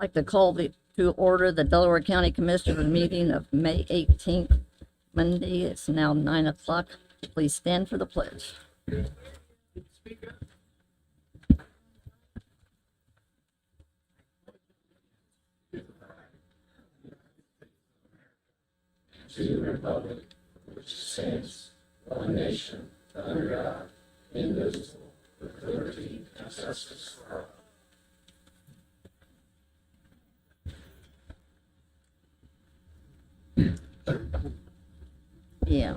like to call to order the Delaware County Commissioners meeting of May 18th, Monday. It's now 9 o'clock. Please stand for the pledge. To the republic which stands one nation under God, indivisible, with liberty and justice for all. Yeah.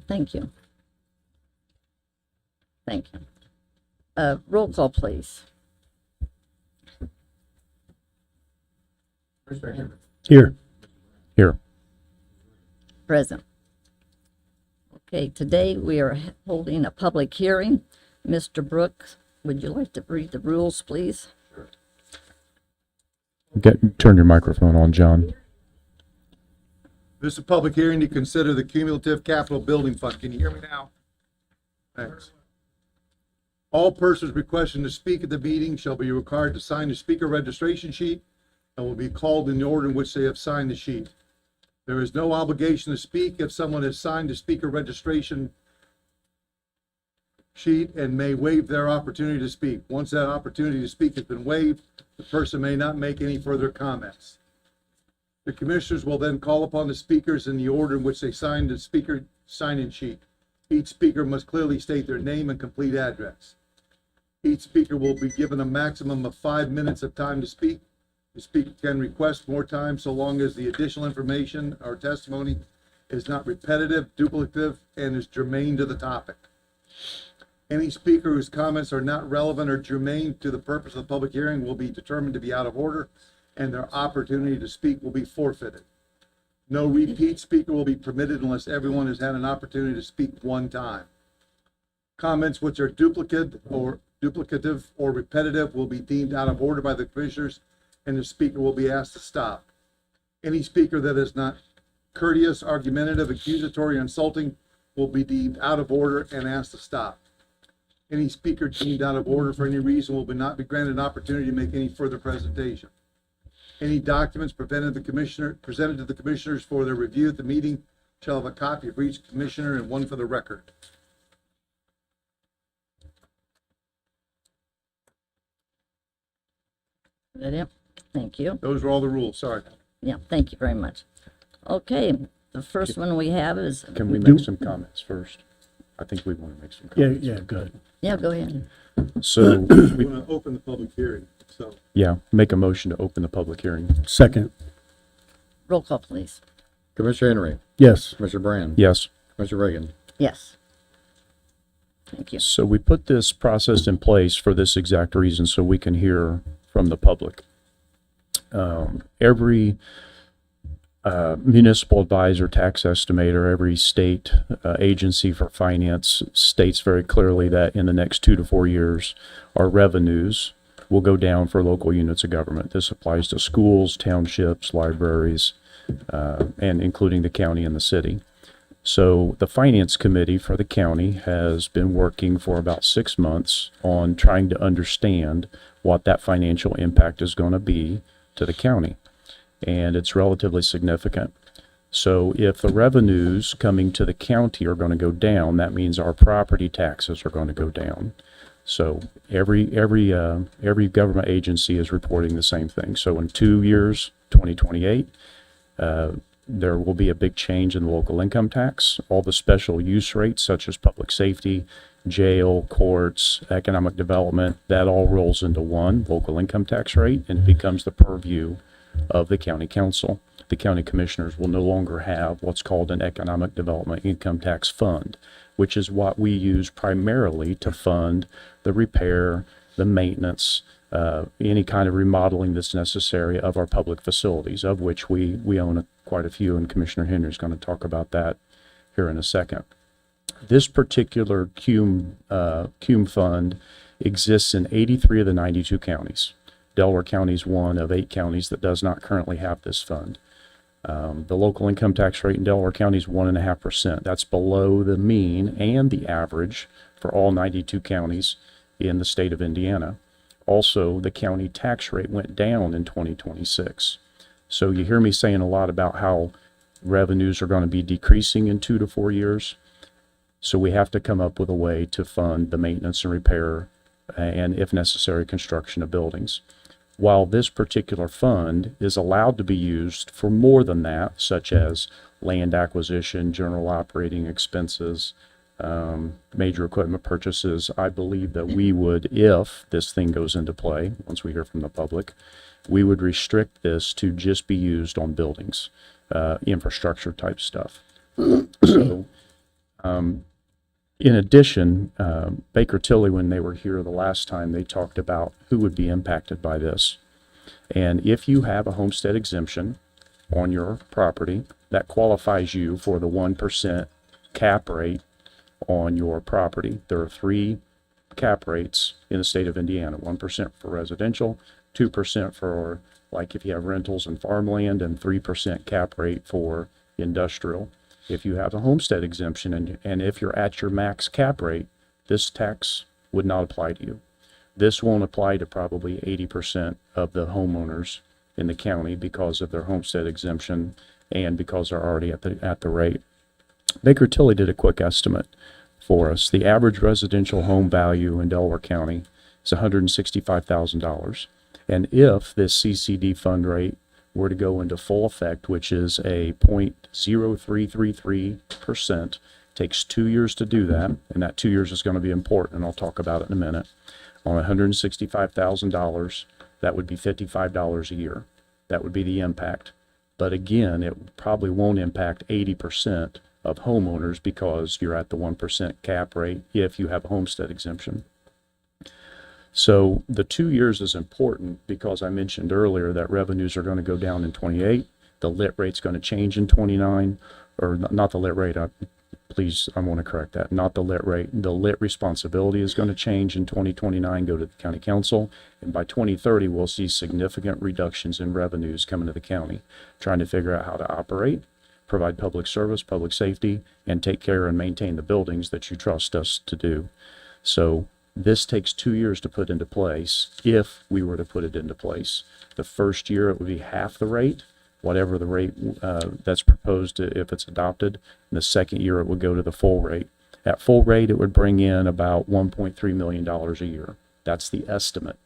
Thank you. Thank you. Roll call, please. Here. Here. Present. Okay, today we are holding a public hearing. Mr. Brooks, would you like to read the rules, please? Turn your microphone on, John. This is a public hearing to consider the Cumulative Capital Building Fund. Can you hear me now? Thanks. All persons requesting to speak at the meeting shall be required to sign the speaker registration sheet and will be called in the order in which they have signed the sheet. There is no obligation to speak if someone has signed the speaker registration sheet and may waive their opportunity to speak. Once that opportunity to speak has been waived, the person may not make any further comments. The commissioners will then call upon the speakers in the order in which they signed the speaker sign-in sheet. Each speaker must clearly state their name and complete address. Each speaker will be given a maximum of 5 minutes of time to speak. The speaker can request more time so long as the additional information or testimony is not repetitive, duplicative, and is germane to the topic. Any speaker whose comments are not relevant or germane to the purpose of the public hearing will be determined to be out of order, and their opportunity to speak will be forfeited. No repeat speaker will be permitted unless everyone has had an opportunity to speak one time. Comments which are duplicative or repetitive will be deemed out of order by the commissioners, and the speaker will be asked to stop. Any speaker that is not courteous, argumentative, accusatory, or insulting will be deemed out of order and asked to stop. Any speaker deemed out of order for any reason will not be granted an opportunity to make any further presentation. Any documents presented to the commissioners for their review at the meeting shall have a copy for each commissioner and one for the record. Is that it? Thank you. Those are all the rules, sorry. Yeah, thank you very much. Okay, the first one we have is, Can we make some comments first? I think we want to make some comments. Yeah, good. yeah, go ahead. So, We want to open the public hearing, so. yeah, make a motion to open the public hearing. Second, Roll call, please. Commissioner Henry, yes. Commissioner Brand, Yes. Commissioner Reagan. Yes. Thank you. So we put this process in place for this exact reason, so we can hear from the public. Every municipal advisor, tax estimator, every state agency for finance states very clearly that in the next 2 to 4 years, our revenues will go down for local units of government. This applies to schools, townships, libraries, and including the county and the city. So the finance committee for the county has been working for about 6 months on trying to understand what that financial impact is going to be to the county. And it's relatively significant. So if the revenues coming to the county are going to go down, that means our property taxes are going to go down. So every government agency is reporting the same thing. So in 2 years, 2028, there will be a big change in the local income tax. All the special use rates, such as public safety, jail, courts, economic development, that all rolls into one local income tax rate and becomes the purview of the county council. The county commissioners will no longer have what's called an economic development income tax fund, which is what we use primarily to fund the repair, the maintenance, any kind of remodeling that's necessary of our public facilities, of which we own quite a few, and Commissioner Henry is going to talk about that here in a second. This particular CUME fund exists in 83 of the 92 counties. Delaware County is one of 8 counties that does not currently have this fund. The local income tax rate in Delaware County is 1.5%. That's below the mean and the average for all 92 counties in the state of Indiana. Also, the county tax rate went down in 2026. So you hear me saying a lot about how revenues are going to be decreasing in 2 to 4 years. So we have to come up with a way to fund the maintenance and repair and, if necessary, construction of buildings. While this particular fund is allowed to be used for more than that, such as land acquisition, general operating expenses, major equipment purchases, I believe that we would, if this thing goes into play, once we hear from the public, we would restrict this to just be used on buildings, infrastructure type stuff. So, in addition, Baker Tilly, when they were here the last time, they talked about who would be impacted by this. And if you have a homestead exemption on your property, that qualifies you for the 1% cap rate on your property. There are 3 cap rates in the state of Indiana, 1% for residential, 2% for like if you have rentals and farmland, and 3% cap rate for industrial. If you have a homestead exemption and if you're at your max cap rate, this tax would not apply to you. This won't apply to probably 80% of the homeowners in the county because of their homestead exemption and because they're already at the rate. Baker Tilly did a quick estimate for us. The average residential home value in Delaware County is $165,000. And if this CCD fund rate were to go into full effect, which is a 0.0333%, takes 2 years to do that, and that 2 years is going to be important, and I'll talk about it in a minute. On $165,000, that would be $55 a year. That would be the impact. But again, it probably won't impact 80% of homeowners because you're at the 1% cap rate if you have a homestead exemption. So the 2 years is important because I mentioned earlier that revenues are going to go down in 28. The lit rate's going to change in 29, or not the lit rate. Please, I want to correct that. Not the lit rate. The lit responsibility is going to change in 2029, go to the county council. And by 2030, we'll see significant reductions in revenues coming to the county, trying to figure out how to operate, provide public service, public safety, and take care and maintain the buildings that you trust us to do. So this takes 2 years to put into place if we were to put it into place. The first year, it would be half the rate, whatever the rate that's proposed if it's adopted. And the second year, it would go to the full rate. At full rate, it would bring in about $1.3 million a year. That's the estimate.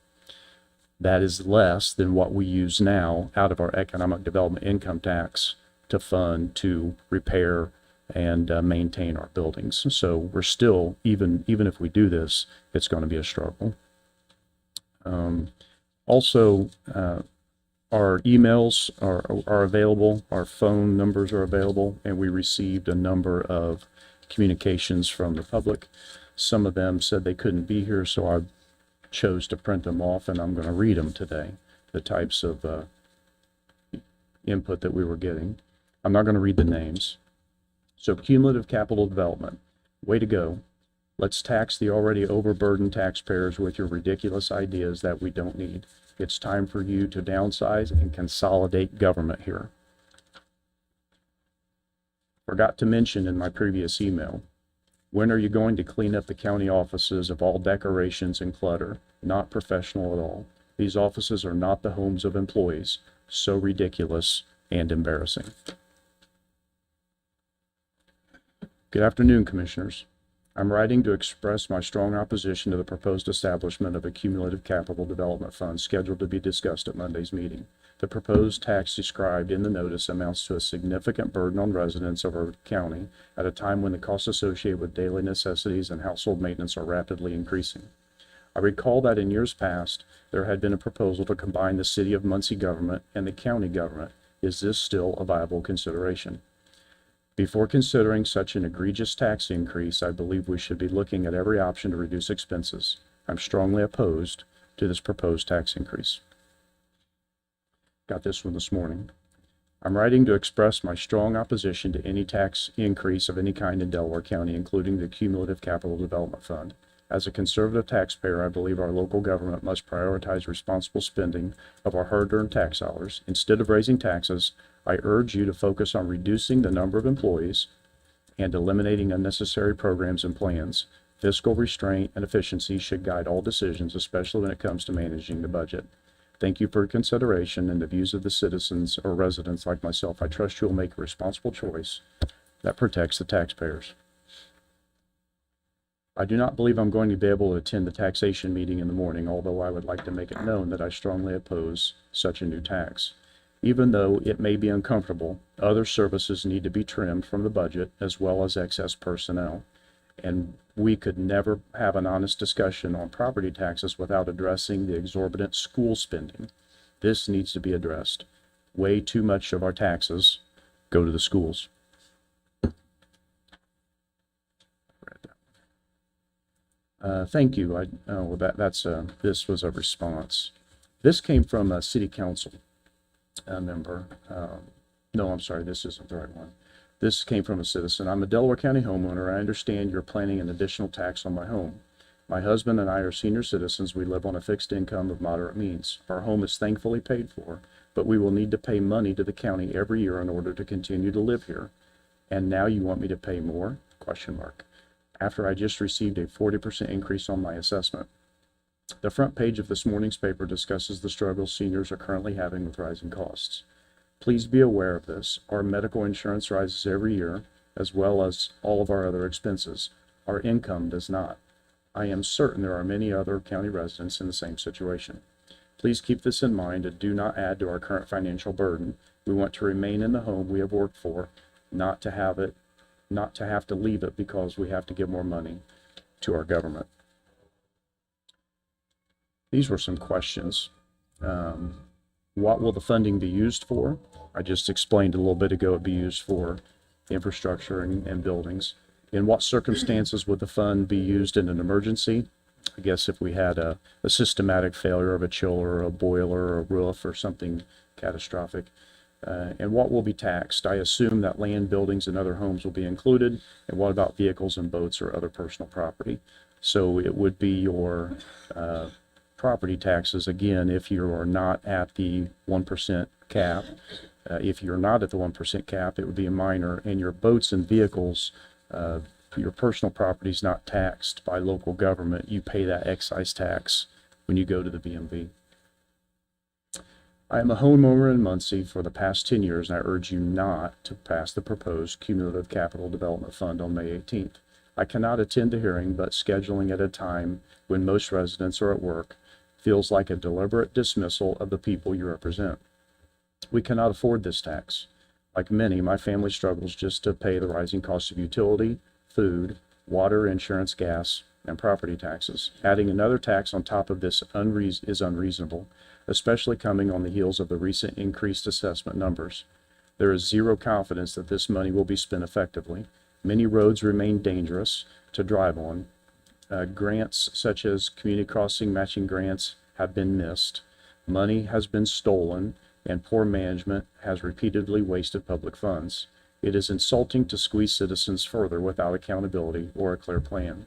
That is less than what we use now out of our economic development income tax to fund to repair and maintain our buildings. So we're still, even if we do this, it's going to be a struggle. Also, our emails are available, our phone numbers are available, and we received a number of communications from the public. Some of them said they couldn't be here, so I chose to print them off, and I'm going to read them today, the types of input that we were getting. I'm not going to read the names. So cumulative capital development, way to go. Let's tax the already overburdened taxpayers with your ridiculous ideas that we don't need. It's time for you to downsize and consolidate government here. Forgot to mention in my previous email, when are you going to clean up the county offices of all decorations and clutter? Not professional at all. These offices are not the homes of employees. So ridiculous and embarrassing. Good afternoon, Commissioners. I'm writing to express my strong opposition to the proposed establishment of a cumulative capital development fund scheduled to be discussed at Monday's meeting. The proposed tax described in the notice amounts to a significant burden on residents of our county at a time when the costs associated with daily necessities and household maintenance are rapidly increasing. I recall that in years past, there had been a proposal to combine the city of Muncie government and the county government. Is this still a viable consideration? Before considering such an egregious tax increase, I believe we should be looking at every option to reduce expenses. I'm strongly opposed to this proposed tax increase. Got this one this morning. I'm writing to express my strong opposition to any tax increase of any kind in Delaware County, including the Cumulative Capital Development Fund. As a conservative taxpayer, I believe our local government must prioritize responsible spending of our hard-earned tax dollars. Instead of raising taxes, I urge you to focus on reducing the number of employees and eliminating unnecessary programs and plans. Fiscal restraint and efficiency should guide all decisions, especially when it comes to managing the budget. Thank you for your consideration and the views of the citizens or residents like myself. I trust you will make a responsible choice that protects the taxpayers. I do not believe I'm going to be able to attend the taxation meeting in the morning, although I would like to make it known that I strongly oppose such a new tax. Even though it may be uncomfortable, other services need to be trimmed from the budget as well as excess personnel. And we could never have an honest discussion on property taxes without addressing the exorbitant school spending. This needs to be addressed. Way too much of our taxes go to the schools. Thank you. This was a response. This came from a city council member. No, I'm sorry, this isn't the right one. This came from a citizen. I'm a Delaware County homeowner. I understand you're planning an additional tax on my home. My husband and I are senior citizens. We live on a fixed income of moderate means. Our home is thankfully paid for, but we will need to pay money to the county every year in order to continue to live here. And now you want me to pay more? Question mark. After I just received a 40% increase on my assessment. The front page of this morning's paper discusses the struggles seniors are currently having with rising costs. Please be aware of this. Our medical insurance rises every year, as well as all of our other expenses. Our income does not. I am certain there are many other county residents in the same situation. Please keep this in mind and do not add to our current financial burden. We want to remain in the home we have worked for, not to have to leave it because we have to give more money to our government. These were some questions. What will the funding be used for? I just explained a little bit ago it'd be used for infrastructure and buildings. In what circumstances would the fund be used in an emergency? I guess if we had a systematic failure of a chiller or a boiler or a roof or something catastrophic. And what will be taxed? I assume that land, buildings, and other homes will be included. And what about vehicles and boats or other personal property? So it would be your property taxes, again, if you are not at the 1% cap. If you're not at the 1% cap, it would be a minor. And your boats and vehicles, your personal property is not taxed by local government. You pay that excise tax when you go to the BMV. I am a homeowner in Muncie for the past 10 years, and I urge you not to pass the proposed Cumulative Capital Development Fund on May 18th. I cannot attend the hearing, but scheduling at a time when most residents are at work feels like a deliberate dismissal of the people you represent. We cannot afford this tax. Like many, my family struggles just to pay the rising cost of utility, food, water, insurance, gas, and property taxes. Adding another tax on top of this is unreasonable, especially coming on the heels of the recent increased assessment numbers. There is zero confidence that this money will be spent effectively. Many roads remain dangerous to drive on. Grants such as community crossing matching grants have been missed. Money has been stolen, and poor management has repeatedly wasted public funds. It is insulting to squeeze citizens further without accountability or a clear plan.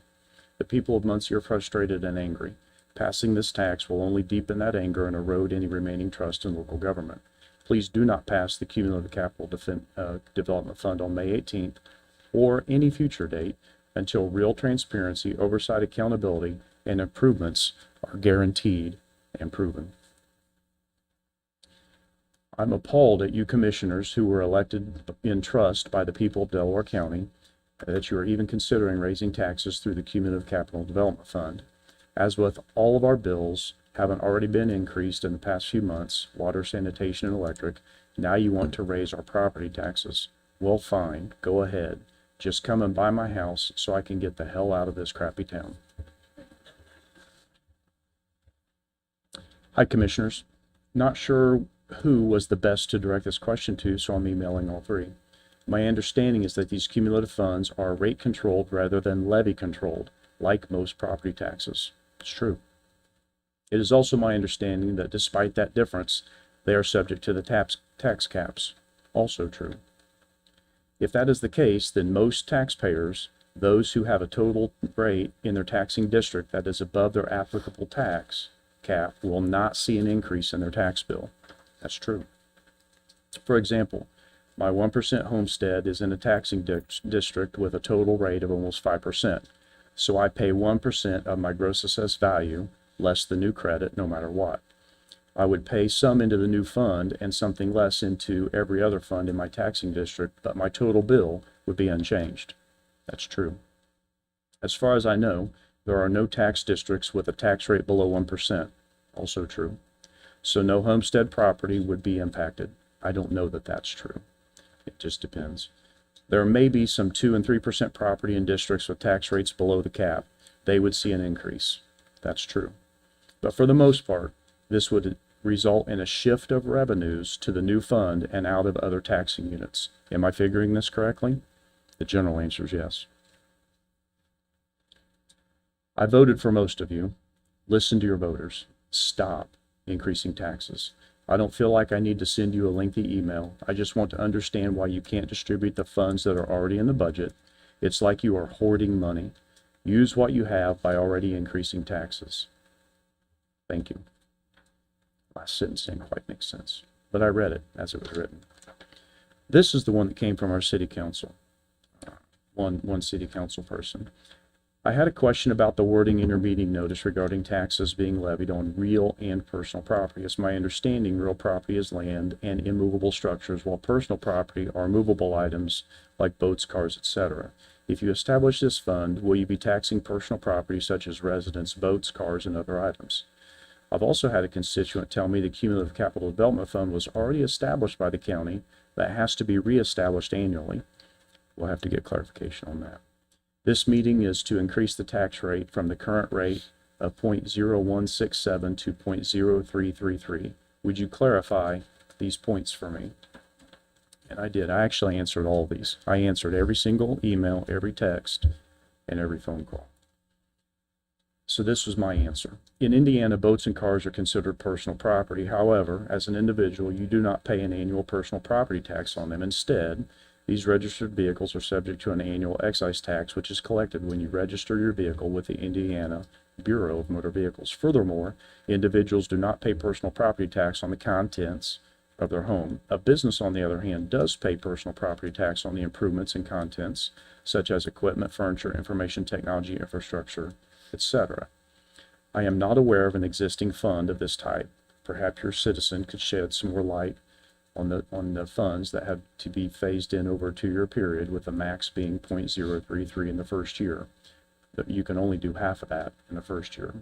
The people of Muncie are frustrated and angry. Passing this tax will only deepen that anger and erode any remaining trust in local government. Please do not pass the Cumulative Capital Development Fund on May 18th or any future date until real transparency, oversight, accountability, and improvements are guaranteed and proven. I'm appalled at you commissioners who were elected in trust by the people of Delaware County that you are even considering raising taxes through the Cumulative Capital Development Fund. As with all of our bills haven't already been increased in the past few months, water, sanitation, and electric, now you want to raise our property taxes. Well, fine, go ahead. Just come and buy my house so I can get the hell out of this crappy town. Hi, Commissioners. Not sure who was the best to direct this question to, so I'm emailing all three. My understanding is that these cumulative funds are rate controlled rather than levy controlled, like most property taxes. It's true. It is also my understanding that despite that difference, they are subject to the tax caps. Also true. If that is the case, then most taxpayers, those who have a total rate in their taxing district that is above their applicable tax cap, will not see an increase in their tax bill. That's true. For example, my 1% homestead is in a taxing district with a total rate of almost 5%. So I pay 1% of my gross assessed value less the new credit no matter what. I would pay some into the new fund and something less into every other fund in my taxing district, but my total bill would be unchanged. That's true. As far as I know, there are no tax districts with a tax rate below 1%. Also true. So no homestead property would be impacted. I don't know that that's true. It just depends. There may be some 2 and 3% property in districts with tax rates below the cap. They would see an increase. That's true. But for the most part, this would result in a shift of revenues to the new fund and out of other taxing units. Am I figuring this correctly? The general answer is yes. I voted for most of you. Listen to your voters. Stop increasing taxes. I don't feel like I need to send you a lengthy email. I just want to understand why you can't distribute the funds that are already in the budget. It's like you are hoarding money. Use what you have by already increasing taxes. Thank you. Last sentence didn't quite make sense, but I read it as it was written. This is the one that came from our city council, one city council person. I had a question about the wording in your meeting notice regarding taxes being levied on real and personal property. It's my understanding real property is land and immovable structures, while personal property are movable items like boats, cars, etc. If you establish this fund, will you be taxing personal property such as residence, boats, cars, and other items? I've also had a constituent tell me the Cumulative Capital Development Fund was already established by the county that has to be reestablished annually. We'll have to get clarification on that. This meeting is to increase the tax rate from the current rate of 0.0167 to 0.0333. Would you clarify these points for me? And I did. I actually answered all of these. I answered every single email, every text, and every phone call. So this was my answer. In Indiana, boats and cars are considered personal property. However, as an individual, you do not pay an annual personal property tax on them. Instead, these registered vehicles are subject to an annual excise tax, which is collected when you register your vehicle with the Indiana Bureau of Motor Vehicles. Furthermore, individuals do not pay personal property tax on the contents of their home. A business, on the other hand, does pay personal property tax on the improvements and contents, such as equipment, furniture, information technology, infrastructure, etc. I am not aware of an existing fund of this type. Perhaps your citizen could shed some more light on the funds that have to be phased in over a 2-year period, with the max being 0.033 in the first year. But you can only do half of that in the first year.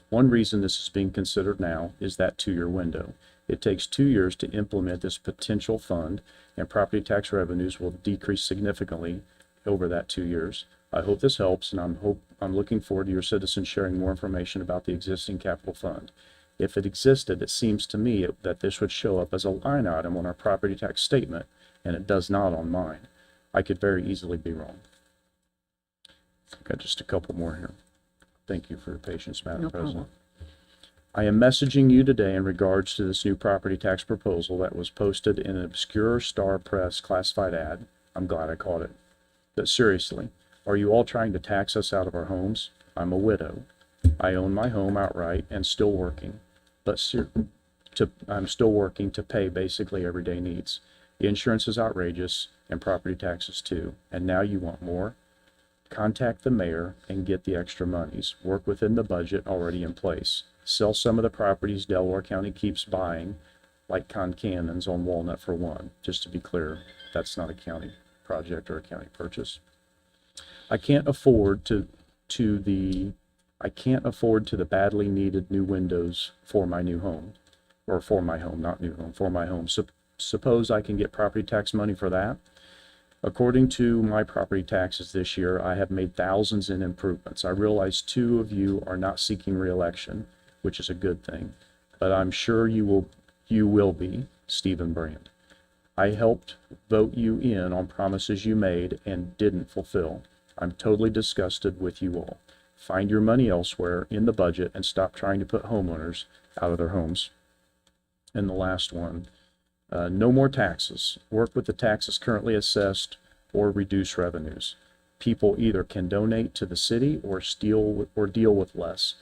One reason this is being considered now is that 2-year window. It takes 2 years to implement this potential fund, and property tax revenues will decrease significantly over that 2 years. I hope this helps, and I'm looking forward to your citizens sharing more information about the existing capital fund. If it existed, it seems to me that this would show up as a line item on our property tax statement, and it does not on mine. I could very easily be wrong. I've got just a couple more here. Thank you for your patience, Madam No President. problem. I am messaging you today in regards to this new property tax proposal that was posted in an obscure Star Press classified ad. I'm glad I caught it. But seriously, are you all trying to tax us out of our homes? I'm a widow. I own my home outright and still working, I'm still working to pay basically everyday needs. The insurance is outrageous and property taxes too. And now you want more? Contact the mayor and get the extra monies. Work within the budget already in place. Sell some of the properties Delaware County keeps buying, like Cannons on Walnut for one. Just to be clear, that's not a county project or a county purchase. I can't afford to the badly needed new windows for my new home, or for my home, not new home, for my home. Suppose I can get property tax money for that. According to my property taxes this year, I have made thousands in improvements. I realize 2 of you are not seeking re-election, which is a good thing, but I'm sure you will be, Stephen Brand. I helped vote you in on promises you made and didn't fulfill. I'm totally disgusted with you all. Find your money elsewhere in the budget and stop trying to put homeowners out of their homes. And the last one, no more taxes. Work with the taxes currently assessed or reduce revenues. People either can donate to the city or deal with less.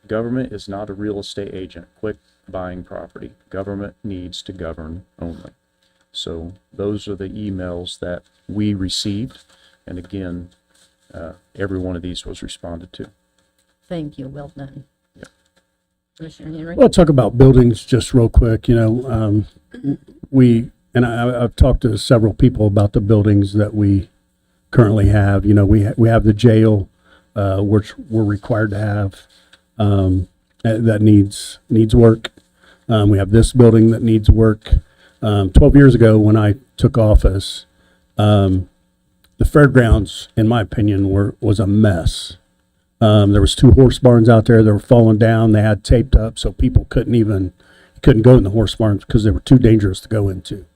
Government is not a real estate agent. Quit buying property. Government needs to govern only. So those are the emails that we received. And again, every one of these was responded to. Thank you, well done. Yeah. Commissioner Henry? Well, talk about buildings just real quick. I've talked to several people about the buildings that we currently have. We have the jail, which we're required to have, that needs work. We have this building that needs work. 12 years ago, when I took office, the fairgrounds, in my opinion, was a mess. There was 2 horse barns out there that were falling down. They had taped up so people couldn't go in the horse barns because they were too dangerous to go into.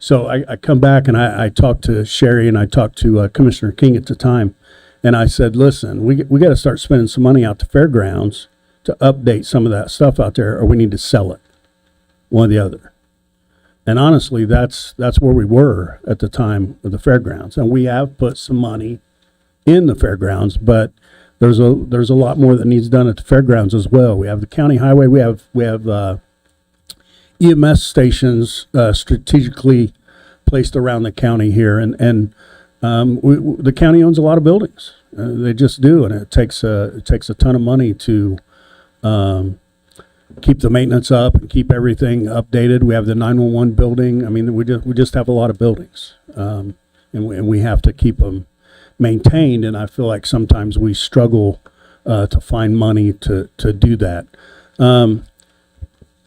So I come back and I talked to Sherry and I talked to Commissioner King at the time, and I said, listen, we got to start spending some money out to fairgrounds to update some of that stuff out there, or we need to sell it, one or the other. And honestly, that's where we were at the time with the fairgrounds, and we have put some money in the fairgrounds, but there's a lot more that needs done at the fairgrounds as well. We have the county highway. We have EMS stations strategically placed around the county here, and the county owns a lot of buildings. They just do, and it takes a ton of money to keep the maintenance up and keep everything updated. We have the 911 building. I mean, we just have a lot of buildings, and we have to keep them maintained. And I feel like sometimes we struggle to find money to do that.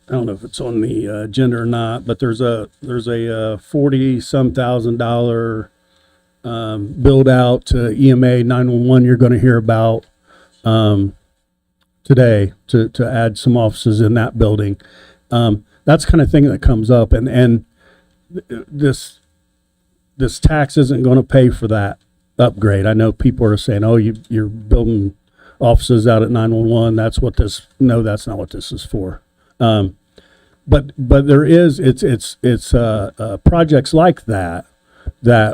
I don't know if it's on the agenda or not, but there's a $40-some thousand build out to EMA 911 you're going to hear about today to add some offices in that building. That's the kind of thing that comes up, and this tax isn't going to pay for that upgrade. I know people are saying, "Oh, you're building offices out at 911. That's what this." No, that's not what this is for. But there is it's projects like that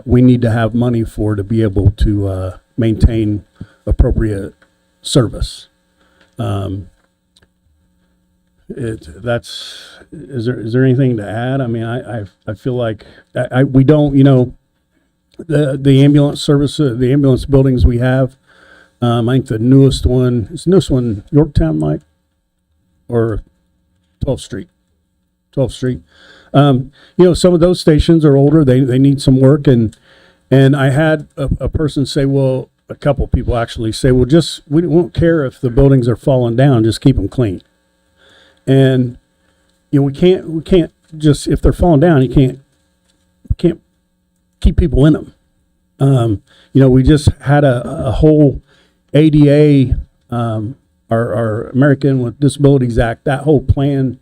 we need to have money for to be able to maintain appropriate service. Is there anything to add? I mean, I feel like we don't, the ambulance service, the ambulance buildings we have. I think the newest one Yorktown, Mike, or 12th Street. 12th Street. Some of those stations are older. They need some work, and I had a person say, well, a couple people actually say, well, we won't care if the buildings are falling down, just keep them clean. And we can't just, if they're falling down, you can't keep people in them. We just had a whole ADA, our American with Disabilities Act, that whole plan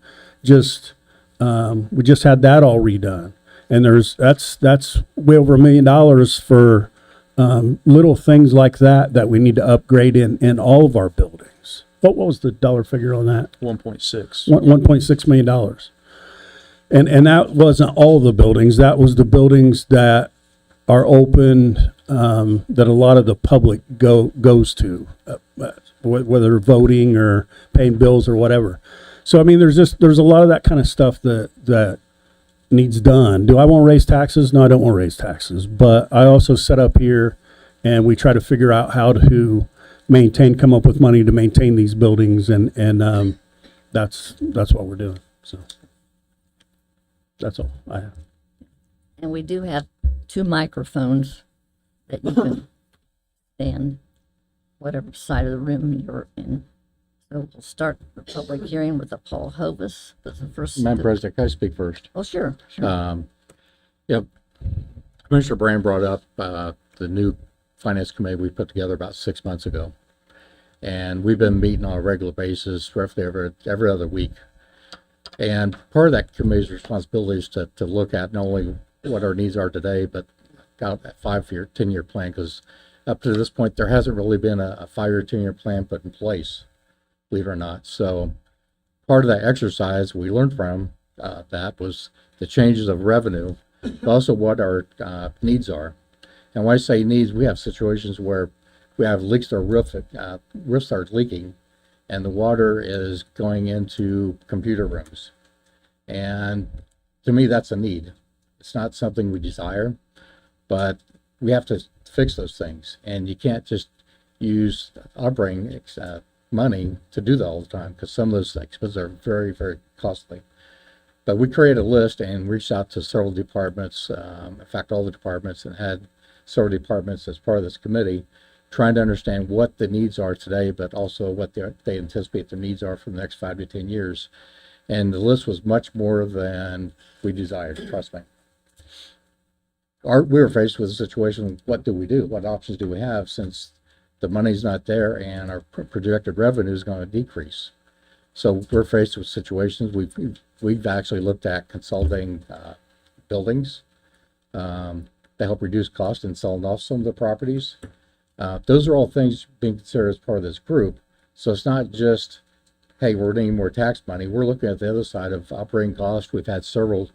we just had that all redone, and that's way over $1 million for little things like that we need to upgrade in all of our buildings. What was the dollar figure on that? 1.6. $1.6 million. And that wasn't all the buildings. That was the buildings that are open, that a lot of the public goes to, whether voting or paying bills or whatever. So, I mean, there's a lot of that kind of stuff that needs done. Do I want to raise taxes? No, I don't want to raise taxes. But I also set up here and we try to figure out how to come up with money to maintain these buildings. And that's what we're doing. So that's all I have. And we do have 2 microphones that you can stand whatever side of the room you're in. So we'll start the public hearing with Paul Hovis. That's the first. Madam President, can I speak first? Oh, sure. Commissioner Brand brought up the new finance committee we put together about 6 months ago. And we've been meeting on a regular basis, roughly every other week. And part of that committee's responsibility is to look at not only what our needs are today, but got that 5-year, 10-year plan, because up to this point, there hasn't really been a 5-year, 10-year plan put in place, believe it or not. So part of that exercise we learned from that was the changes of revenue, but also what our needs are. And when I say needs, we have situations where we have leaks to our roof starts leaking, and the water is going into computer rooms. And to me, that's a need. It's not something we desire, but we have to fix those things. And you can't just use operating money to do that all the time, because some of those expenses are very, very costly. But we created a list and reached out to several departments, in fact, all the departments, and had several departments as part of this committee, trying to understand what the needs are today, but also what they anticipate their needs are for the next 5 to 10 years. And the list was much more than we desired, trust me. We were faced with a situation, what do we do? What options do we have, since the money's not there and our projected revenue is going to decrease? So we're faced with situations, we've actually looked at consolidating buildings to help reduce costs and selling off some of the properties. Those are all things being considered as part of this group. So it's not just, hey, we're needing more tax money. We're looking at the other side of operating costs. We've had several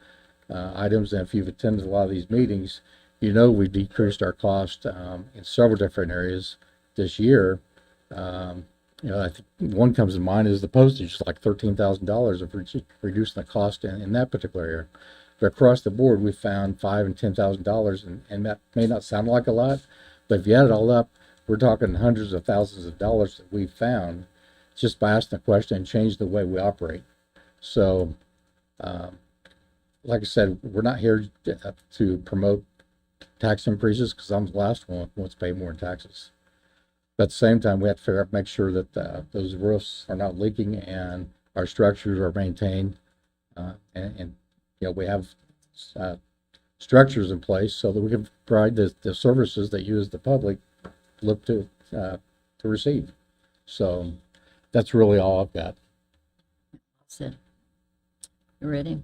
items, and if you've attended a lot of these meetings, you know we've decreased our cost in several different areas this year. I think one comes to mind is the postage. It's like $13,000 of reducing the cost in that particular area. But across the board, we found $5,000 and $10,000, and that may not sound like a lot, but if you add it all up, we're talking hundreds of thousands of dollars that we've found just by asking the question and change the way we operate. So, like I said, we're not here to promote tax increases, because I'm the last one who wants to pay more in taxes. But at the same time, we have to figure out, make sure that those roofs are not leaking and our structures are maintained, and we have structures in place so that we can provide the services that you as the public look to receive. So that's really all I've got. That's it. You ready?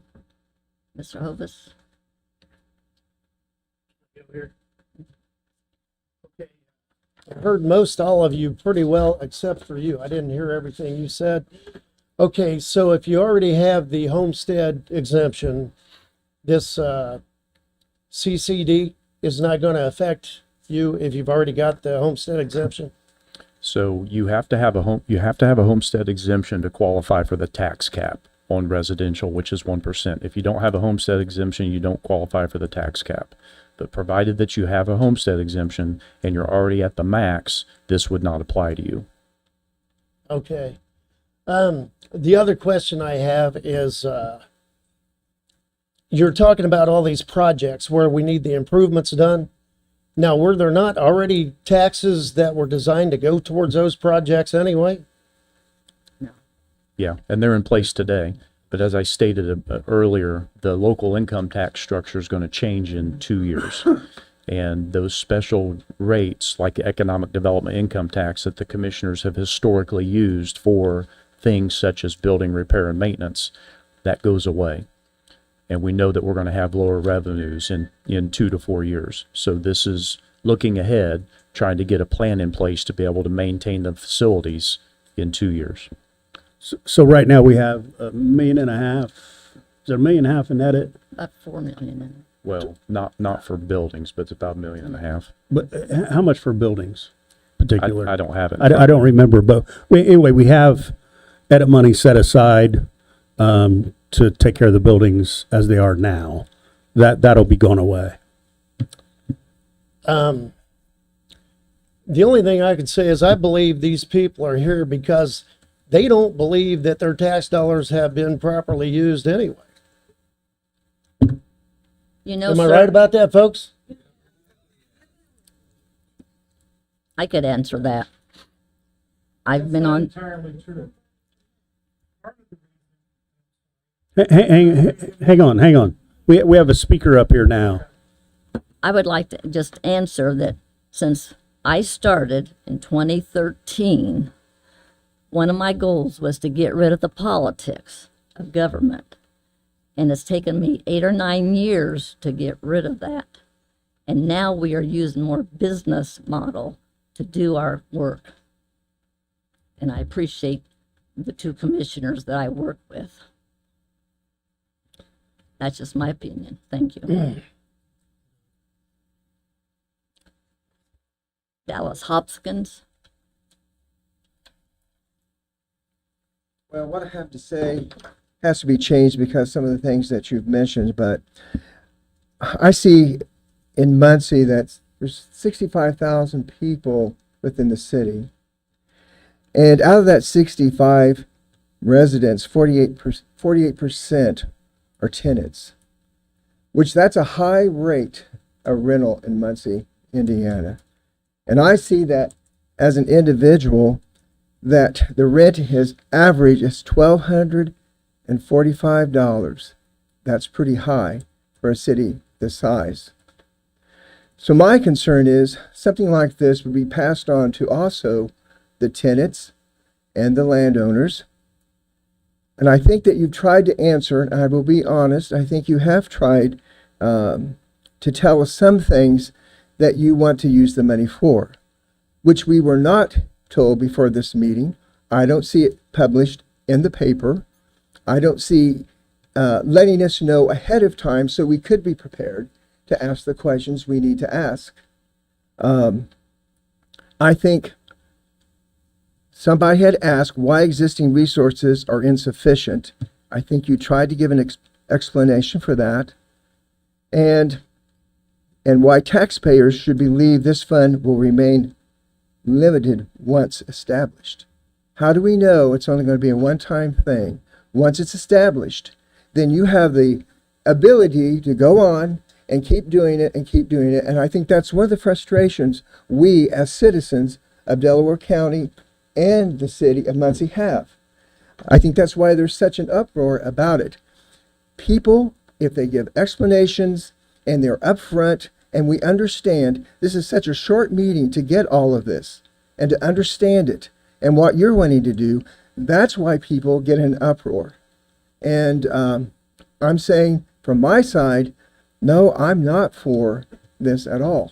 Mr. Hovis? Okay. I heard most all of you pretty well, except for you. I didn't hear everything you said. Okay, so if you already have the homestead exemption, this CCD is not going to affect you if you've already got the homestead exemption? So you have to have a homestead exemption to qualify for the tax cap on residential, which is 1%. If you don't have a homestead exemption, you don't qualify for the tax cap. But provided that you have a homestead exemption and you're already at the max, this would not apply to you. Okay. The other question I have is, you're talking about all these projects where we need the improvements done. Now, were there not already taxes that were designed to go towards those projects anyway? Yeah, and they're in place today. But as I stated earlier, the local income tax structure is going to change in 2 years. And those special rates, like the economic development income tax that the commissioners have historically used for things such as building repair and maintenance, that goes away. And we know that we're going to have lower revenues in 2 to 4 years. So this is looking ahead, trying to get a plan in place to be able to maintain the facilities in 2 years. So right now we have $1.5 million. Is there $1.5 million in that? About 4 million in it. Well, not for buildings, but it's about $1.5 million. But how much for buildings particular? I don't have it. I don't remember, but anyway, we have edit money set aside to take care of the buildings as they are now. That'll be gone away. The only thing I could say is I believe these people are here because they don't believe that their tax dollars have been properly used anyway. You know, Am I sir, right about that, folks? I could answer that. I've been on, Entirely true. Hang on. We have a speaker up here now. I would like to just answer that since I started in 2013, one of my goals was to get rid of the politics of government. And it's taken me 8 or 9 years to get rid of that. And now we are using more business model to do our work. And I appreciate the 2 commissioners that I work with. That's just my opinion. Thank you. Dallas Hopkins. Well, what I have to say has to be changed because some of the things that you've mentioned, but I see in Muncie that there's 65,000 people within the city. And out of that 65 residents, 48% are tenants, which that's a high rate of rental in Muncie, Indiana. And I see that as an individual, that the rent has average is $1,245. That's pretty high for a city this size. So my concern is something like this would be passed on to also the tenants and the landowners. And I think that you've tried to answer, and I will be honest, I think you have tried to tell us some things that you want to use the money for, which we were not told before this meeting. I don't see it published in the paper. I don't see letting us know ahead of time so we could be prepared to ask the questions we need to ask. I think somebody had asked why existing resources are insufficient. I think you tried to give an explanation for that. And why taxpayers should believe this fund will remain limited once established. How do we know it's only going to be a one-time thing? Once it's established, then you have the ability to go on and keep doing it and keep doing it. And I think that's one of the frustrations we as citizens of Delaware County and the city of Muncie have. I think that's why there's such an uproar about it. People, if they give explanations and they're upfront and we understand, this is such a short meeting to get all of this and to understand it and what you're wanting to do, that's why people get an uproar. And I'm saying from my side, no, I'm not for this at all.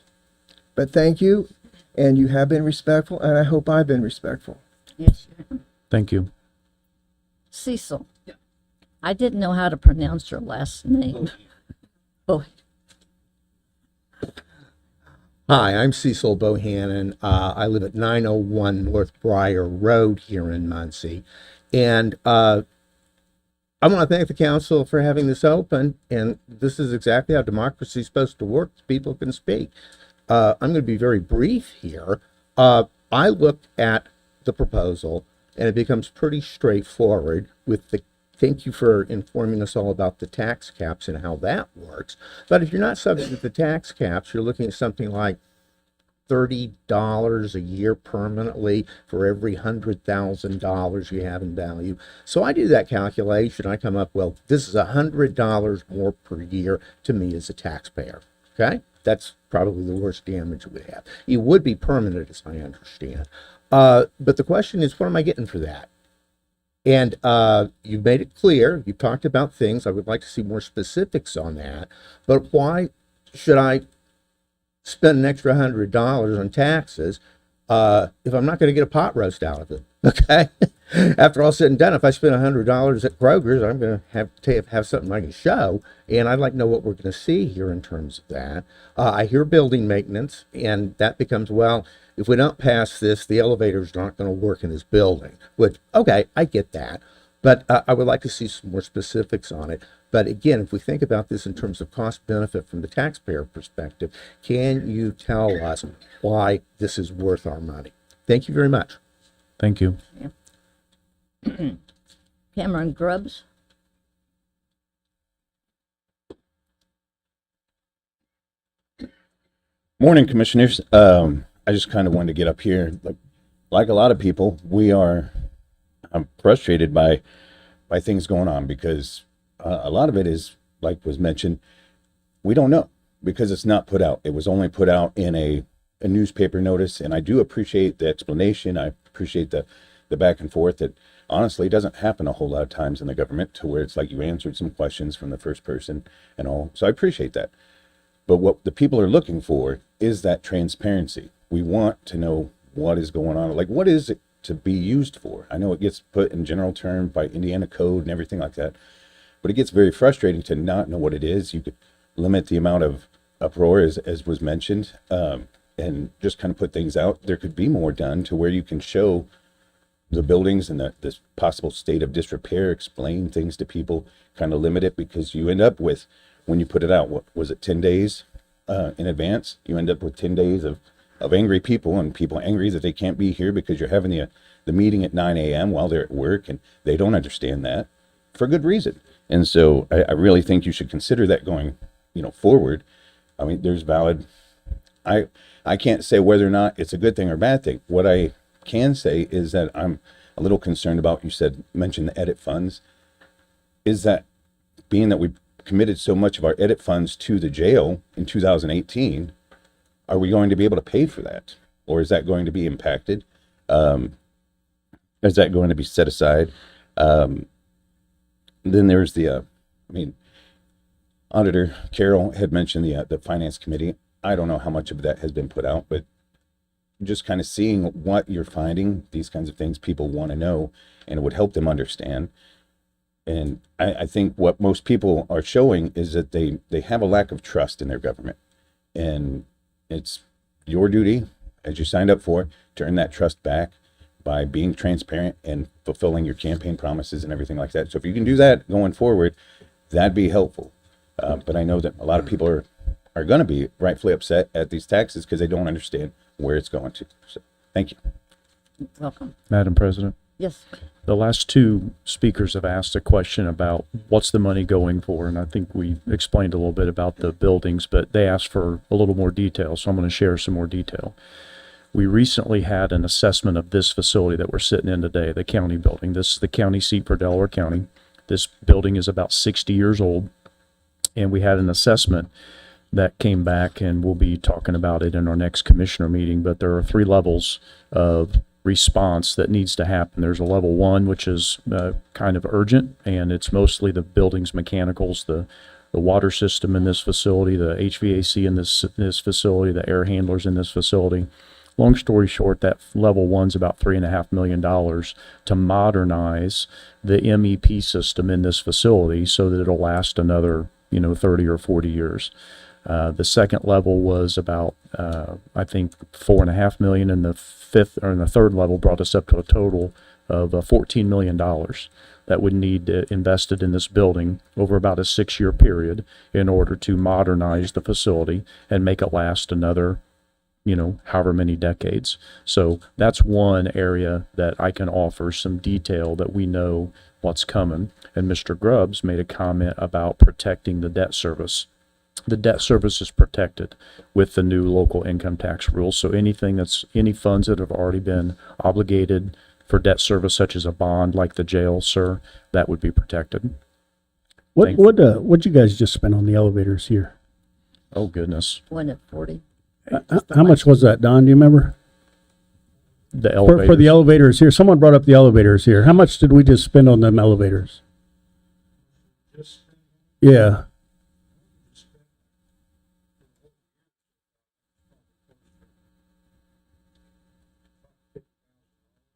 But thank you, and you have been respectful, and I hope I've been respectful. Yes. Thank you. Cecil. I didn't know how to pronounce your last name. Oh, Hi, I'm Cecil Bohannon. I live at 901 North Briar Road here in Muncie. And I want to thank the council for having this open. And this is exactly how democracy is supposed to work. People can speak. I'm going to be very brief here. I looked at the proposal and it becomes pretty straightforward with the thank you for informing us all about the tax caps and how that works. But if you're not subject to the tax caps, you're looking at something like $30 a year permanently for every $100,000 you have in value. So I do that calculation. I come up, well, this is $100 more per year to me as a taxpayer. Okay? That's probably the worst damage we have. It would be permanent, as I understand. But the question is, what am I getting for that? And you've made it clear, you've talked about things, I would like to see more specifics on that, but why should I spend an extra $100 on taxes if I'm not going to get a pot roast out of it, okay? After all said and done, if I spend $100 at Kroger's, I'm going to have something I can show, and I'd like to know what we're going to see here in terms of that. I hear building maintenance, and that becomes, well, if we don't pass this, the elevators aren't going to work in this building. Which, okay, I get that. But I would like to see some more specifics on it. But again, if we think about this in terms of cost benefit from the taxpayer perspective, can you tell us why this is worth our money? Thank you very much. Thank you. Cameron Grubbs. Morning, commissioners. I just kind of wanted to get up here. Like a lot of people, I'm frustrated by things going on because a lot of it is, like was mentioned, we don't know because it's not put out. It was only put out in a newspaper notice, and I do appreciate the explanation. I appreciate the back and forth that honestly doesn't happen a whole lot of times in the government, to where it's like you answered some questions from the first person and all. So I appreciate that. But what the people are looking for is that transparency. We want to know what is going on. Like, what is it to be used for? I know it gets put in general terms by Indiana code and everything like that, but it gets very frustrating to not know what it is. You could limit the amount of uproar, as was mentioned, and just kind of put things out. There could be more done to where you can show the buildings and this possible state of disrepair, explain things to people, kind of limit it, because you end up with, when you put it out, what was it, 10 days in advance, you end up with 10 days of angry people, and people angry that they can't be here because you're having the meeting at 9 a.m. while they're at work, and they don't understand that for good reason. And so I really think you should consider that going, forward. I mean, there's valid, I can't say whether or not it's a good thing or bad thing. What I can say is that I'm a little concerned about, mentioned the edit funds, is that being that we committed so much of our edit funds to the jail in 2018, are we going to be able to pay for that? Or is that going to be impacted? Is that going to be set aside? Then there's Auditor Carroll had mentioned the Finance Committee. I don't know how much of that has been put out, but just kind of seeing what you're finding, these kinds of things people want to know, and it would help them understand. And I think what most people are showing is that they have a lack of trust in their government. And it's your duty, as you signed up for, to earn that trust back by being transparent and fulfilling your campaign promises and everything like that. So if you can do that going forward, that'd be helpful. But I know that a lot of people are going to be rightfully upset at these taxes because they don't understand where it's going to. So thank you. Welcome. Madam President, Yes. the last two speakers have asked a question about what's the money going for, and I think we explained a little bit about the buildings, but they asked for a little more detail, so I'm going to share some more detail. We recently had an assessment of this facility that we're sitting in today, the county building. This is the county seat for Delaware County. This building is about 60 years old, and we had an assessment that came back, and we'll be talking about it in our next commissioner meeting, but there are 3 levels of response that needs to happen. There's a level 1, which is kind of urgent, and it's mostly the building's mechanicals, the water system in this facility, the HVAC in this facility, the air handlers in this facility. Long story short, that level 1's about $3.5 million to modernize the MEP system in this facility so that it'll last another 30 or 40 years. The second level was about, I think, $4.5 million, and the third level brought us up to a total of $14 million that would need invested in this building over about a 6-year period in order to modernize the facility and make it last another, however many decades. So that's one area that I can offer some detail that we know what's coming. And Mr. Grubbs made a comment about protecting the debt service. The debt service is protected with the new local income tax rules. So any funds that have already been obligated for debt service, such as a bond like the jail, sir, that would be protected. What'd you guys just spend on the elevators here? Oh, goodness. One at 40. How much was that, Don? Do you remember? The elevators. For the elevators here, someone brought up the elevators here. How much did we just spend on them elevators? Yeah.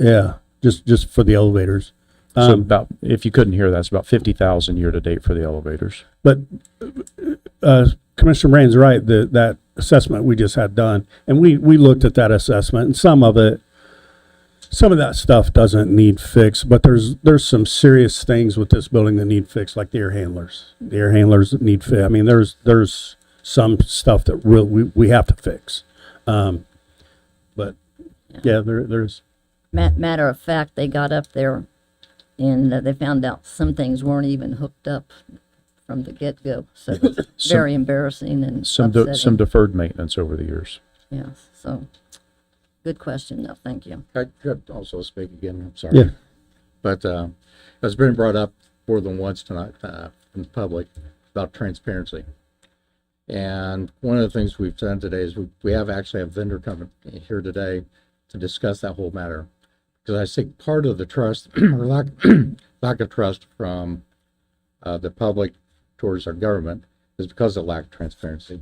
Yeah, just for the elevators. So about, if you couldn't hear, that's about 50,000 year to date for the elevators. But Commissioner Brand's right, that assessment we just had done, and we looked at that assessment, and some of that stuff doesn't need fixed, but there's some serious things with this building that need fixed, like the air handlers. The air handlers that need fixed. I mean, there's some stuff that we have to fix. But yeah, there's. Matter of fact, they got up there and they found out some things weren't even hooked up from the get-go. So it's very embarrassing and upsetting. Some deferred maintenance over the years. Yeah, so good question, though. Thank you. I could also speak again, I'm sorry. Yeah. But it's been brought up more than once tonight in public about transparency. And one of the things we've done today is we have actually a vendor coming here today to discuss that whole matter. Because I think part of the trust, or lack of trust from the public towards our government is because of lack of transparency.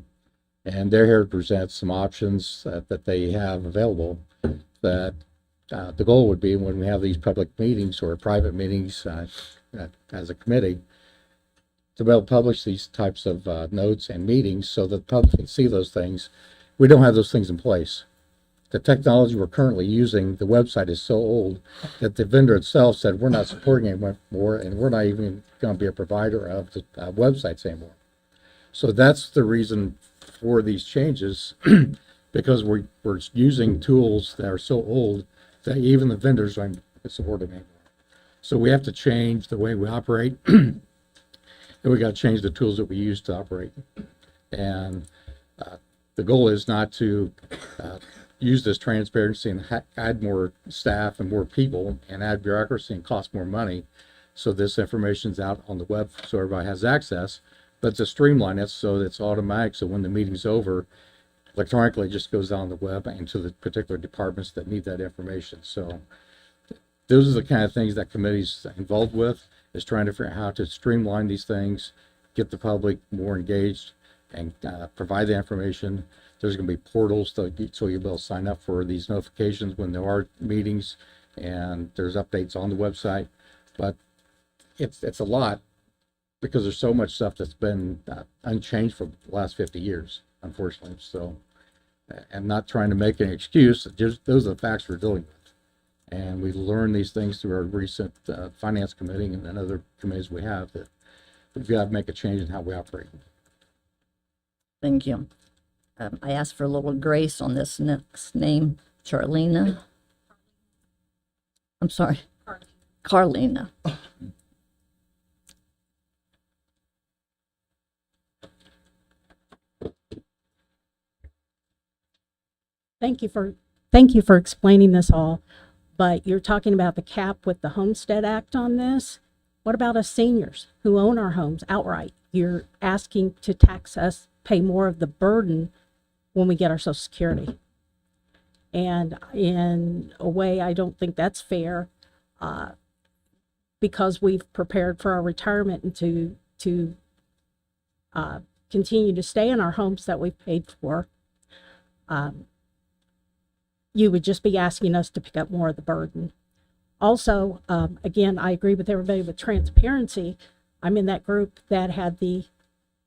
And they're here to present some options that they have available that the goal would be when we have these public meetings or private meetings as a committee to be able to publish these types of notes and meetings so that the public can see those things. We don't have those things in place. The technology we're currently using, the website is so old that the vendor itself said we're not supporting it anymore, and we're not even going to be a provider of the websites anymore. So that's the reason for these changes, because we're using tools that are so old that even the vendors aren't supporting anymore. So we have to change the way we operate, and we got to change the tools that we use to operate. And the goal is not to use this transparency and add more staff and more people and add bureaucracy and cost more money. So this information's out on the web so everybody has access, but to streamline it so that it's automatic. So when the meeting's over, electronically it just goes on the web and to the particular departments that need that information. So those are the kind of things that committee's involved with, is trying to figure out how to streamline these things, get the public more engaged, and provide the information. There's going to be portals so you'll be able to sign up for these notifications when there are meetings, and there's updates on the website. But it's a lot, because there's so much stuff that's been unchanged for the last 50 years, unfortunately. So, I'm not trying to make an excuse. Just those are the facts we're dealing with. And we learned these things through our recent finance committee and other committees we have, that we've got to make a change in how we operate. Thank you. I asked for a little grace on this next name, Charlena. I'm sorry, Carlina. Thank you for explaining this all, but you're talking about the cap with the Homestead Act on this. What about us seniors who own our homes outright? You're asking to tax us, pay more of the burden when we get our Social Security. And in a way, I don't think that's fair, because we've prepared for our retirement and to continue to stay in our homes that we've paid for. You would just be asking us to pick up more of the burden. Also, again, I agree with everybody with transparency. I'm in that group that had the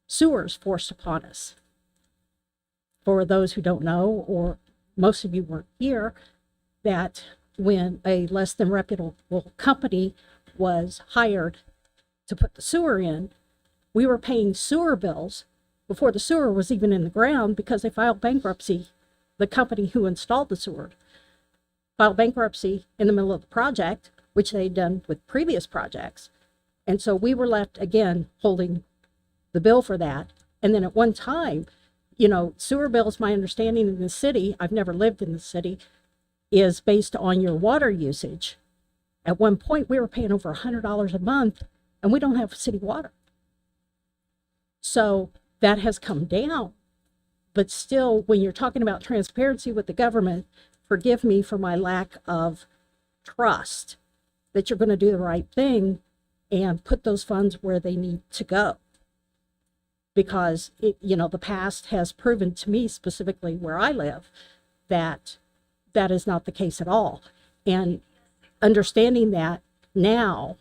sewers forced upon us. For those who don't know, or most of you weren't here, that when a less than reputable company was hired to put the sewer in, we were paying sewer bills before the sewer was even in the ground, because they filed bankruptcy. The company who installed the sewer filed bankruptcy in the middle of the project, which they'd done with previous projects. And so we were left again holding the bill for that. And then at one time, sewer bills, my understanding in the city, I've never lived in the city, is based on your water usage. At one point, we were paying over $100 a month, and we don't have city water. So that has come down. But still, when you're talking about transparency with the government, forgive me for my lack of trust that you're going to do the right thing and put those funds where they need to go. Because, the past has proven to me, specifically where I live, that that is not the case at all. And understanding that now,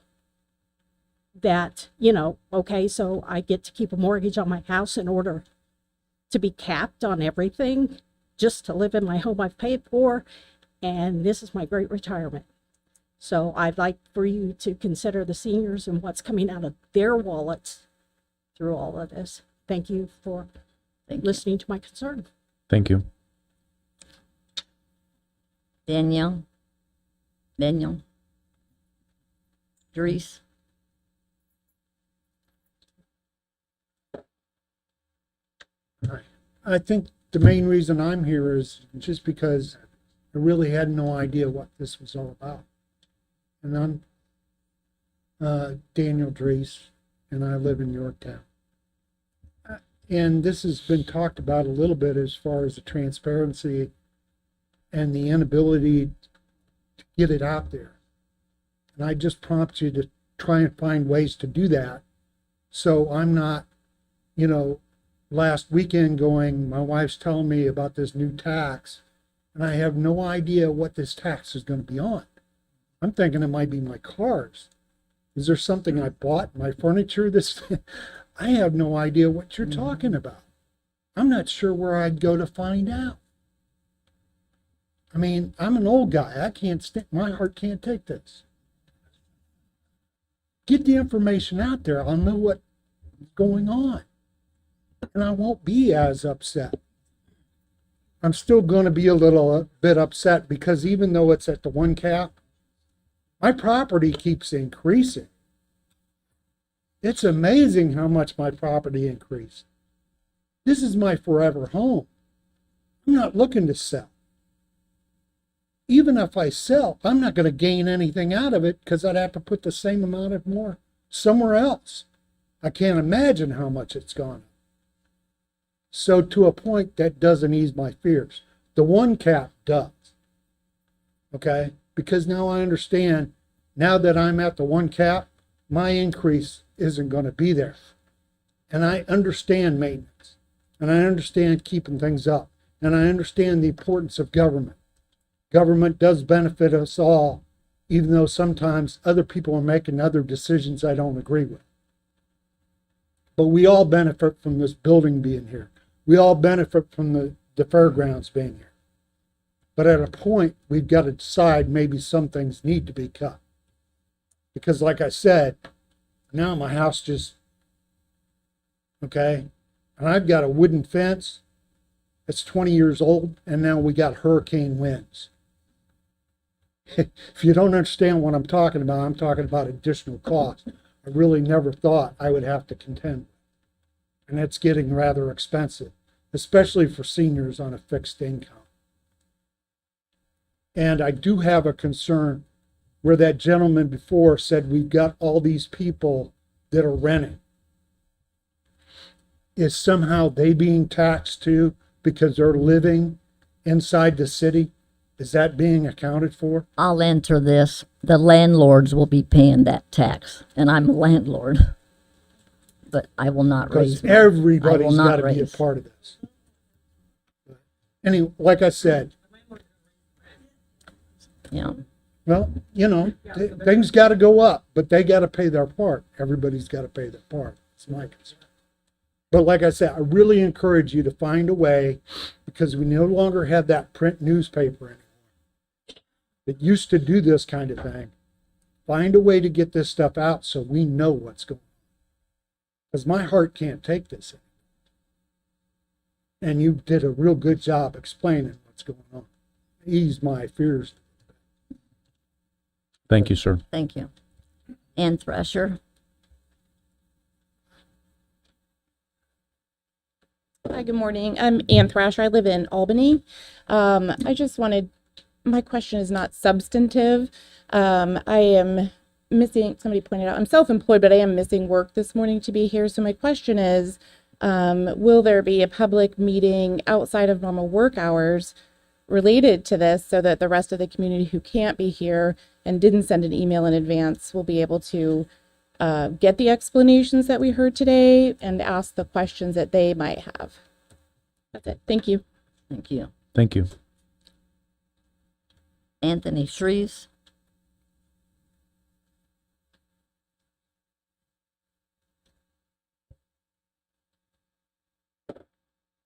that, okay, so I get to keep a mortgage on my house in order to be capped on everything just to live in my home I've paid for, and this is my great retirement. So I'd like for you to consider the seniors and what's coming out of their wallets through all of this. Thank you for listening to my concern. Thank you. Danielle, Dries. I think the main reason I'm here is just because I really had no idea what this was all about. And I'm Daniel Dries, and I live in Yorktown. And this has been talked about a little bit as far as the transparency and the inability to get it out there. And I just prompt you to try and find ways to do that. So I'm not, last weekend my wife's telling me about this new tax, and I have no idea what this tax is going to be on. I'm thinking it might be my cars. Is there something I bought, my furniture? I have no idea what you're talking about. I'm not sure where I'd go to find out. I mean, I'm an old guy. I can't my heart can't take this. Get the information out there. I'll know what's going on. and I won't be as upset. I'm still going to be a little bit upset because even though it's at the one cap, my property keeps increasing. It's amazing how much my property increased. This is my forever home. I'm not looking to sell. Even if I sell, I'm not going to gain anything out of it because I'd have to put the same amount of more somewhere else. I can't imagine how much it's gone up. So to a point, that doesn't ease my fears. The one cap does. Okay? Because now I understand, now that I'm at the one cap, my increase isn't going to be there. And I understand maintenance. And I understand keeping things up. And I understand the importance of government. Government does benefit us all, even though sometimes other people are making other decisions I don't agree with. But we all benefit from this building being here. We all benefit from the fairgrounds being here. But at a point, we've got to decide maybe some things need to be cut. Because like I said, now my house just, okay, and I've got a wooden fence that's 20 years old, and now we got hurricane winds. If you don't understand what I'm talking about additional cost. I really never thought I would have to contend with. And it's getting rather expensive, especially for seniors on a fixed income. And I do have a concern where that gentleman before said we've got all these people that are renting. Is somehow they being taxed too because they're living inside the city? Is that being accounted for? I'll enter this. The landlords will be paying that tax, and I'm a landlord. But I will not raise. Because everybody's I will not got to be a raise. part of this. Anyway, like I said, Yeah. well, you know, things got to go up, but they got to pay their part. Everybody's got to pay their part. It's my concern. But like I said, I really encourage you to find a way, because we no longer have that print newspaper anymore that used to do this kind of thing. Find a way to get this stuff out so we know what's going on. Because my heart can't take this anymore. And you did a real good job explaining what's going on. Ease my fears. Thank you, sir. Thank you. Ann Thrasher. Hi, good morning. I'm Ann Thrasher. I live in Albany. My question is not substantive. I am missing, somebody pointed out, I'm self-employed, but I am missing work this morning to be here. So my question is, will there be a public meeting outside of normal work hours related to this so that the rest of the community who can't be here and didn't send an email in advance will be able to get the explanations that we heard today and ask the questions that they might have? That's it. Thank you. Thank you. Thank you. Anthony Shreves.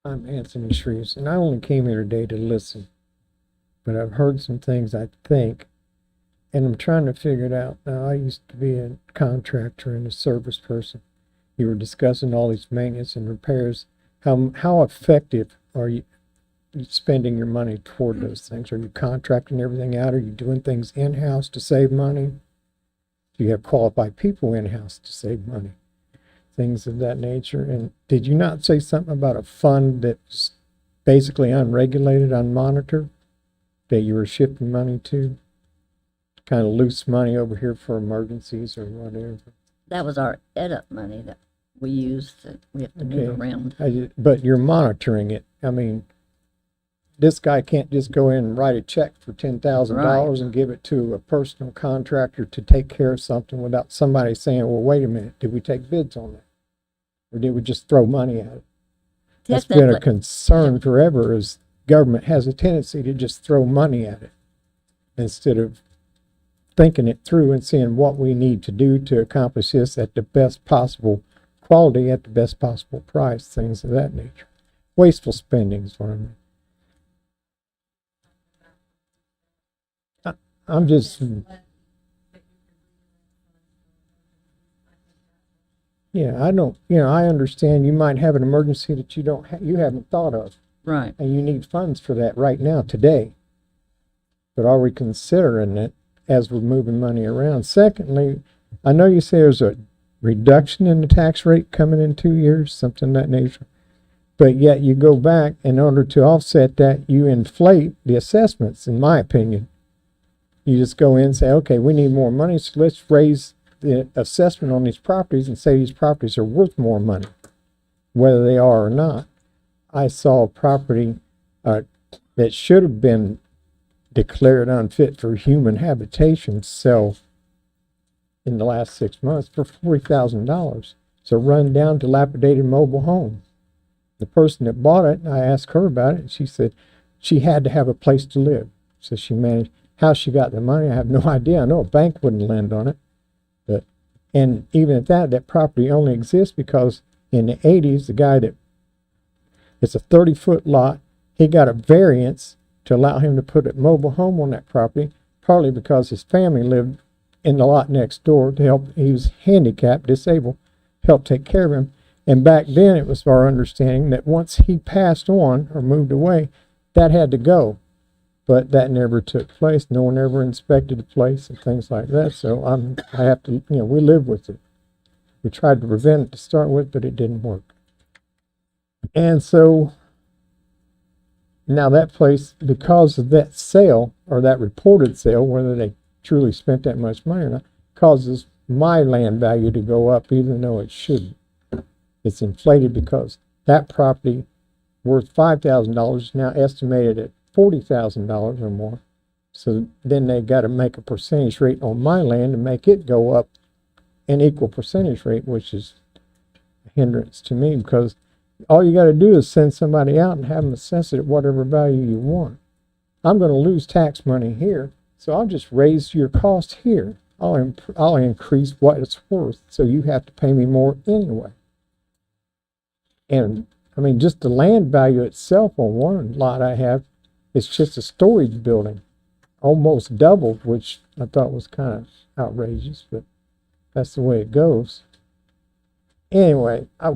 I'm Anthony Shreves, and I only came here today to listen. But I've heard some things I think, and I'm trying to figure it out. Now, I used to be a contractor and a service person. You were discussing all these maintenance and repairs. How effective are you spending your money toward those things? Are you contracting everything out? Are you doing things in-house to save money? Do you have qualified people in-house to save money? Things of that nature. And did you not say something about a fund that's basically unregulated, unmonitored, that you were shifting money to? Kind of loose money over here for emergencies or whatever. That was our edit money that we used that we have to move around. But you're monitoring it. I mean, this guy can't just go in and write a check for $10,000 and give it to a personal contractor to take care of something without somebody saying, well, wait a minute, did we take bids on that? Or did we just throw money at it? That's been a concern forever, is government has a tendency to just throw money at it instead of thinking it through and seeing what we need to do to accomplish this at the best possible quality at the best possible price, things of that nature. Wasteful spending is what I mean. I'm just, Yeah, I don't, you know, I understand you might have an emergency that you haven't thought of, Right. and you need funds for that right now, today. But are we considering it as we're moving money around? Secondly, I know you say there's a reduction in the tax rate coming in 2 years, something of that nature. But yet you go back, in order to offset that, you inflate the assessments, in my opinion. You just go in and say, okay, we need more money, so let's raise the assessment on these properties and say these properties are worth more money, whether they are or not. I saw a property that should have been declared unfit for human habitation sell in the last 6 months for $40,000. It's a run-down, dilapidated mobile home. The person that bought it, I asked her about it, and she said she had to have a place to live. So she managed. How she got the money, I have no idea. I know a bank wouldn't lend on it. And even at that property only exists because in the 80s, the guy it's a 30-foot lot, he got a variance to allow him to put a mobile home on that property, partly because his family lived in the lot next door to help. He was handicapped, disabled, help take care of him. And back then, it was our understanding that once he passed on or moved away, that had to go. But that never took place. No one ever inspected the place and things like that. So I have to, we live with it. We tried to prevent it to start with, but it didn't work. And so now that place, because of that sale or that reported sale, whether they truly spent that much money or not, causes my land value to go up even though it shouldn't. It's inflated because that property worth $5,000 is now estimated at $40,000 or more. So then they got to make a percentage rate on my land to make it go up an equal percentage rate, which is a hindrance to me, because all you got to do is send somebody out and have them assess it at whatever value you want. I'm going to lose tax money here, so I'll just raise your cost here. I'll increase what it's worth, so you have to pay me more anyway. And I mean, just the land value itself on one lot I have, it's just a storage building, almost doubled, which I thought was kind of outrageous, but that's the way it goes. Anyway, I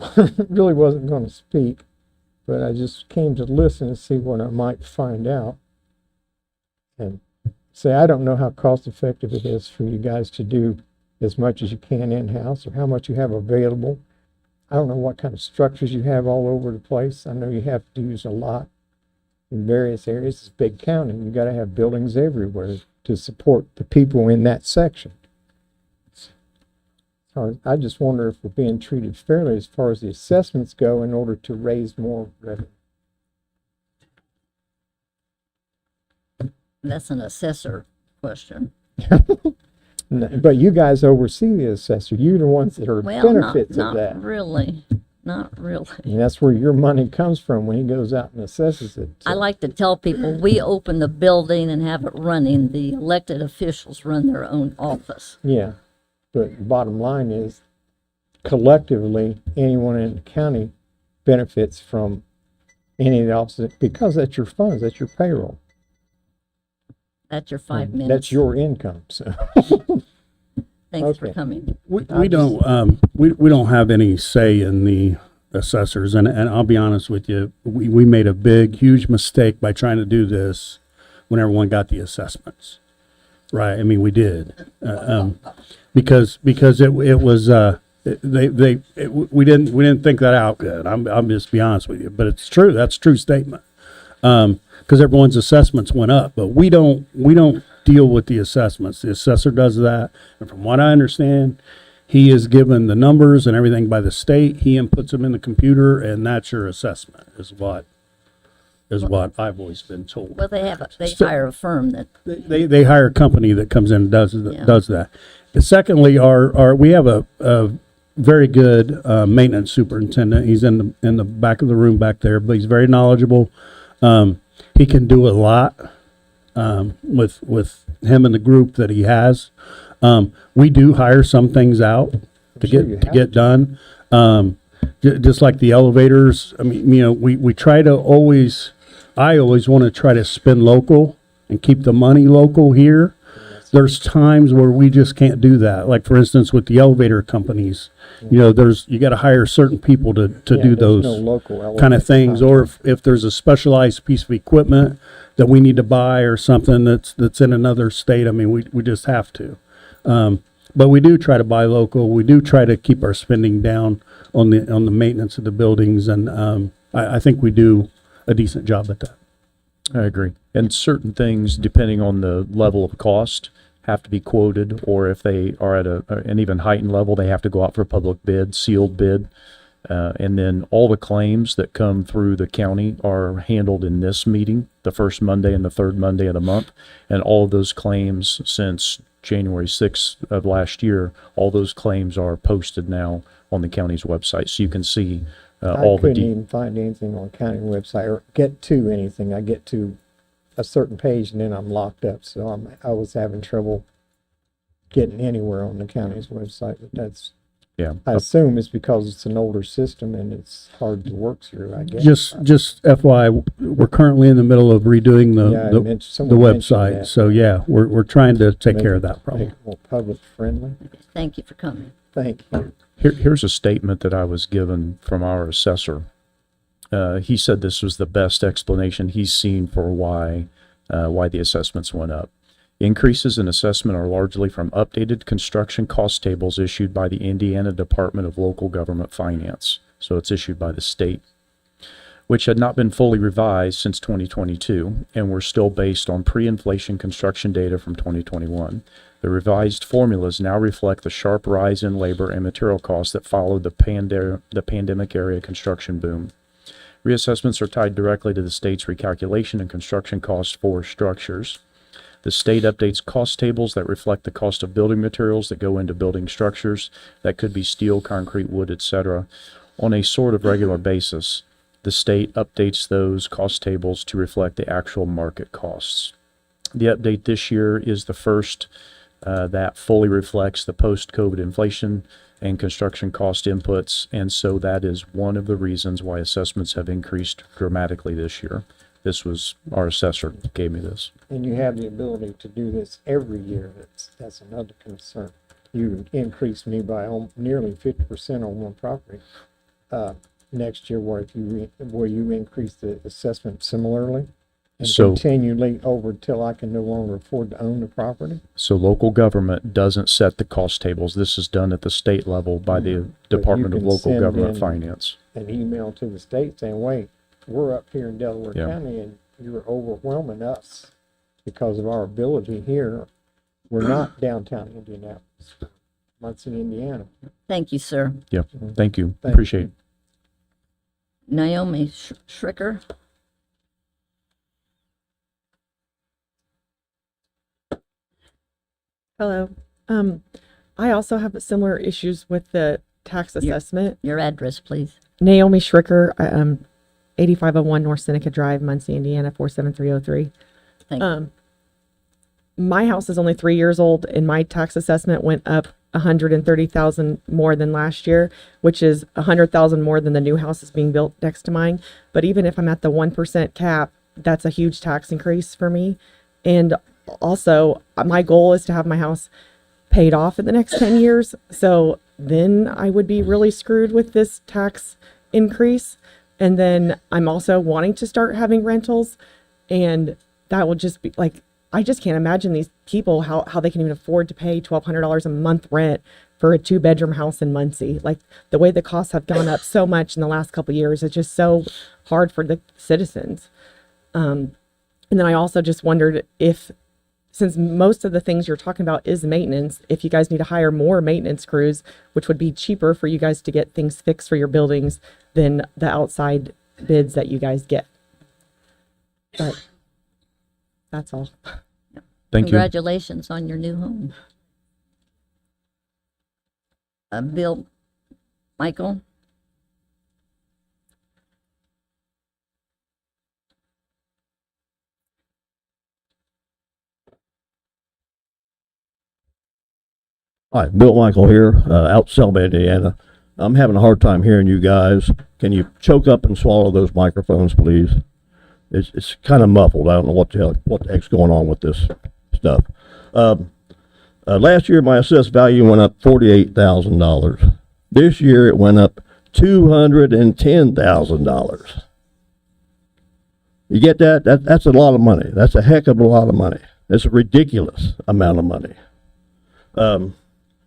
really wasn't going to speak, but I just came to listen and see what I might find out. And say, I don't know how cost effective it is for you guys to do as much as you can in-house or how much you have available. I don't know what kind of structures you have all over the place. I know you have to use a lot in various areas. It's a big county. You got to have buildings everywhere to support the people in that section. So I just wonder if we're being treated fairly as far as the assessments go in order to raise more revenue. That's an assessor question. But you guys oversee the assessor. You're the ones that are benefits of that. Not really. Not really. And that's where your money comes from when he goes out and assesses it. So. I like to tell people we open the building and have it running. The elected officials run their own office. Yeah. But the bottom line is, collectively, anyone in the county benefits from any of the offices because that's your funds, that's your payroll. That's your 5 minutes. That's your income. So. Thanks for coming. We don't have any say in the assessors, and I'll be honest with you, we made a huge mistake by trying to do this when everyone got the assessments. Right? I mean, we did because it was we didn't think that out good. I'm just be honest with you, but it's true. That's a true statement. Because everyone's assessments went up, but we don't deal with the assessments. The assessor does that, and from what I understand, he is given the numbers and everything by the state. He inputs them in the computer, and that's your assessment. Is what I've always been told. Well, they hire a firm that they hire a company that comes in and does that. And secondly, we have a very good maintenance superintendent. He's in the back of the room back there, but he's very knowledgeable. He can do a lot with him and the group that he has. We do hire some things out to get done. Just like the elevators. I mean, we try to always. I always want to try to spend local and keep the money local here. there's times where we just can't do that. Like, for instance, with the elevator companies, you know, you got to hire certain people to do there's no those local kind of elevator things. Or if there's a specialized piece of equipment that we need to buy or something that's in another state, I mean, we just have to. But we do try to buy local. We do try to keep our spending down on the maintenance of the buildings, and I think we do a decent job at that. I agree. And certain things, depending on the level of cost, have to be quoted, or if they are at an even heightened level, they have to go out for public bid, sealed bid. And then all the claims that come through the county are handled in this meeting, the first Monday and the third Monday of the month. And all of those claims since January 6th of last year, all those claims are posted now on the county's website. So you can see all I the couldn't even find anything on county website or get to anything. I get to a certain page and then I'm locked up. So I was having trouble getting anywhere on the county's website, but that's, yeah. I assume it's because it's an older system and it's hard to work through, I guess. Just FYI, we're currently in the middle of redoing Yeah, I the mentioned- someone mentioned website. that. So yeah, we're trying to take Make care it- of that problem. make it more public friendly. Thank you for coming. Thank you. Here's a statement that I was given from our assessor. He said this was the best explanation he's seen for why the assessments went up. Increases in assessment are largely from updated construction cost tables issued by the Indiana Department of Local Government Finance. So it's issued by the state, which had not been fully revised since 2022 and were still based on pre-inflation construction data from 2021. The revised formulas now reflect the sharp rise in labor and material costs that followed the pandemic area construction boom. Reassessments are tied directly to the state's recalculation and construction costs for structures. The state updates cost tables that reflect the cost of building materials that go into building structures. That could be steel, concrete, wood, etc. on a sort of regular basis. The state updates those cost tables to reflect the actual market costs. The update this year is the first that fully reflects the post-COVID inflation and construction cost inputs, and so that is one of the reasons why assessments have increased dramatically this year. This was our assessor gave me this. And you have the ability to do this every year. That's another concern. You increased me by nearly 50% on one property next year, where you increase the assessment similarly and So- continually over till I can no longer afford to own the property. So local government doesn't set the cost tables. This is done at the state level by the But Department you of can Local send Government in Finance. An email to the state saying, "Wait, we're up here in Delaware Yeah. County, and you're overwhelming us because of our ability here. We're not downtown Indianapolis, Muncie, Indiana." Thank you, sir. Yeah, thank you. Thank Appreciate it. Naomi Schricker. Hello. I also have similar issues with the tax assessment. Your address, please. Naomi Schricker, 8501 North Seneca Drive, Muncie, Indiana, 47303. Thank you. My house is only 3 years old, and my tax assessment went up 130,000 more than last year, which is 100,000 more than the new house is being built next to mine. But even if I'm at the 1% cap, that's a huge tax increase for me. And also, my goal is to have my house paid off in the next 10 years. So then I would be really screwed with this tax increase. And then I'm also wanting to start having rentals. And that will just be like, I just can't imagine these people, how they can even afford to pay $1,200 a month rent for a 2-bedroom house in Muncie. Like, the way the costs have gone up so much in the last couple of years, it's just so hard for the citizens. And then I also just wondered if, since most of the things you're talking about is maintenance, if you guys need to hire more maintenance crews, which would be cheaper for you guys to get things fixed for your buildings than the outside bids that you guys get. But that's all. Thank you. Congratulations on your new home. Bill, Michael? Hi, Bill Michael here, out Selma, Indiana. I'm having a hard time hearing you guys. Can you choke up and swallow those microphones, please? It's kind of muffled. I don't know what the heck's going on with this stuff. Last year, my assessed value went up $48,000. This year, it went up $210,000. You get that? That's a lot of money. That's a heck of a lot of money. It's a ridiculous amount of money.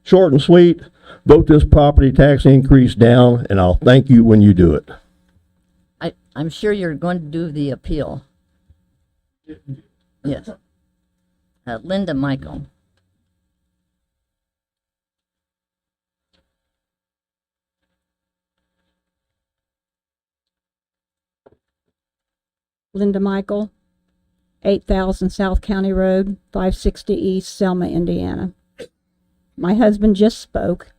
Short and sweet, vote this property tax increase down, and I'll thank you when you do it. I'm sure you're going to do the appeal. Yes. Linda Michael. Linda Michael, 8,000 South County Road, 560 East, Selma, Indiana. My husband just spoke.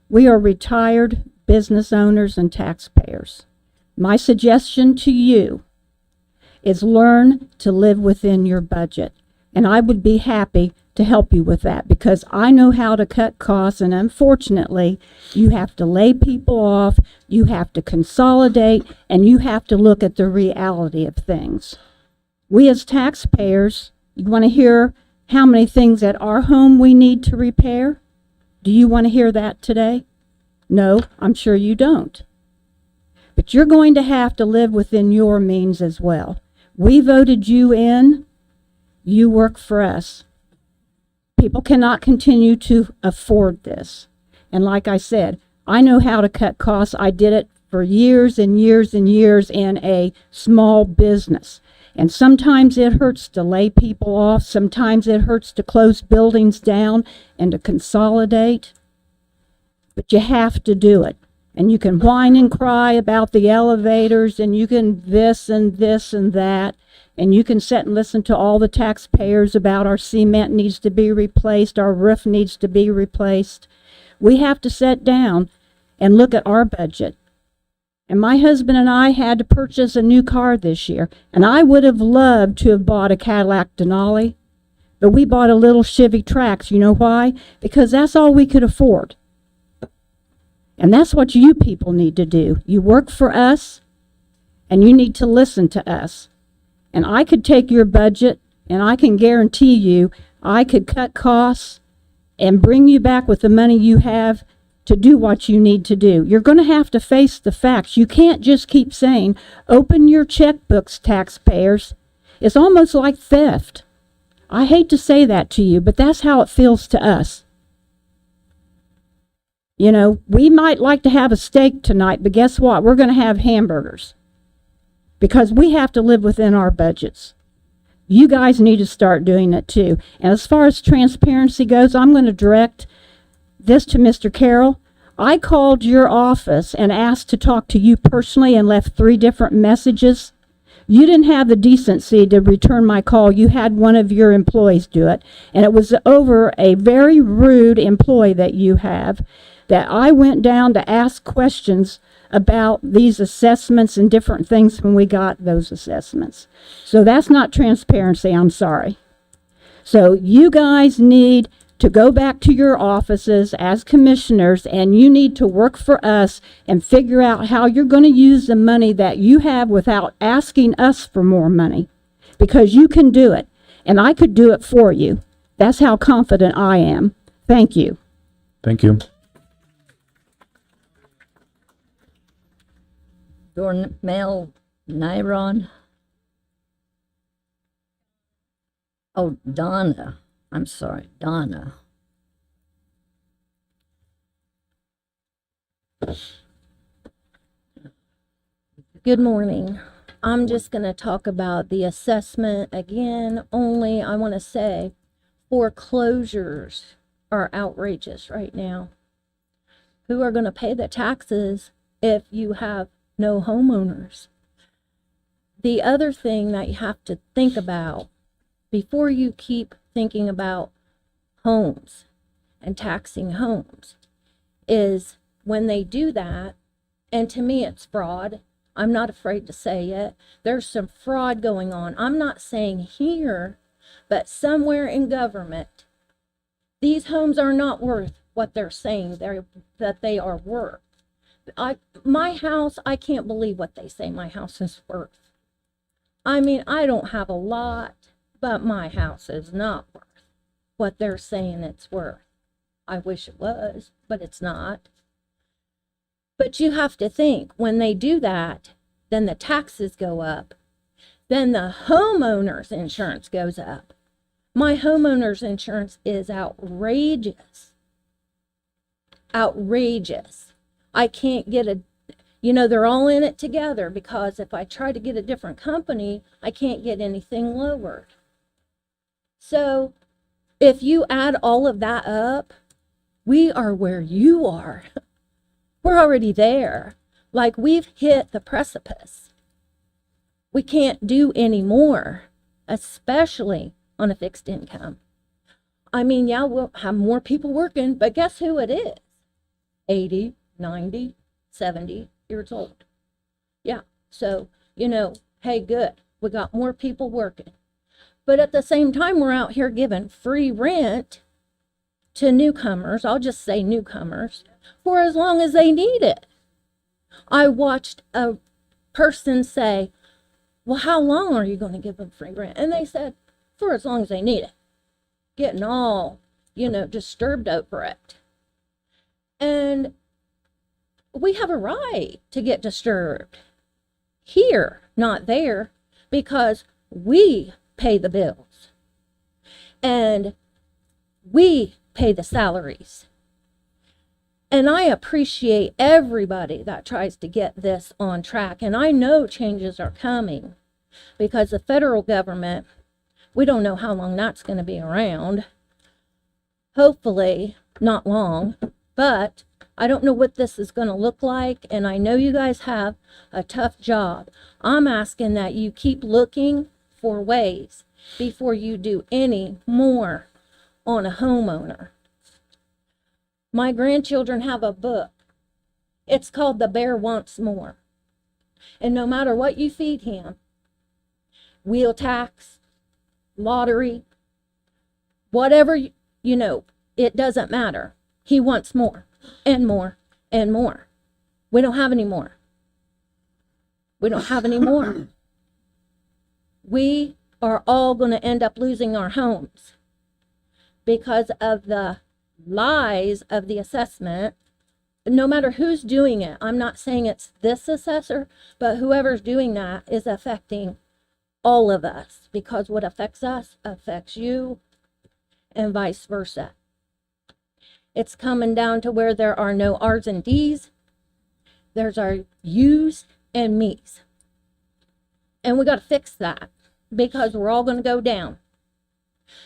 We are retired business owners and taxpayers. My suggestion to you is learn to live within your budget. And I would be happy to help you with that because I know how to cut costs, and unfortunately, you have to lay people off, you have to consolidate, and you have to look at the reality of things. We as taxpayers, you want to hear how many things at our home we need to repair? Do you want to hear that today? No, I'm sure you don't. But you're going to have to live within your means as well. We voted you in. You work for us. People cannot continue to afford this. And like I said, I know how to cut costs. I did it for years and years and years in a small business. And sometimes it hurts to lay people off. Sometimes it hurts to close buildings down and to consolidate. But you have to do it. And you can whine and cry about the elevators, and you can this and this and that. And you can sit and listen to all the taxpayers about our cement needs to be replaced, our roof needs to be replaced. We have to sit down and look at our budget. And my husband and I had to purchase a new car this year. And I would have loved to have bought a Cadillac Denali, but we bought a little Chevy Trax. You know why? Because that's all we could afford. And that's what you people need to do. You work for us, and you need to listen to us. And I could take your budget, and I can guarantee you I could cut costs and bring you back with the money you have to do what you need to do. You're going to have to face the facts. You can't just keep saying, open your checkbooks, taxpayers. It's almost like theft. I hate to say that to you, but that's how it feels to us. You know, we might like to have a steak tonight, but guess what? We're going to have hamburgers because we have to live within our budgets. You guys need to start doing it too. And as far as transparency goes, I'm going to direct this to Mr. Carroll. I called your office and asked to talk to you personally and left 3 different messages. You didn't have the decency to return my call. You had one of your employees do it. And it was over a very rude employee that you have, that I went down to ask questions about these assessments and different things when we got those assessments. So that's not transparency, I'm sorry. So you guys need to go back to your offices as commissioners, and you need to work for us and figure out how you're going to use the money that you have without asking us for more money, because you can do it, and I could do it for you. That's how confident I am. Thank you. Thank you. Dormel Nyron. Oh, Donna. I'm sorry, Donna. Good morning. I'm just going to talk about the assessment again. Only I want to say foreclosures are outrageous right now. Who are going to pay the taxes if you have no homeowners? The other thing that you have to think about before you keep thinking about homes and taxing homes is when they do that, and to me it's fraud. I'm not afraid to say it. There's some fraud going on. I'm not saying here, but somewhere in government, these homes are not worth what they're saying that they are worth. My house, I can't believe what they say my house is worth. I mean, I don't have a lot, but my house is not worth what they're saying it's worth. I wish it was, but it's not. But you have to think, when they do that, then the taxes go up. Then the homeowner's insurance goes up. My homeowner's insurance is outrageous. Outrageous. I can't get they're all in it together, because if I try to get a different company, I can't get anything lowered. So if you add all of that up, we are where you are. We're already there. Like, we've hit the precipice. We can't do any more, especially on a fixed income. I mean, yeah, we'll have more people working, but guess who it is? 80, 90, 70 years old. Yeah, so, hey, good. We got more people working. But at the same time, we're out here giving free rent to newcomers. I'll just say newcomers, for as long as they need it. I watched a person say, well, how long are you going to give them free rent? And they said, for as long as they need it. Getting all, disturbed over it. And we have a right to get disturbed here, not there, because we pay the bills and we pay the salaries. And I appreciate everybody that tries to get this on track. And I know changes are coming, because the federal government, we don't know how long that's going to be around. Hopefully not long, but I don't know what this is going to look like. And I know you guys have a tough job. I'm asking that you keep looking for ways before you do any more on a homeowner. My grandchildren have a book. It's called The Bear Wants More. And no matter what you feed him, wheel tax, lottery, whatever, it doesn't matter. He wants more and more and more. We don't have any more. We don't have any more. We are all going to end up losing our homes because of the lies of the assessment. No matter who's doing it, I'm not saying it's this assessor, but whoever's doing that is affecting all of us, because what affects us affects you, and vice versa. It's coming down to where there are no R's and D's. There's our U's and me's. And we got to fix that, because we're all going to go down.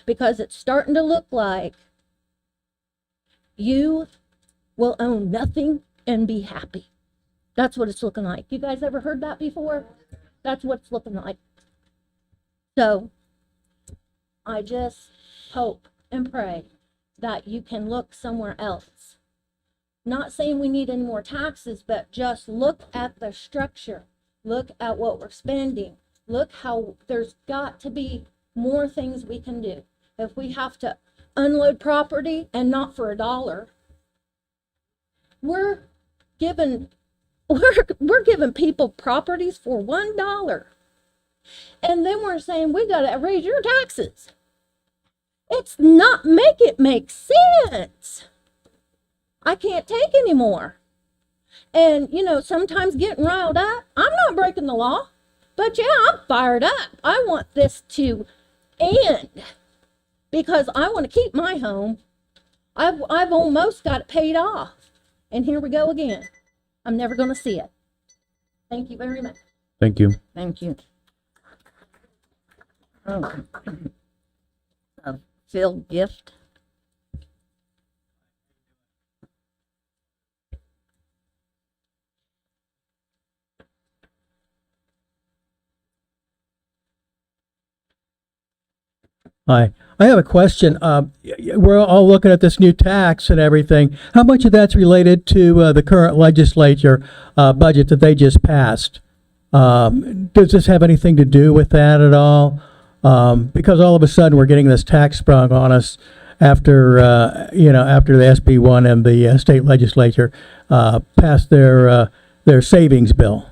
Because it's starting to look like you will own nothing and be happy. That's what it's looking like. You guys ever heard that before? That's what it's looking like. So I just hope and pray that you can look somewhere else. Not saying we need any more taxes, but just look at the structure. Look at what we're spending. Look how there's got to be more things we can do. If we have to unload property and not for $1, we're giving people properties for $1. And then we're saying we got to raise your taxes. It's not, make it make sense. I can't take anymore. And, sometimes getting riled up, I'm not breaking the law, but yeah, I'm fired up. I want this to end because I want to keep my home. I've almost got it paid off. And here we go again. I'm never going to see it. Thank you very much. Thank you. Thank you. Oh. Phil Gift. Hi, I have a question. We're all looking at this new tax and everything. How much of that's related to the current legislature budget that they just passed? Does this have anything to do with that at all? Because all of a sudden we're getting this tax sprung on us after after the SB1 and the state legislature passed their savings bill.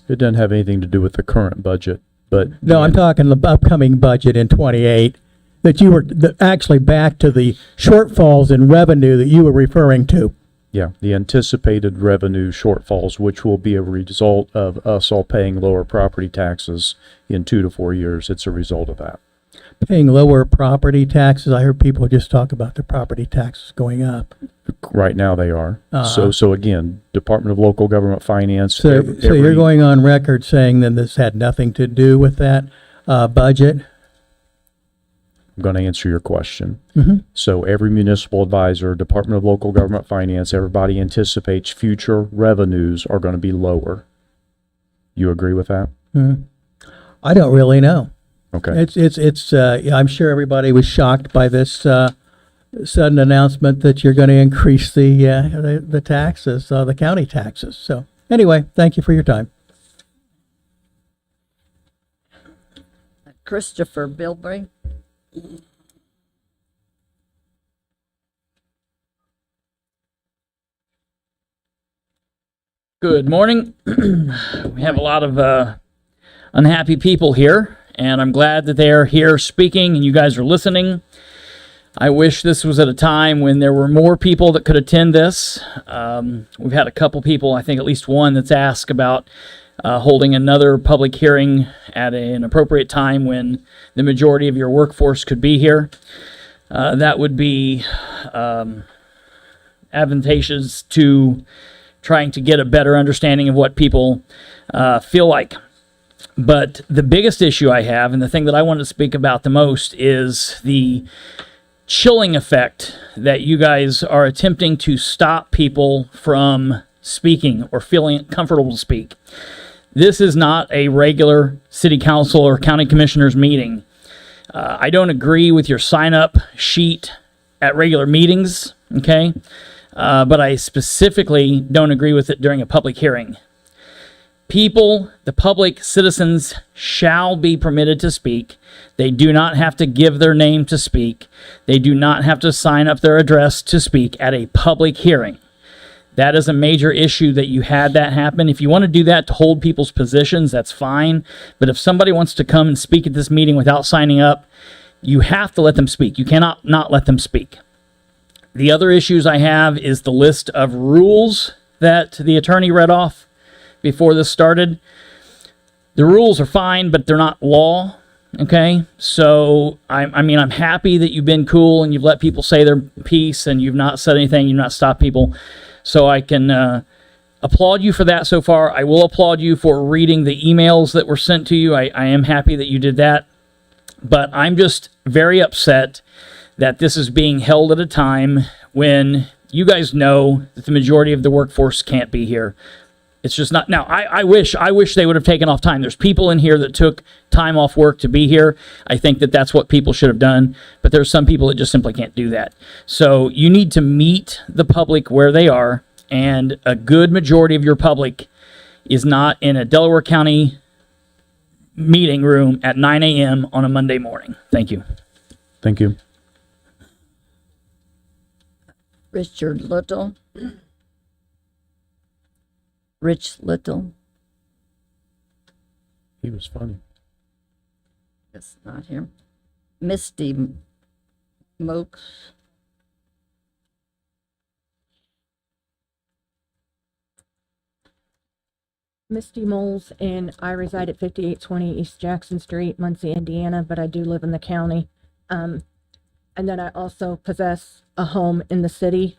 It doesn't have anything to do with the current budget, but No, I'm talking the upcoming budget in 28. that you were actually back to the shortfalls in revenue that you were referring to. Yeah, the anticipated revenue shortfalls, which will be a result of us all paying lower property taxes in 2 to 4 years. It's a result of that. Paying lower property taxes. I heard people just talk about the property taxes going up. Right now they are. Uh-huh. So again, Department of Local Government Finance. So you're going on record saying that this had nothing to do with that budget? I'm going to answer your question. Mm-hmm. So every municipal advisor, Department of Local Government Finance, everybody anticipates future revenues are going to be lower. You agree with that? Mm-hmm. I don't really know. Okay. It's I'm sure everybody was shocked by this sudden announcement that you're going to increase the taxes, the county taxes. So anyway, thank you for your time. Christopher Bilbrey. Good morning. We have a lot of unhappy people here, and I'm glad that they are here speaking and you guys are listening. I wish this was at a time when there were more people that could attend this. We've had a couple people, I think at least one, that's asked about holding another public hearing at an appropriate time when the majority of your workforce could be here. That would be advantageous to trying to get a better understanding of what people feel like. But the biggest issue I have, and the thing that I want to speak about the most, is the chilling effect that you guys are attempting to stop people from speaking or feeling comfortable to speak. This is not a regular city council or county commissioners meeting. I don't agree with your sign-up sheet at regular meetings, okay? But I specifically don't agree with it during a public hearing. People, the public, citizens, shall be permitted to speak. They do not have to give their name to speak. They do not have to sign up their address to speak at a public hearing. That is a major issue that you had that happen. If you want to do that to hold people's positions, that's fine. But if somebody wants to come and speak at this meeting without signing up, you have to let them speak. You cannot not let them speak. The other issues I have is the list of rules that the attorney read off before this started. The rules are fine, but they're not law, okay? So, I'm happy that you've been cool and you've let people say their piece and you've not said anything, you've not stopped people. So I can applaud you for that so far. I will applaud you for reading the emails that were sent to you. I am happy that you did that. But I'm just very upset that this is being held at a time when you guys know that the majority of the workforce can't be here. It's just not. Now, I wish they would have taken off time. There's people in here that took time off work to be here. I think that that's what people should have done, but there's some people that just simply can't do that. So you need to meet the public where they are, and a good majority of your public is not in a Delaware County meeting room at 9 a.m. on a Monday morning. Thank you. Thank you. Richard Little. Rich Little. He was funny. Yes, not him. Misty Mokes. Misty Moles, and I reside at 5820 East Jackson Street, Muncie, Indiana, but I do live in the county. And then I also possess a home in the city,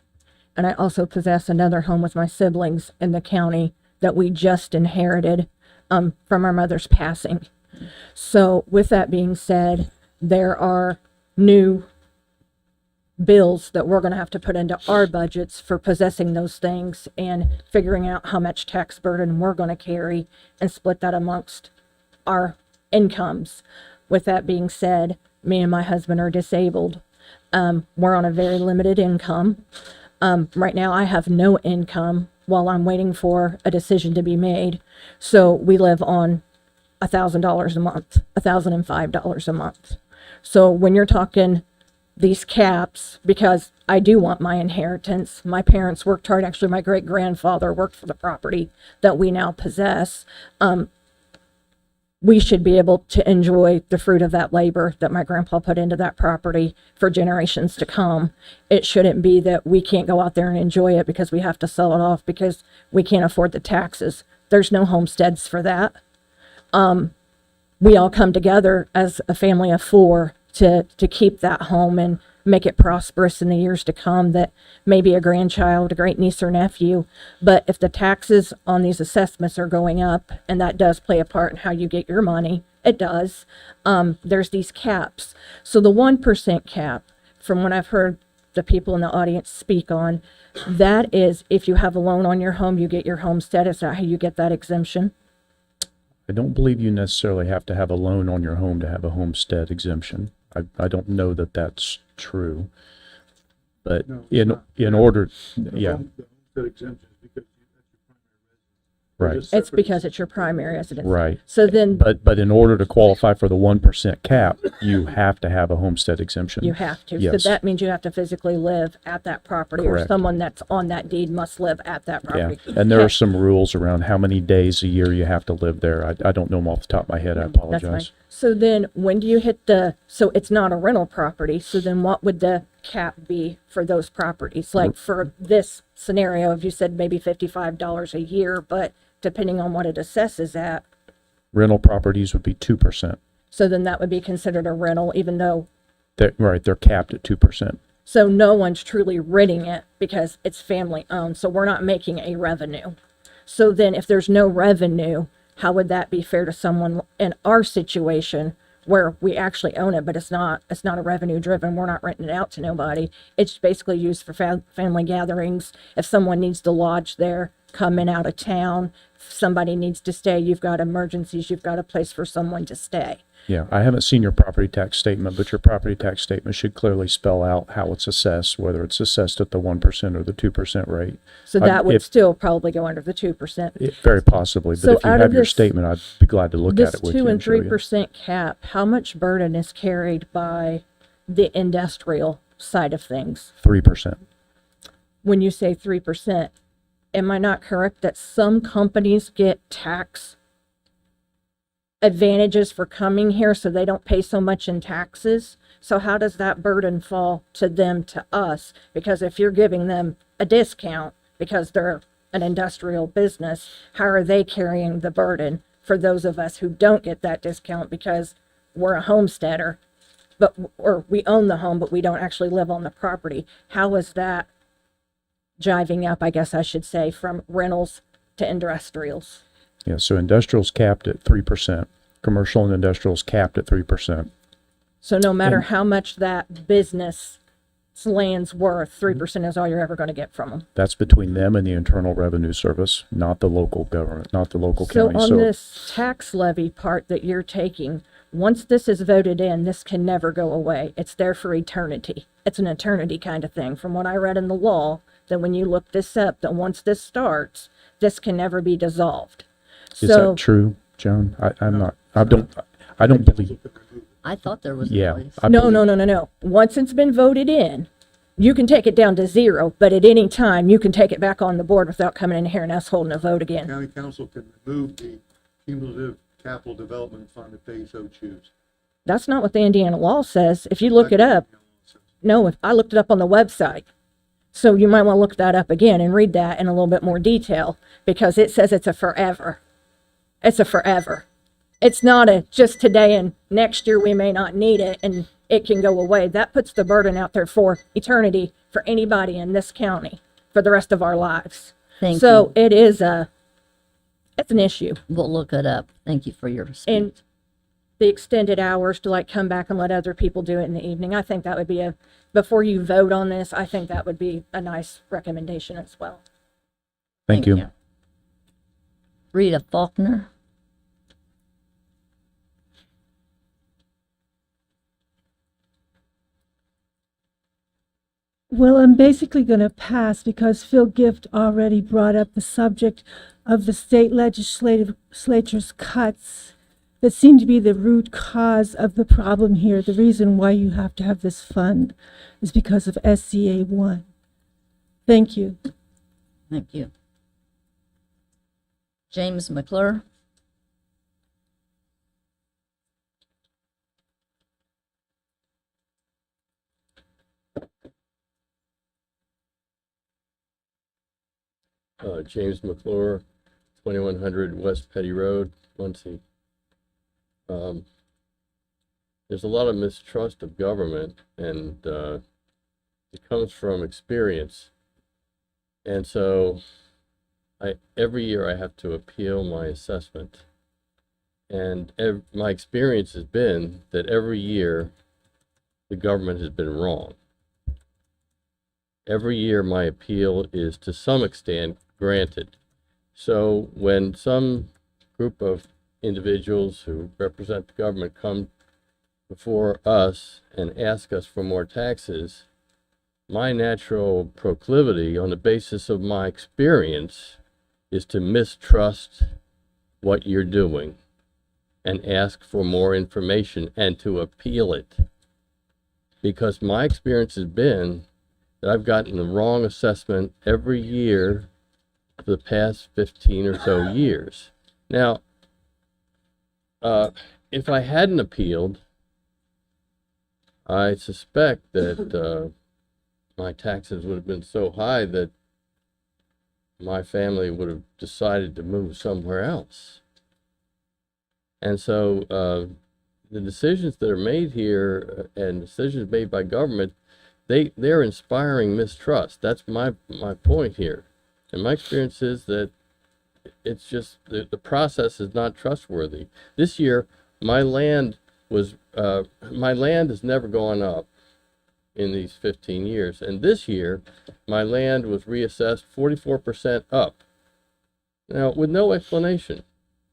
and I also possess another home with my siblings in the county that we just inherited from our mother's passing. So with that being said, there are new bills that we're going to have to put into our budgets for possessing those things and figuring out how much tax burden we're going to carry and split that amongst our incomes. With that being said, me and my husband are disabled. We're on a very limited income. Right now I have no income while I'm waiting for a decision to be made. So we live on $1,000 a month, $1,005 a month. So when you're talking these caps, because I do want my inheritance. My parents worked hard. Actually, my great grandfather worked for the property that we now possess. we should be able to enjoy the fruit of that labor that my grandpa put into that property for generations to come. It shouldn't be that we can't go out there and enjoy it because we have to sell it off because we can't afford the taxes. There's no homesteads for that. We all come together as a family of 4 to keep that home and make it prosperous in the years to come, that maybe a grandchild, a great niece or nephew. But if the taxes on these assessments are going up, and that does play a part in how you get your money, it does, there's these caps. So the 1% cap, from what I've heard the people in the audience speak on, that is if you have a loan on your home, you get your homestead. Is that how you get that exemption? I don't believe you necessarily have to have a loan on your home to have a homestead exemption. I don't know that that's true, but No, it's not. in order, The yeah, homestead exemption is because right, It's because it's your primary residence. right. So then But in order to qualify for the 1% cap, you have to have a homestead exemption. you have to. Yes. So that means you have to physically live at that property, or Correct. someone that's on that deed must live at that Yeah, property. and there are Okay, some rules around how many days a year you have to live there. I don't know them off the top of my head. I that's fine. apologize. So then when do you hit so it's not a rental property, so then what would the cap be for those properties? Like for this scenario, if you said maybe $55 a year, but depending on what it assesses at, Rental properties would be 2%. so then that would be considered a rental, even though, They're capped at 2%. so no one's truly renting it because it's family owned, so we're not making a revenue. So then if there's no revenue, how would that be fair to someone in our situation where we actually own it, but it's not a revenue driven, we're not renting it out to nobody. It's basically used for family gatherings. If someone needs to lodge there, come in out of town, if somebody needs to stay, you've got emergencies, you've got a place for someone to stay. Yeah, I haven't seen your property tax statement, but your property tax statement should clearly spell out how it's assessed, whether it's assessed at the 1% or the 2% rate. So that would If- still probably go under the 2%. Very possibly, So but if you out of have your this- statement, I'd be glad to look at This it with 2 you and and show you. 3% cap, how much burden is carried by the industrial side of things? 3%. When you say 3%, am I not correct that some companies get tax advantages for coming here so they don't pay so much in taxes? So how does that burden fall to them, to us? Because if you're giving them a discount because they're an industrial business, how are they carrying the burden for those of us who don't get that discount because we're a homesteader, or we own the home, but we don't actually live on the property? How is that jiving up, I guess I should say, from rentals to industrials? Yeah, so industrial's capped at 3%. Commercial and industrial's capped at 3%. So no matter how much that business land's worth, 3% is all you're ever going to get from them. That's between them and the Internal Revenue Service, not the local government, not the local So county. on this tax levy part that you're taking, once this is voted in, this can never go away. It's there for eternity. It's an eternity kind of thing. From what I read in the law, that when you look this up, that once this starts, this can never be dissolved. Is that true, Joan? I don't believe. I thought there was. Yeah. No. Once it's been voted in, you can take it down to 0, but at any time, you can take it back on the board without coming in here and us holding a vote again. County council can remove the cumulative capital development fund if they so choose. That's not what the Indiana law says. If you look it up, no, I looked it up on the website. So you might want to look that up again and read that in a little bit more detail, because it says it's a forever. It's a forever. It's not a just today and next year we may not need it and it can go away. That puts the burden out there for eternity for anybody in this county for the rest of our lives. Thank you. It is it's an issue. We'll look it up. Thank you for your speech. And the extended hours to like come back and let other people do it in the evening. I think that would be before you vote on this, I think that would be a nice recommendation as well. Thank you. Rita Faulkner. Well, I'm basically going to pass because Phil Gift already brought up the subject of the state legislature's cuts that seem to be the root cause of the problem here. The reason why you have to have this fund is because of SCA 1. Thank you. Thank you. James McClure. James McClure, 2100 West Petty Road, Muncie. There's a lot of mistrust of government, and it comes from experience. And so every year I have to appeal my assessment. And my experience has been that every year the government has been wrong. Every year my appeal is to some extent granted. So when some group of individuals who represent the government come before us and ask us for more taxes, my natural proclivity on the basis of my experience is to mistrust what you're doing and ask for more information and to appeal it. Because my experience has been that I've gotten the wrong assessment every year for the past 15 or so years. Now, if I hadn't appealed, I suspect that my taxes would have been so high that my family would have decided to move somewhere else. And so the decisions that are made here and decisions made by government, they're inspiring mistrust. That's my point here. And my experience is that it's just the process is not trustworthy. This year, my land has never gone up in these 15 years. And this year, my land was reassessed 44% up. Now, with no explanation.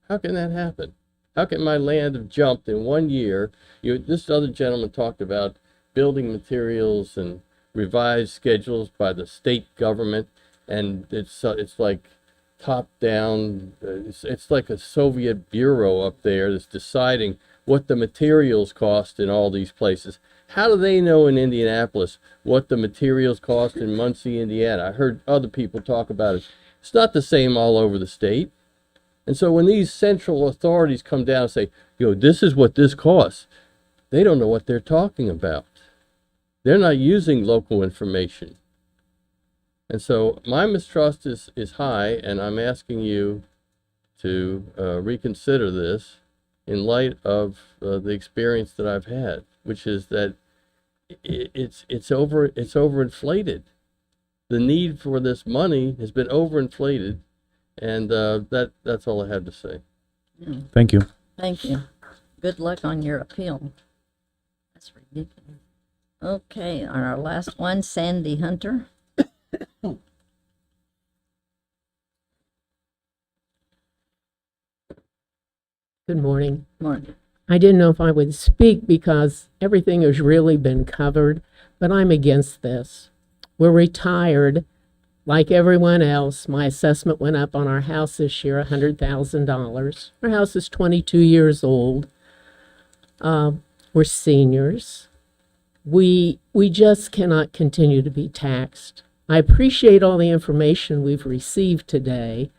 How can that happen? How can my land have jumped in 1 year? This other gentleman talked about building materials and revised schedules by the state government, and it's like top down. It's like a Soviet bureau up there that's deciding what the materials cost in all these places. How do they know in Indianapolis what the materials cost in Muncie, Indiana? I heard other people talk about it. It's not the same all over the state. And so when these central authorities come down and say, this is what this costs, they don't know what they're talking about. They're not using local information. And so my mistrust is high, and I'm asking you to reconsider this in light of the experience that I've had, which is that it's overinflated. The need for this money has been overinflated, and that's all I had to say. Thank you. Thank you. Good luck on your appeal. That's ridiculous. Okay, on our last one, Sandy Hunter. Good morning. Morning. I didn't know if I would speak because everything has really been covered, but I'm against this. We're retired. Like everyone else, my assessment went up on our house this year, $100,000. Our house is 22 years old. We're seniors. We just cannot continue to be taxed. I appreciate all the information we've received today,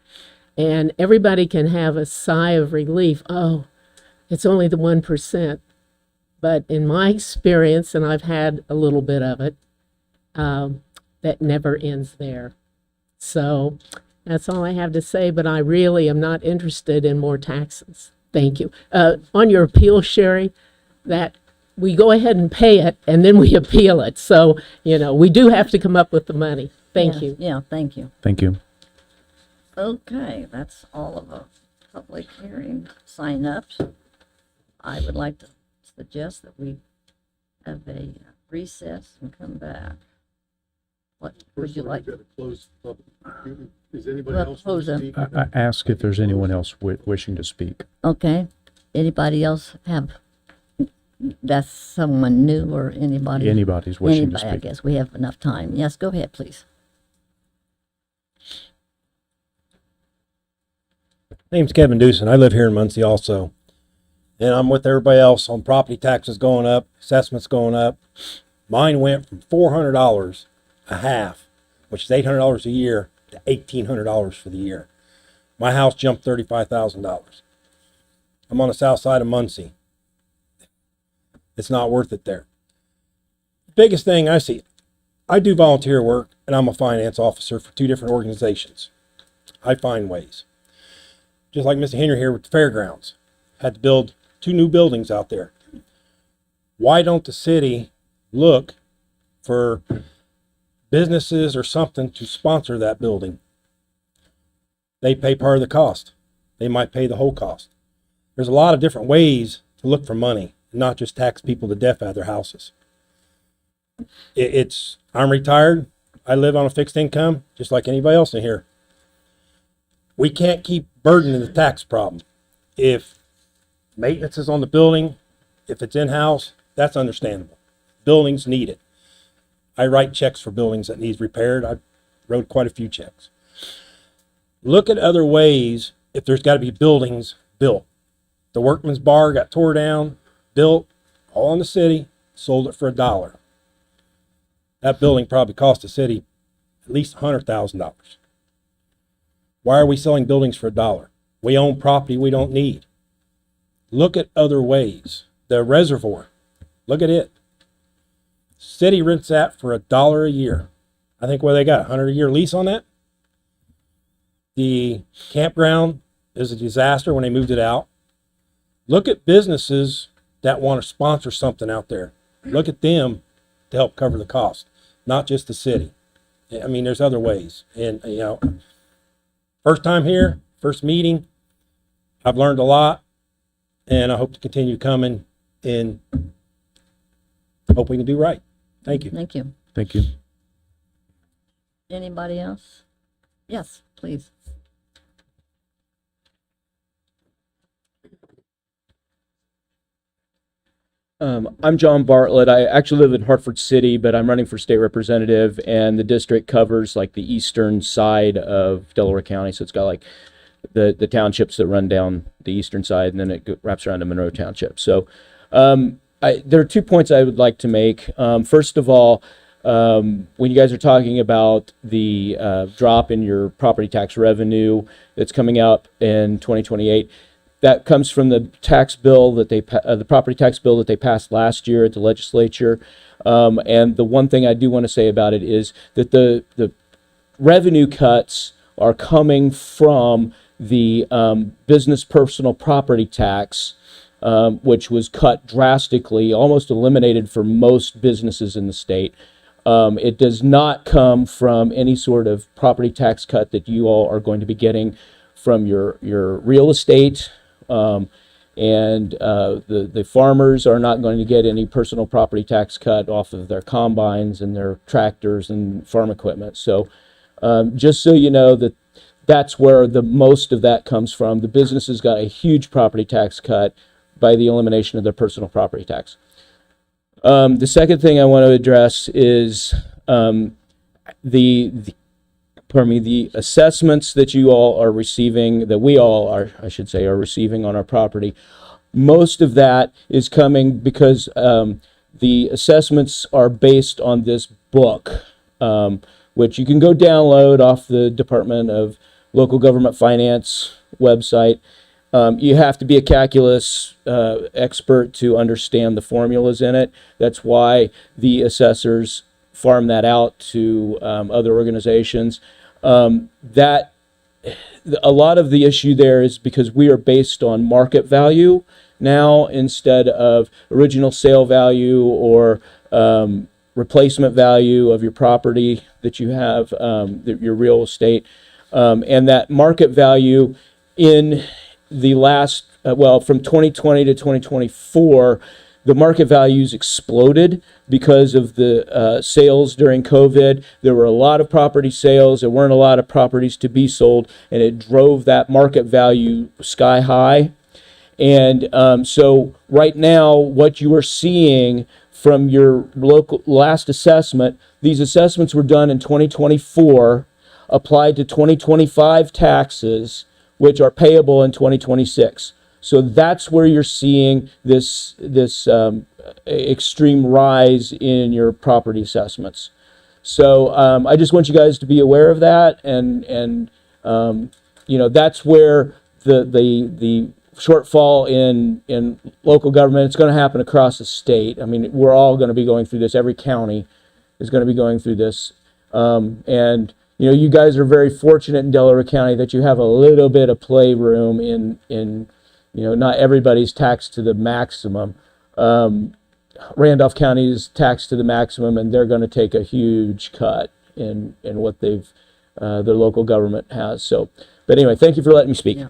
and everybody can have a sigh of relief. Oh, it's only the 1%. But in my experience, and I've had a little bit of it, that never ends there. So that's all I have to say, but I really am not interested in more taxes. Thank you. On your appeal, Sherry, that we go ahead and pay it and then we appeal it. So, we do have to come up with the money. Thank you. Yeah, thank you. Thank you. Okay, that's all of the public hearing sign-ups. I would like to suggest that we have a recess and come back. What would you like? Is anybody Well, else close want to it. speak? I ask if there's anyone else wishing to speak. Okay. Anybody else have, that's someone new or anybody? Anybody's wishing to Anybody, I speak. guess we have enough time. Yes, go ahead, please. Name's Kevin Dewson. I live here in Muncie also. And I'm with everybody else on property taxes going up, assessments going up. Mine went from $400 a half, which is $800 a year, to $1,800 for the year. My house jumped $35,000. I'm on the south side of Muncie. It's not worth it there. The biggest thing I see, I do volunteer work and I'm a finance officer for 2 different organizations. I find ways. Just like Mr. Henry here with the fairgrounds. Had to build 2 new buildings out there. Why don't the city look for businesses or something to sponsor that building? They pay part of the cost. They might pay the whole cost. There's a lot of different ways to look for money, and not just tax people to death out of their houses. I'm retired. I live on a fixed income, just like anybody else in here. We can't keep burdening the tax problem. If maintenance is on the building, if it's in-house, that's understandable. Buildings need it. I write checks for buildings that need repaired. I wrote quite a few checks. Look at other ways if there's got to be buildings built. The Workman's Bar got tore down, built, all in the city, sold it for $1. That building probably cost the city at least $100,000. Why are we selling buildings for $1? We own property we don't need. Look at other ways. The reservoir, look at it. City rents that for $1 a year. I think what they got, a 100-year lease on that. The campground is a disaster when they moved it out. Look at businesses that want to sponsor something out there. Look at them to help cover the cost, not just the city. I mean, there's other ways. And, you know, first time here, first meeting, I've learned a lot, and I hope to continue coming and hope we can do right. Thank you. Thank you. Thank you. Anybody else? Yes, please. I'm John Bartlett. I actually live in Hartford City, but I'm running for state representative, and the district covers like the eastern side of Delaware County. So it's got like the townships that run down the eastern side, and then it wraps around to Monroe Township. So there are 2 points I would like to make. First of all, when you guys are talking about the drop in your property tax revenue that's coming up in 2028, that comes from the tax bill that the property tax bill that they passed last year at the legislature. And the one thing I do want to say about it is that the revenue cuts are coming from the business personal property tax, which was cut drastically, almost eliminated for most businesses in the state. It does not come from any sort of property tax cut that you all are going to be getting from your real estate. And the farmers are not going to get any personal property tax cut off of their combines and their tractors and farm equipment. So just so you know that's where the most of that comes from. The businesses got a huge property tax cut by the elimination of their personal property tax. The second thing I want to address is the assessments that you all are receiving, that we all are, I should say, are receiving on our property. Most of that is coming because the assessments are based on this book, which you can go download off the Department of Local Government Finance website. You have to be a calculus expert to understand the formulas in it. That's why the assessors farm that out to other organizations. That a lot of the issue there is because we are based on market value now instead of original sale value or replacement value of your property that you have, your real estate. And that market value in the last, from 2020 to 2024, the market values exploded because of the sales during COVID. There were a lot of property sales. There weren't a lot of properties to be sold, and it drove that market value sky high. And so right now, what you are seeing from your local last assessment, these assessments were done in 2024, applied to 2025 taxes, which are payable in 2026. So that's where you're seeing this extreme rise in your property assessments. So I just want you guys to be aware of that, and that's where the shortfall in local government. It's going to happen across the state. I mean, we're all going to be going through this. Every county is going to be going through this, and you guys are very fortunate in Delaware County that you have a little bit of playroom in not everybody's taxed to the maximum. Randolph County is taxed to the maximum, and they're going to take a huge cut in what their local government has. So, but anyway, thank you for letting me speak. Yeah.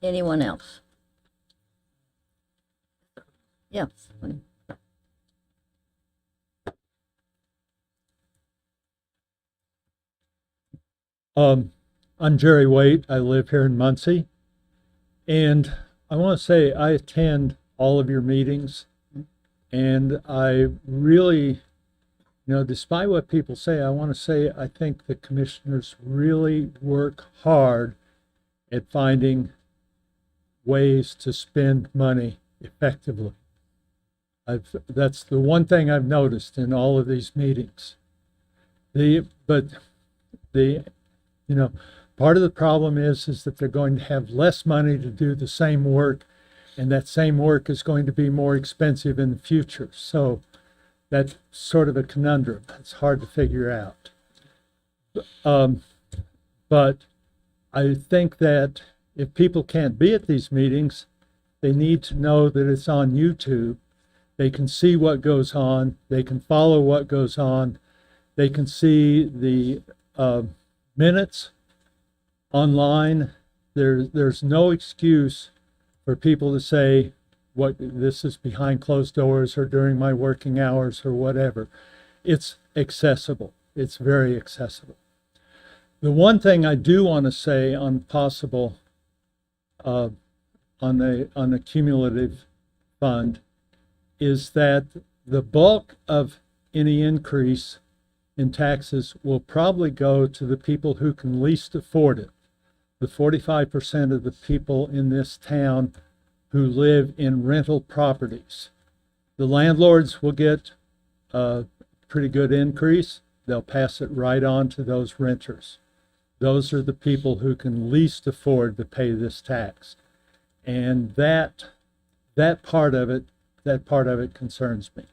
Anyone else? Yes. I'm Jerry Waite. I live here in Muncie. And I want to say I attend all of your meetings. And I really, despite what people say, I want to say I think the commissioners really work hard at finding ways to spend money effectively. That's the one thing I've noticed in all of these meetings. Part of the problem is that they're going to have less money to do the same work, and that same work is going to be more expensive in the future. So that's sort of a conundrum. It's hard to figure out. But I think that if people can't be at these meetings, they need to know that it's on YouTube. They can see what goes on. They can follow what goes on. They can see the minutes online. There's no excuse for people to say what this is behind closed doors or during my working hours or whatever. It's accessible. It's very accessible. The one thing I do want to say on possible on the cumulative fund is that the bulk of any increase in taxes will probably go to the people who can least afford it. The 45% of the people in this town who live in rental properties. The landlords will get a pretty good increase. They'll pass it right on to those renters. Those are the people who can least afford to pay this tax. And that part of it concerns me.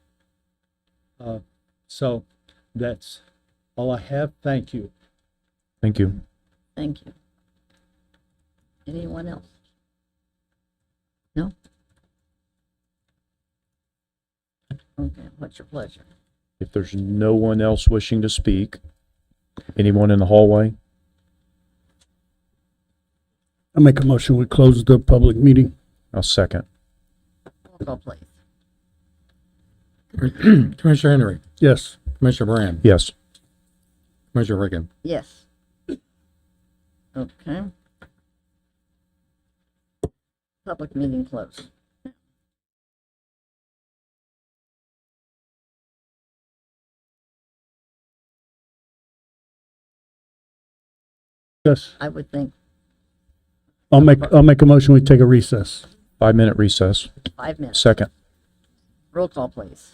So that's all I have. Thank you. Thank you. Thank you. Anyone else? No? Okay, what's your pleasure? If there's no one else wishing to speak, anyone in the hallway? I make a motion, we close the public meeting. I'll second. Roll call, please. Commissioner Henry, Yes. Commissioner Brand, Yes. Commissioner Rickon. Yes. Okay. Public meeting closed. Yes. I would think I'll make a motion, we take a recess. 5-minute recess. 5 minutes. Second. Roll call, please.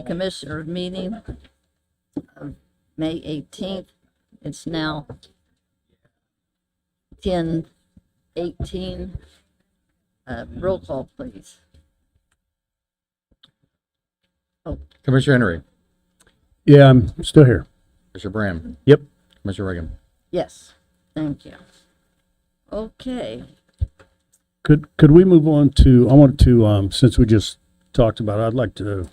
Commissioner meeting of May 18th. It's now 10:18. Roll call, please. Commissioner Henry, Yeah, I'm still here. Commissioner Brand, Yep. Commissioner Reagan. Yes, thank you. Okay, Could we move on to, I wanted to, since we just talked about it, I'd like to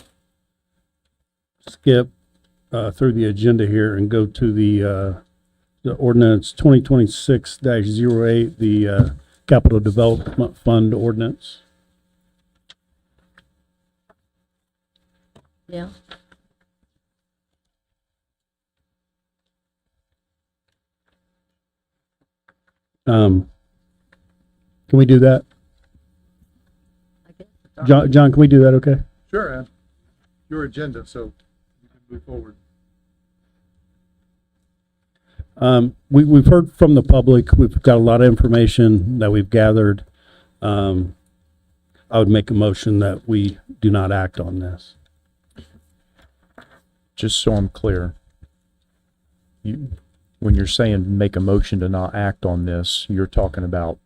skip through the agenda here and go to the ordinance 2026-08, the Capital Development Fund ordinance. yeah. Can we do that? I guess it's John, can we do that, okay? Sure, Ann. Your agenda, so you can move forward. We've heard from the public. We've got a lot of information that we've gathered. I would make a motion that we do not act on this. Just so I'm clear, when you're saying make a motion to not act on this, you're talking about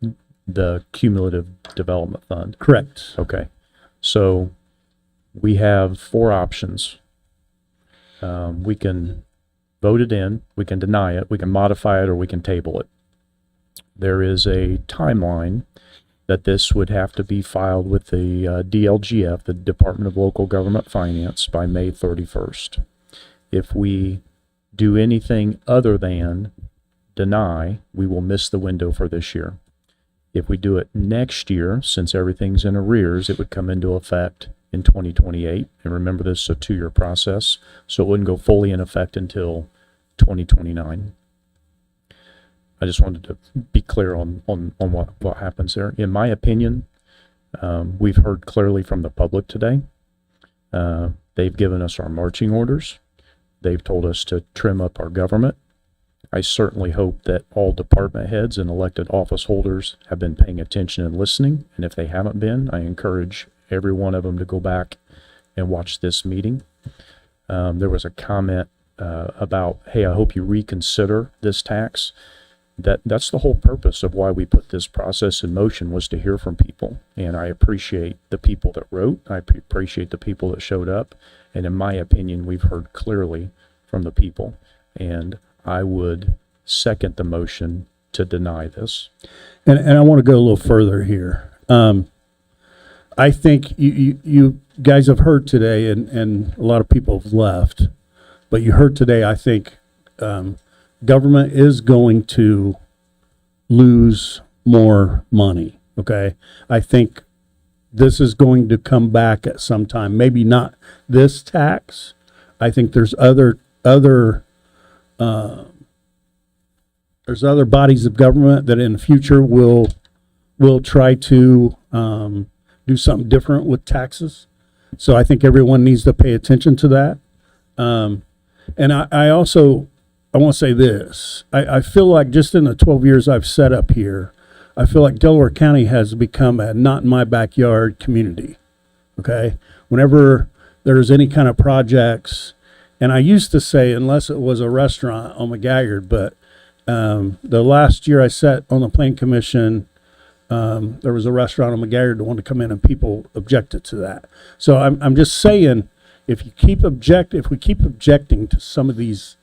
the Cumulative Development Fund. Correct. Okay. So we have 4 options. We can vote it in, we can deny it, we can modify it, or we can table it. There is a timeline that this would have to be filed with the DLGF, the Department of Local Government Finance, by May 31st. If we do anything other than deny, we will miss the window for this year. If we do it next year, since everything's in arrears, it would come into effect in 2028. And remember, this is a 2-year process, so it wouldn't go fully in effect until 2029. I just wanted to be clear on what happens there. In my opinion, we've heard clearly from the public today. They've given us our marching orders. They've told us to trim up our government. I certainly hope that all department heads and elected office holders have been paying attention and listening. And if they haven't been, I encourage every one of them to go back and watch this meeting. There was a comment about, hey, I hope you reconsider this tax. That's the whole purpose of why we put this process in motion, was to hear from people. And I appreciate the people that wrote. I appreciate the people that showed up. And in my opinion, we've heard clearly from the people. And I would second the motion to deny this. And I want to go a little further here. I think you guys have heard today, and a lot of people have left, but you heard today, I think, government is going to lose more money, okay? I think this is going to come back at some time. Maybe not this tax. I think there's other bodies of government that in the future will try to do something different with taxes. So I think everyone needs to pay attention to that. And I also want to say this. I feel like just in the 12 years I've set up here, I feel like Delaware County has become a not in my backyard community. Okay? Whenever there's any kind of projects, and I used to say unless it was a restaurant on McGaggard, but the last year I sat on the Planning Commission, there was a restaurant on McGaggard that wanted to come in, and people objected to that. So I'm just saying, if we keep objecting to some of these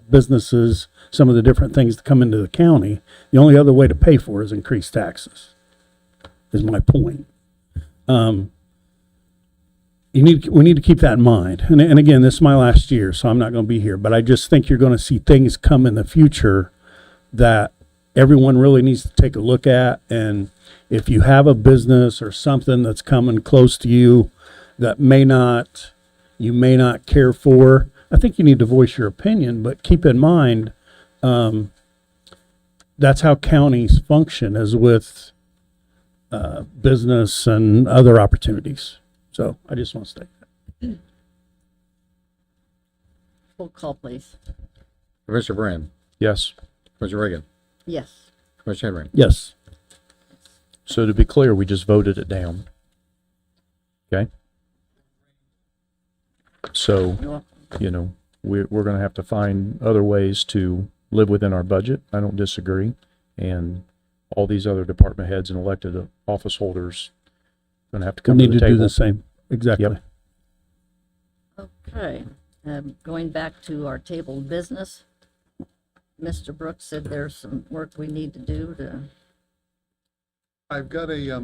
businesses, some of the different things that come into the county, the only other way to pay for it is increase taxes, is my point. We need to keep that in mind. And again, this is my last year, so I'm not going to be here, but I just think you're going to see things come in the future that everyone really needs to take a look at. And if you have a business or something that's coming close to you that you may not care for, I think you need to voice your opinion, but keep in mind, that's how counties function, is with business and other opportunities. So I just want to state that. Roll call, please. Commissioner Brand, Yes. Commissioner Reagan, Yes. Commissioner Henry. Yes. So to be clear, we just voted it down. Okay? So, you know, we're going to have to find other ways to live within our budget. I don't disagree. And all these other department heads and elected office holders going to have to We come to need the to table. do the same. Exactly. Yep. Okay, going back to our tabled business, Mr. Brooks said there's some work we need to do to, I've got I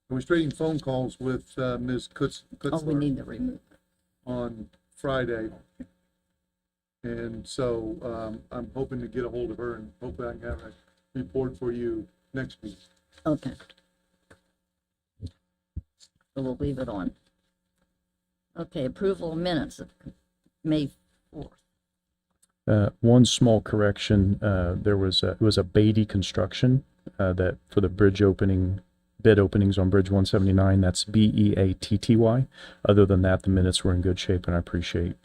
was trading phone calls with Ms. we Kutzler need to remove. on Friday. And so I'm hoping to get a hold of her and hopefully I can have a report for you next week. Okay. So we'll leave it on. Okay, approval of minutes of May 4th. One small correction, it was a Beatty Construction, that for the bid openings on Bridge 179, that's Beatty. Other than that, the minutes were in good shape and I appreciate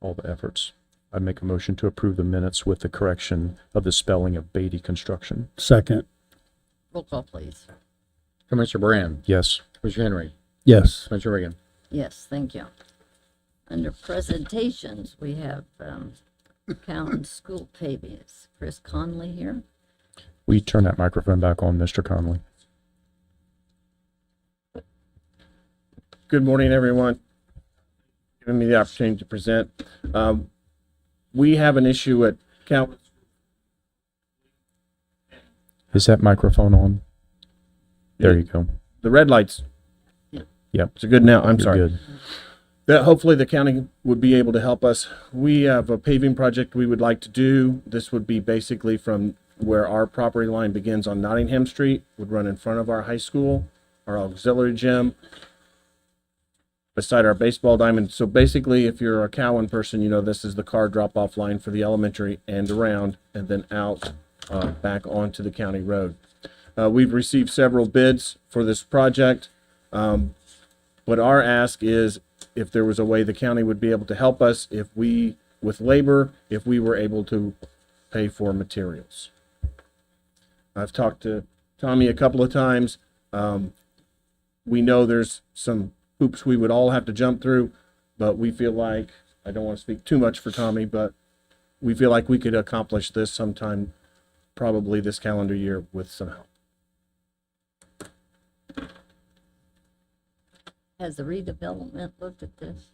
all the efforts. I make a motion to approve the minutes with the correction of the spelling of Beatty Construction. Second. Roll call, please. Commissioner Brand, Yes. Commissioner Henry, Yes. Commissioner Reagan. Yes, thank you. Under presentations, we have Cowan School paving. Is Chris Conley here? Will you turn that microphone back on, Mr. Conley? Good morning, everyone. Giving me the opportunity to present. We have an issue at Cowan. Is that microphone on? There you go. The red lights. Yep. It's good now. I'm You're sorry. good. That hopefully the county would be able to help us. We have a paving project we would like to do. This would be basically from where our property line begins on Nottingham Street, would run in front of our high school, our auxiliary gym, beside our baseball diamond. So basically, if you're a Cowan person, you know this is the car drop-off line for the elementary and around, and then out back onto the county road. We've received several bids for this project. But our ask is if there was a way the county would be able to help us with labor, if we were able to pay for materials. I've talked to Tommy a couple of times. We know there's some hoops we would all have to jump through, but we feel like, I don't want to speak too much for Tommy, but we feel like we could accomplish this sometime, probably this calendar year with some help. Has the redevelopment looked at this?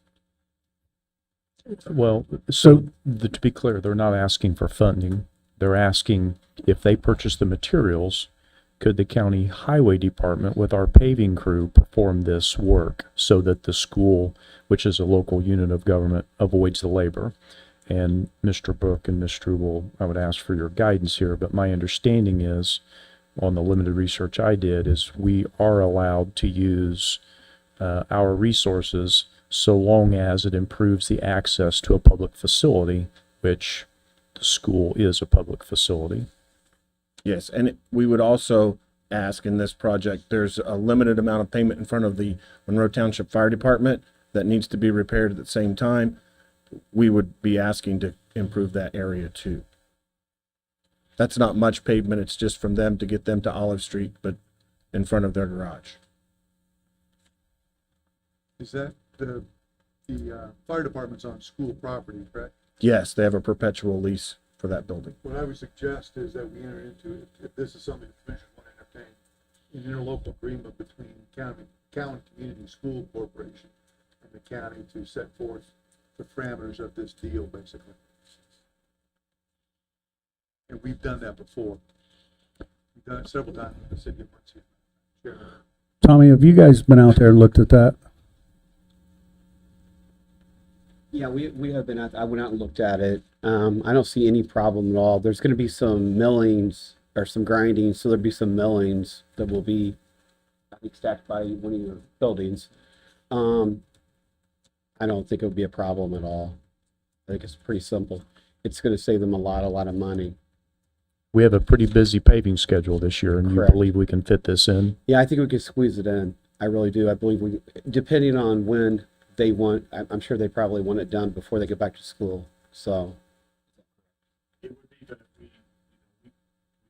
Well, so to be clear, they're not asking for funding. They're asking if they purchase the materials, could the county highway department with our paving crew perform this work so that the school, which is a local unit of government, avoids the labor? And Mr. Brook and Ms. Struble, I would ask for your guidance here, but my understanding is, on the limited research I did, is we are allowed to use our resources so long as it improves the access to a public facility, which the school is a public facility. Yes, and we would also ask in this project, there's a limited amount of payment in front of the Monroe Township Fire Department that needs to be repaired at the same time. We would be asking to improve that area too. That's not much pavement, it's just from them to get them to Olive Street, but in front of their garage. Is that the fire department's on school property, correct? Yes, they have a perpetual lease for that building. What I would suggest is that we enter into, if this is something the commission want to entertain, an interlocal agreement between County Community School Corporation and the county to set forth the parameters of this deal, basically. And we've done that before. We've done it several times in the city of Muncie. Tommy, have you guys been out there and looked at that? Yeah, we have been I went out and looked at it. I don't see any problem at all. There's going to be some millings or some grinding, so there'll be some millings that will be, I think, stacked by one of your buildings. I don't think it would be a problem at all. I think it's pretty simple. It's going to save them a lot of money. We have a pretty busy paving schedule this year, and Correct. you believe we can fit this in? Yeah, I think we could squeeze it in. I really do. I believe we, depending on when they want, I'm sure they probably want it done before they get back to school. So. It would be good if we could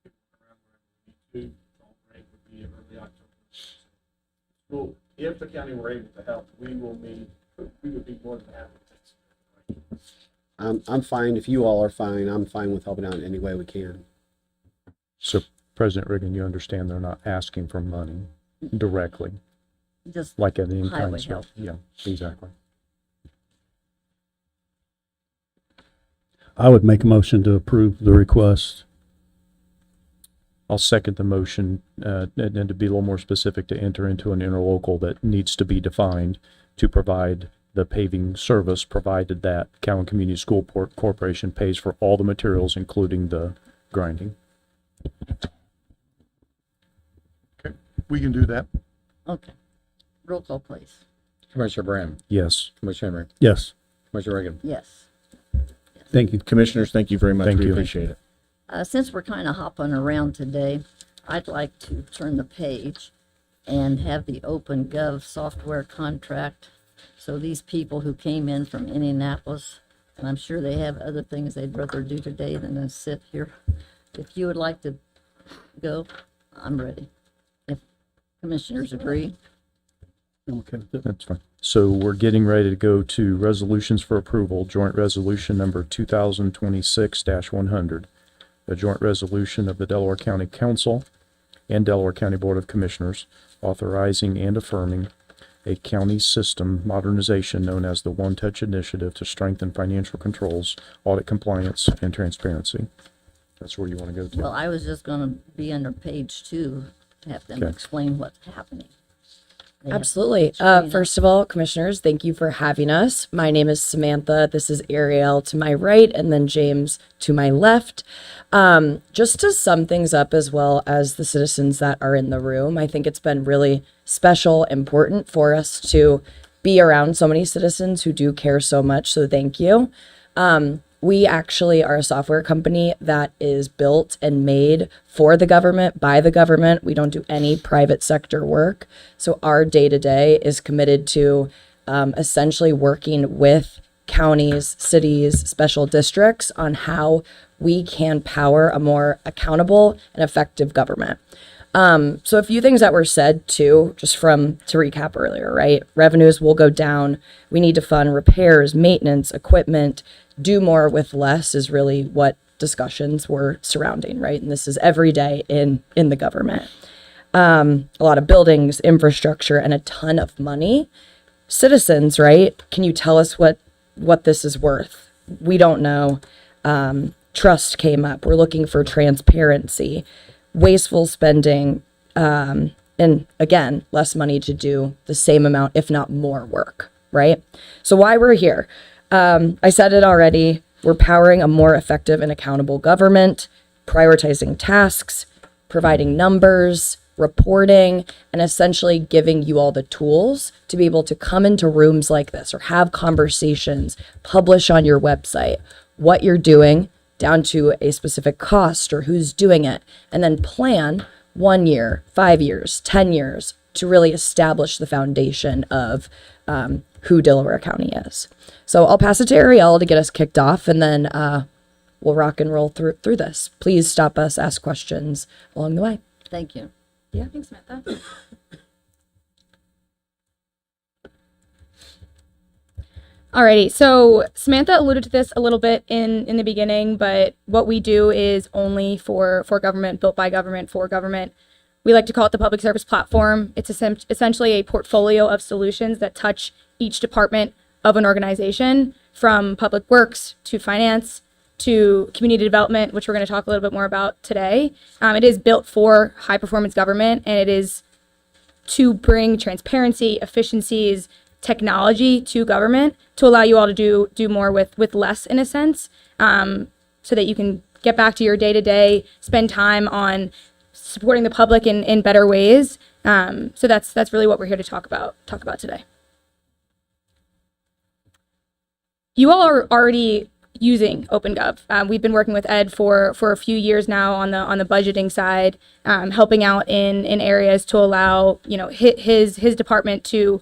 work around wherever we need to. Fall break would be early October. Well, if the county were able to help, we will meet we would be more than happy to. I'm fine. If you all are fine, I'm fine with helping out in any way we can. So President Reagan, you understand they're not asking for money directly, Just like an in-kind highway stuff. help. Yeah, exactly. I would make a motion to approve the request. I'll second the motion, and to be a little more specific, to enter into an interlocal that needs to be defined to provide the paving service, provided that Cowan Community School Corporation pays for all the materials, including the grinding. Okay, we can do that. Okay. Roll call, please. Commissioner Brand, Yes. Commissioner Henry, Yes. Commissioner Reagan. Yes. Thank you. Commissioners, thank you very much. Thank We you. appreciate it. Since we're kind of hopping around today, I'd like to turn the page and have the OpenGov software contract. So these people who came in from Indianapolis, and I'm sure they have other things they'd rather do today than to sit here. If you would like to go, I'm ready. If commissioners agree. Okay. That's fine. So we're getting ready to go to resolutions for approval. Joint resolution number 2026-100. A joint resolution of the Delaware County Council and Delaware County Board of Commissioners authorizing and affirming a county system modernization known as the One Touch Initiative to strengthen financial controls, audit compliance, and transparency. That's where you want to go to. Well, I was just gonna be under page 2, to have them Okay. explain what's happening. They have- Absolutely. First of all, commissioners, thank you for having us. My name is Samantha. This is Ariel to my right, and then James to my left. Just to sum things up, as well as the citizens that are in the room, I think it's been really special, important for us to be around so many citizens who do care so much. So thank you. We actually are a software company that is built and made for the government, by the government. We don't do any private sector work. So our day-to-day is committed to essentially working with counties, cities, special districts on how we can power a more accountable and effective government. So a few things that were said too, just to recap earlier, right? Revenues will go down. We need to fund repairs, maintenance, equipment. Do more with less is really what discussions were surrounding, right? And this is every day in the government. A lot of buildings, infrastructure, and a ton of money. Citizens, right? Can you tell us what this is worth? We don't know. Trust came up. We're looking for transparency, wasteful spending, and again, less money to do the same amount, if not more work, right? So why we're here. I said it already. We're powering a more effective and accountable government, prioritizing tasks, providing numbers, reporting, and essentially giving you all the tools to be able to come into rooms like this or have conversations, publish on your website what you're doing down to a specific cost or who's doing it, and then plan 1 year, 5 years, 10 years to really establish the foundation of who Delaware County is. So I'll pass it to Ariel to get us kicked off, and then we'll rock and roll through this. Please stop us, ask questions along the way. Thank you. Yeah, thanks, Samantha. Alrighty, so Samantha alluded to this a little bit in the beginning, but what we do is only for government, built by government, for government. We like to call it the public service platform. It's essentially a portfolio of solutions that touch each department of an organization, from public works to finance to community development, which we're going to talk a little bit more about today. It is built for high performance government, and it is to bring transparency, efficiencies, technology to government to allow you all to do more with less, in a sense, so that you can get back to your day-to-day, spend time on supporting the public in better ways. So that's really what we're here to talk about today. You all are already using OpenGov. We've been working with Ed for a few years now on the budgeting side, helping out in areas to allow his department to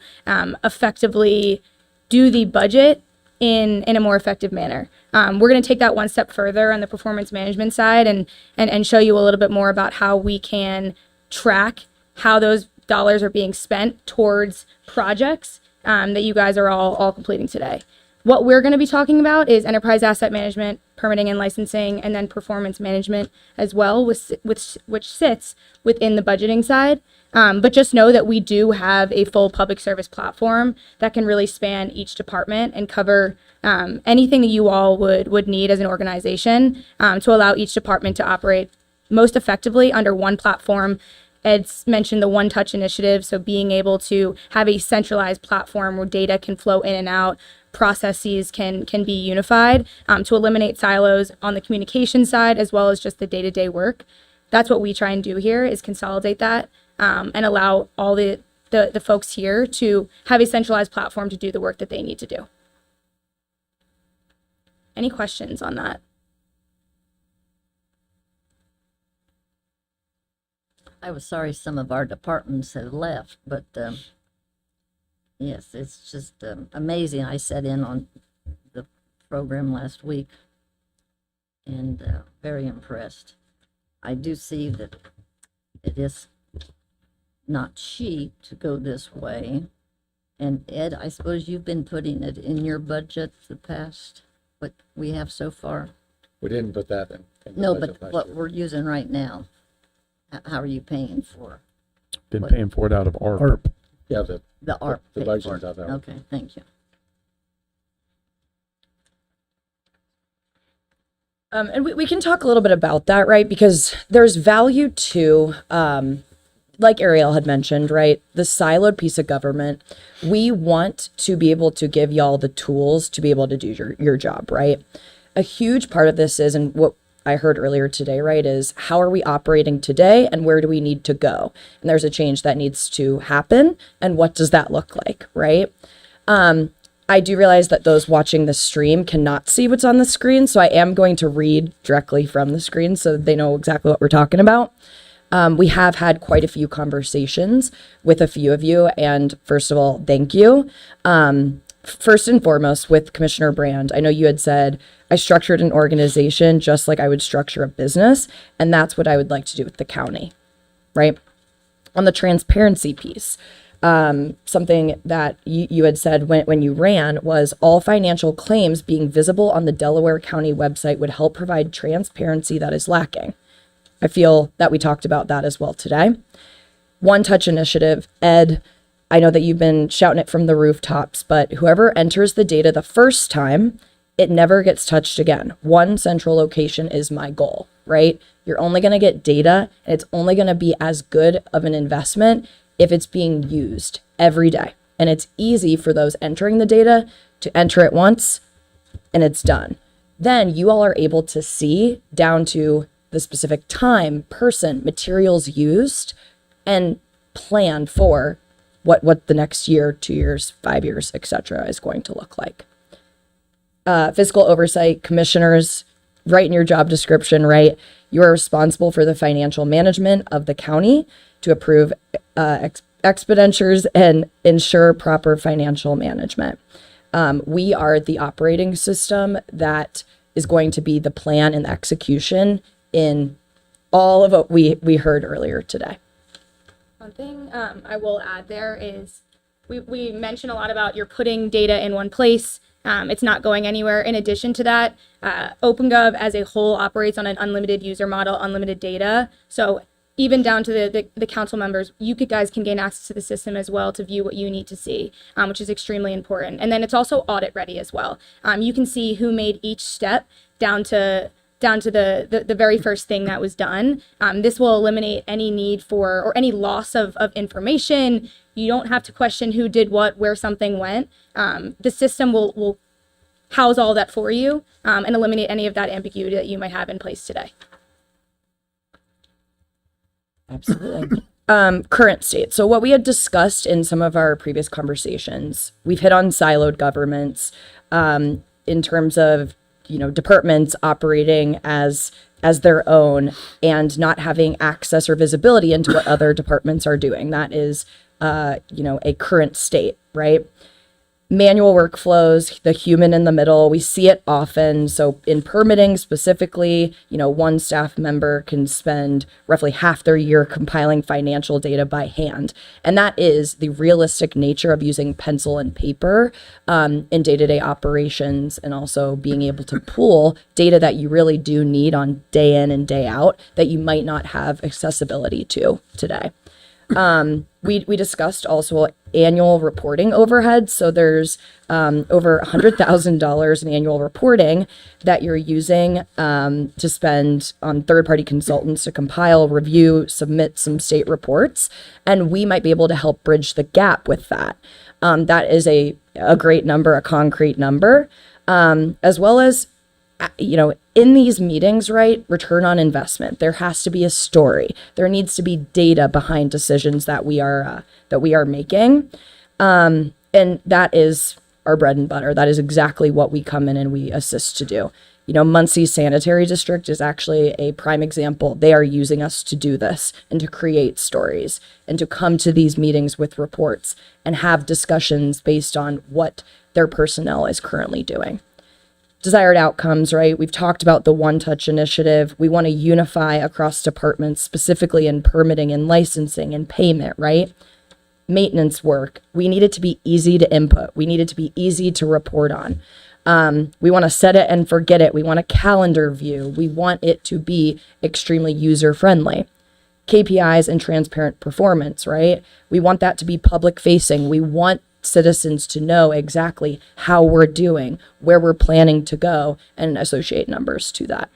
effectively do the budget in a more effective manner. We're going to take that one step further on the performance management side and show you a little bit more about how we can track how those dollars are being spent towards projects, that you guys are all completing today. What we're going to be talking about is enterprise asset management, permitting and licensing, and then performance management as well, which sits within the budgeting side. But just know that we do have a full public service platform that can really span each department and cover anything that you all would need as an organization to allow each department to operate most effectively under one platform. Ed's mentioned the one-touch initiative, so being able to have a centralized platform where data can flow in and out, processes can be unified to eliminate silos on the communication side as well as just the day-to-day work. That's what we try and do here, is consolidate that and allow all the folks here to have a centralized platform to do the work that they need to do. Any questions on that? I was sorry some of our departments had left, but yes, it's just amazing. I sat in on the program last week and very impressed. I do see that it is not cheap to go this way. And Ed, I suppose you've been putting it in your budget the past, what we have so far? We didn't put that in. The No, budget but last what year. we're using right now, how are you paying for? Been paying for it out of ARP. Yeah, the ARP. the paid budget's for it. out there. Okay, thank you. And we can talk a little bit about that, right? Because there's value to, like Ariel had mentioned, right? The siloed piece of government. We want to be able to give y'all the tools to be able to do your job, right? A huge part of this is, and what I heard earlier today, right, is how are we operating today and where do we need to go? And there's a change that needs to happen. And what does that look like, right? I do realize that those watching the stream cannot see what's on the screen, so I am going to read directly from the screen so they know exactly what we're talking about. We have had quite a few conversations with a few of you, and first of all, thank you. First and foremost, with Commissioner Brand, I know you had said, I structured an organization just like I would structure a business, and that's what I would like to do with the county, right? On the transparency piece, something that you had said when you ran was all financial claims being visible on the Delaware County website would help provide transparency that is lacking. I feel that we talked about that as well today. One Touch Initiative, Ed, I know that you've been shouting it from the rooftops, but whoever enters the data the first time, it never gets touched again. One central location is my goal, right? You're only going to get data, and it's only going to be as good of an investment if it's being used every day. And it's easy for those entering the data to enter it once and it's done. Then you all are able to see down to the specific time, person, materials used, and plan for what the next year, 2 years, 5 years, etc. is going to look like. Fiscal oversight, commissioners, right in your job description, right? You are responsible for the financial management of the county to approve expenditures and ensure proper financial management. We are the operating system that is going to be the plan and execution in all of what we heard earlier today. One thing I will add there is we mentioned a lot about you're putting data in one place. It's not going anywhere. In addition to that, OpenGov as a whole operates on an unlimited user model, unlimited data. So even down to the council members, you guys can gain access to the system as well to view what you need to see, which is extremely important. And then it's also audit ready as well. You can see who made each step down to the very first thing that was done. This will eliminate any need for or any loss of information. You don't have to question who did what, where something went. The system will house all that for you and eliminate any of that ambiguity that you might have in place today. Absolutely. Current state. So what we had discussed in some of our previous conversations, we've hit on siloed governments in terms of, departments operating as their own and not having access or visibility into what other departments are doing. That is, a current state, right? Manual workflows, the human in the middle, we see it often. So in permitting specifically, one staff member can spend roughly half their year compiling financial data by hand. And that is the realistic nature of using pencil and paper in day-to-day operations, and also being able to pull data that you really do need on day in and day out that you might not have accessibility to today. We discussed also annual reporting overhead. So there's over $100,000 in annual reporting that you're using to spend on third-party consultants to compile, review, submit some state reports, and we might be able to help bridge the gap with that. That is a great number, a concrete number, as well as in these meetings, right, return on investment. There has to be a story. There needs to be data behind decisions that we are making, and that is our bread and butter. That is exactly what we come in and we assist to do. Muncie Sanitary District is actually a prime example. They are using us to do this and to create stories and to come to these meetings with reports and have discussions based on what their personnel is currently doing. Desired outcomes, right? We've talked about the one-touch initiative. We want to unify across departments, specifically in permitting and licensing and payment, right? Maintenance work. We need it to be easy to input. We need it to be easy to report on. We want to set it and forget it. We want a calendar view. We want it to be extremely user-friendly. KPIs and transparent performance, right? We want that to be public-facing. We want citizens to know exactly how we're doing, where we're planning to go, and associate numbers to that.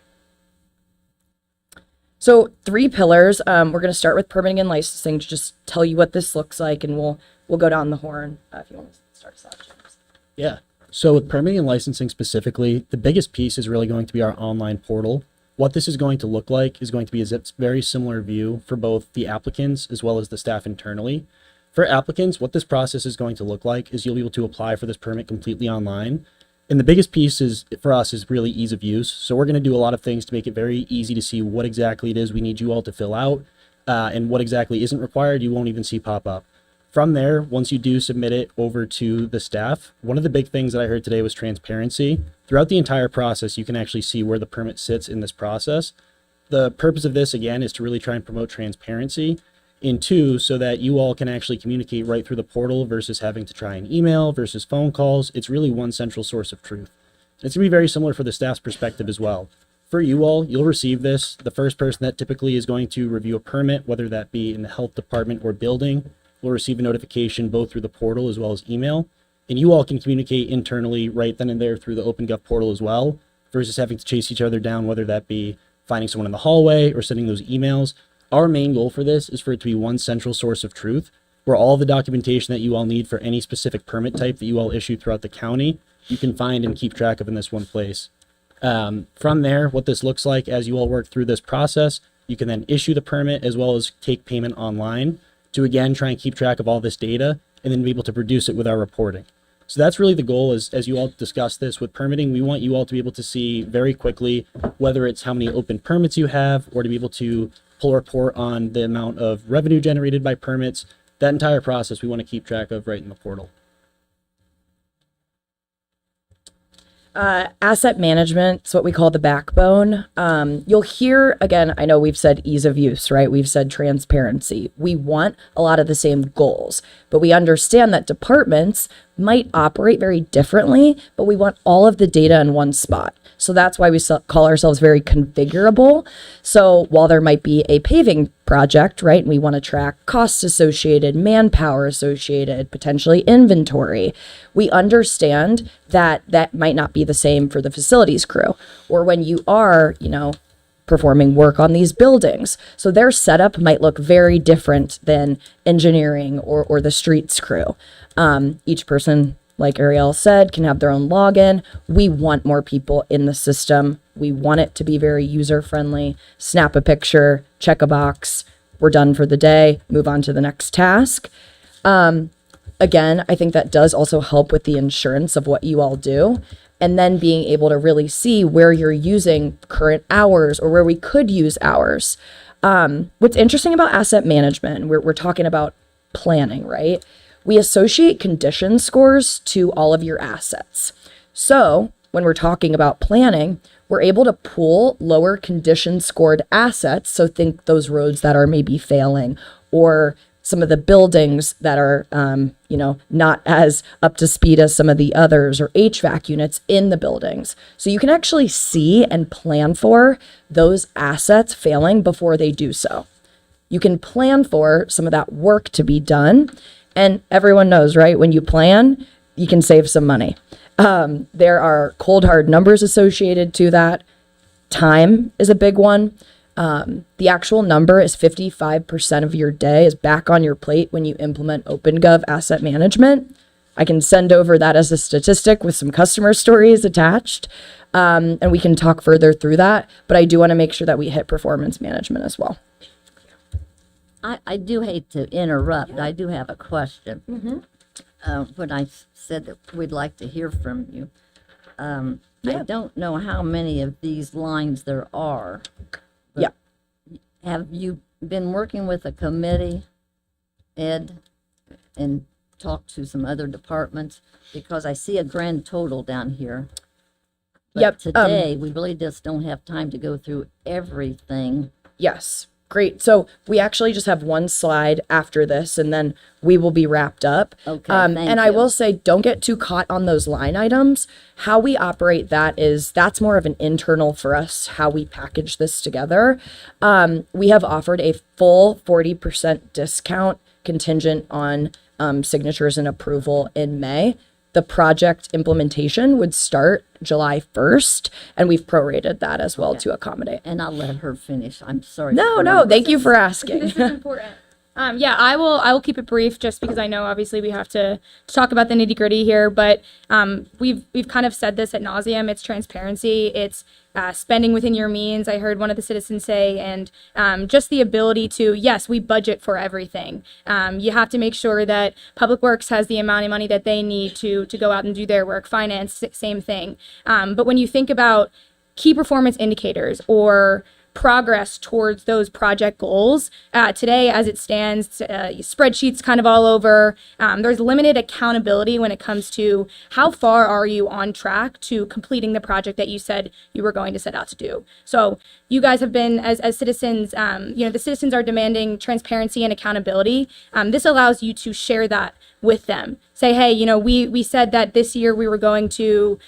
So 3 pillars. We're going to start with permitting and licensing to just tell you what this looks like, and we'll go down the horn if you want to start us out, James. Yeah. So with permitting and licensing specifically, the biggest piece is really going to be our online portal. What this is going to look like is going to be a very similar view for both the applicants as well as the staff internally. For applicants, what this process is going to look like is you'll be able to apply for this permit completely online. And the biggest piece for us is really ease of use. So we're going to do a lot of things to make it very easy to see what exactly it is we need you all to fill out, and what exactly isn't required you won't even see pop up. From there, once you do submit it over to the staff, one of the big things that I heard today was transparency. Throughout the entire process, you can actually see where the permit sits in this process. The purpose of this, again, is to really try and promote transparency. And 2, so that you all can actually communicate right through the portal versus having to try an email versus phone calls. It's really one central source of truth. It's going to be very similar for the staff's perspective as well. For you all, you'll receive this. The first person that typically is going to review a permit, whether that be in the health department or building, will receive a notification both through the portal as well as email. And you all can communicate internally right then and there through the OpenGov portal as well, versus having to chase each other down, whether that be finding someone in the hallway or sending those emails. Our main goal for this is for it to be one central source of truth, where all the documentation that you all need for any specific permit type that you all issue throughout the county, you can find and keep track of in this one place. From there, what this looks like as you all work through this process, you can then issue the permit as well as take payment online to, again, try and keep track of all this data and then be able to produce it with our reporting. So that's really the goal. Is as you all discuss this with permitting, we want you all to be able to see very quickly whether it's how many open permits you have, or to be able to pull a report on the amount of revenue generated by permits. That entire process we want to keep track of right in the portal. Asset management is what we call the backbone. You'll hear, again, I know we've said ease of use, right? We've said transparency. We want a lot of the same goals, but we understand that departments might operate very differently, but we want all of the data in one spot. So that's why we call ourselves very configurable. So while there might be a paving project, right, and we want to track costs associated, manpower associated, potentially inventory, we understand that that might not be the same for the facilities crew, or when you are, performing work on these buildings. So their setup might look very different than engineering or the streets crew. Each person, like Ariel said, can have their own login. We want more people in the system. We want it to be very user-friendly. Snap a picture, check a box, we're done for the day, move on to the next task. Again, I think that does also help with the insurance of what you all do. And then being able to really see where you're using current hours or where we could use hours. What's interesting about asset management, we're talking about planning, right? we associate condition scores to all of your assets. So when we're talking about planning, we're able to pool lower condition scored assets. So think those roads that are maybe failing, or some of the buildings that are, not as up to speed as some of the others, or HVAC units in the buildings. So you can actually see and plan for those assets failing before they do so. You can plan for some of that work to be done. And everyone knows, right? When you plan, you can save some money. There are cold hard numbers associated to that. Time is a big one. The actual number is 55% of your day is back on your plate when you implement OpenGov asset management. I can send over that as a statistic with some customer stories attached, and we can talk further through that. But I do want to make sure that we hit performance management as well. I do hate to interrupt. I do have a question. When I said that we'd like to hear from you, I don't know how many of these lines there are. Yeah. Have you been working with a committee, Ed, and talked to some other departments? Because I see a grand total down here. But Yep. today, we really just don't have time to go through everything. Yes. Great. So we actually just have one slide after this, and then we will be wrapped up. Okay, and thank I you. will say, don't get too caught on those line items. How we operate that's more of an internal for us, how we package this together. We have offered a full 40% discount contingent on signatures and approval in May. The project implementation would start July 1st, and we've prorated that as well to accommodate. And I'll let her finish. I'm sorry. No, thank you for asking. This is important. I will keep it brief just because I know obviously we have to talk about the nitty gritty here, but we've kind of said this ad nauseum. It's transparency. It's spending within your means. I heard one of the citizens say, and just the ability to, yes, we budget for everything. You have to make sure that Public Works has the amount of money that they need to go out and do their work. Finance, same thing. But when you think about key performance indicators or progress towards those project goals. Today, as it stands, spreadsheets kind of all over. There's limited accountability when it comes to how far are you on track to completing the project that you said you were going to set out to do. So you guys have been, as citizens, the citizens are demanding transparency and accountability. This allows you to share that with them. Say, hey, we said that this year we were going to,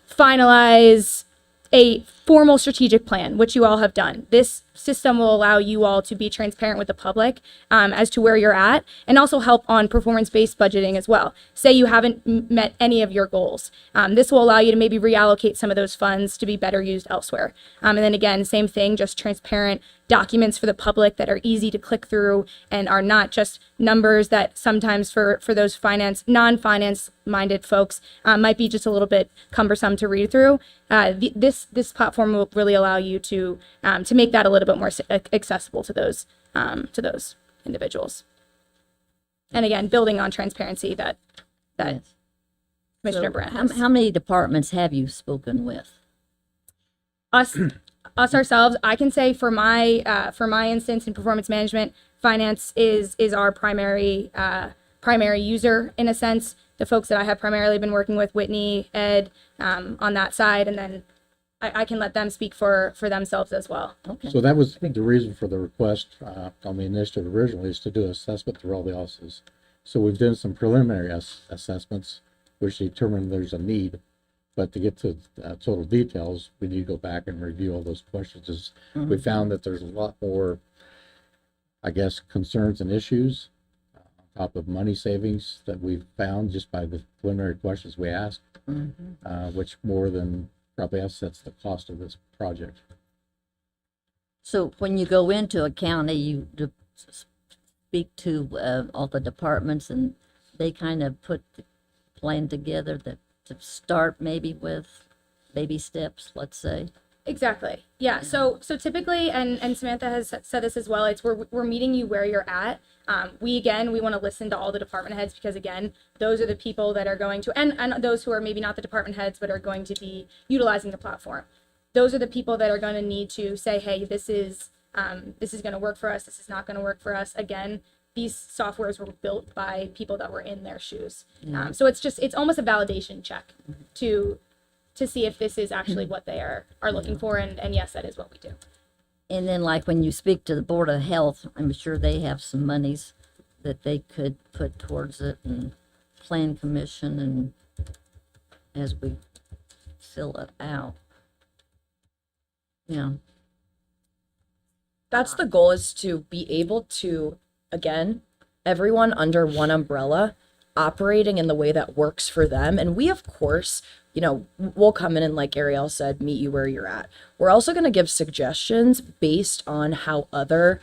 finalize a formal strategic plan, which you all have done. This system will allow you all to be transparent with the public as to where you're at, and also help on performance-based budgeting as well. Say you haven't met any of your goals. This will allow you to maybe reallocate some of those funds to be better used elsewhere. And then again, same thing, just transparent documents for the public that are easy to click through and are not just numbers that sometimes for those non-finance minded folks might be just a little bit cumbersome to read through. This platform will really allow you to make that a little bit more accessible to those individuals. And again, building on transparency that Yes. Commissioner So Brandt has. how many departments have you spoken with? Us ourselves, I can say for my instance in performance management, finance is our primary user in a sense. The folks that I have primarily been working with, Whitney, Ed, on that side, and then I can let them speak for themselves as well. Okay. So that was the reason for the request on the initiative originally, is to do assessment through all the offices. So we've done some preliminary assessments, which determined there's a need. But to get to total details, we need to go back and review all those questions. We found that there's a lot more, I guess, concerns and issues on top of money savings that we've found just by the preliminary questions we asked, which more than probably offsets the cost of this project. So when you go into a county, you speak to all the departments, and they kind of put the plan together to start maybe with baby steps, let's say. Exactly. Yeah. So typically, and Samantha has said this as well, it's we're meeting you where you're at. We want to listen to all the department heads, because again, those are the people that are going to, and those who are maybe not the department heads, but are going to be utilizing the platform. Those are the people that are going to need to say, hey, this is going to work for us. This is not going to work for us. Again, these softwares were built by people that were in their shoes. Mhm. So it's almost a validation check to see if this is actually what they are looking for. And yes, that is what we do. And then like when you speak to the Board of Health, I'm sure they have some monies that they could put towards it, and Plan Commission, and as we fill it out. Yeah. That's the goal, is to be able to, again, everyone under one umbrella, operating in the way that works for them. And we, of course, we'll come in and, like Ariel said, meet you where you're at. We're also going to give suggestions based on how other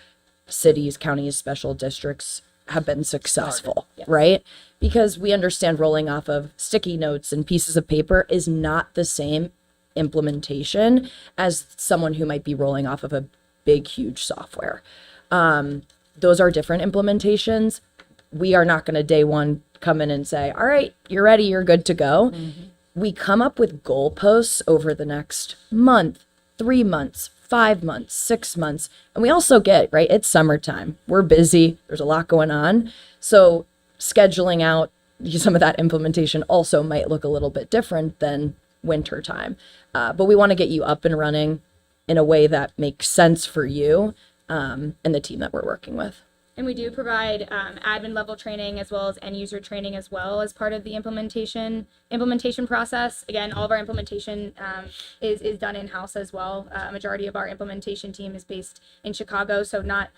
cities, counties, special districts have been successful, right? Because we understand rolling off of sticky notes and pieces of paper is not the same implementation as someone who might be rolling off of a big, huge software. Those are different implementations. We are not going to day one come in and say, all right, you're ready, you're good to go. We come up with goalposts over the next month, 3 months, 5 months, 6 months. And we also get, right, it's summertime. We're busy. There's a lot going on. So scheduling out some of that implementation also might look a little bit different than winter time. But we want to get you up and running in a way that makes sense for you and the team that we're working with. And we do provide admin level training as well as end user training as well as part of the implementation process. Again, all of our implementation is done in-house as well. Majority of our implementation team is based in Chicago, so not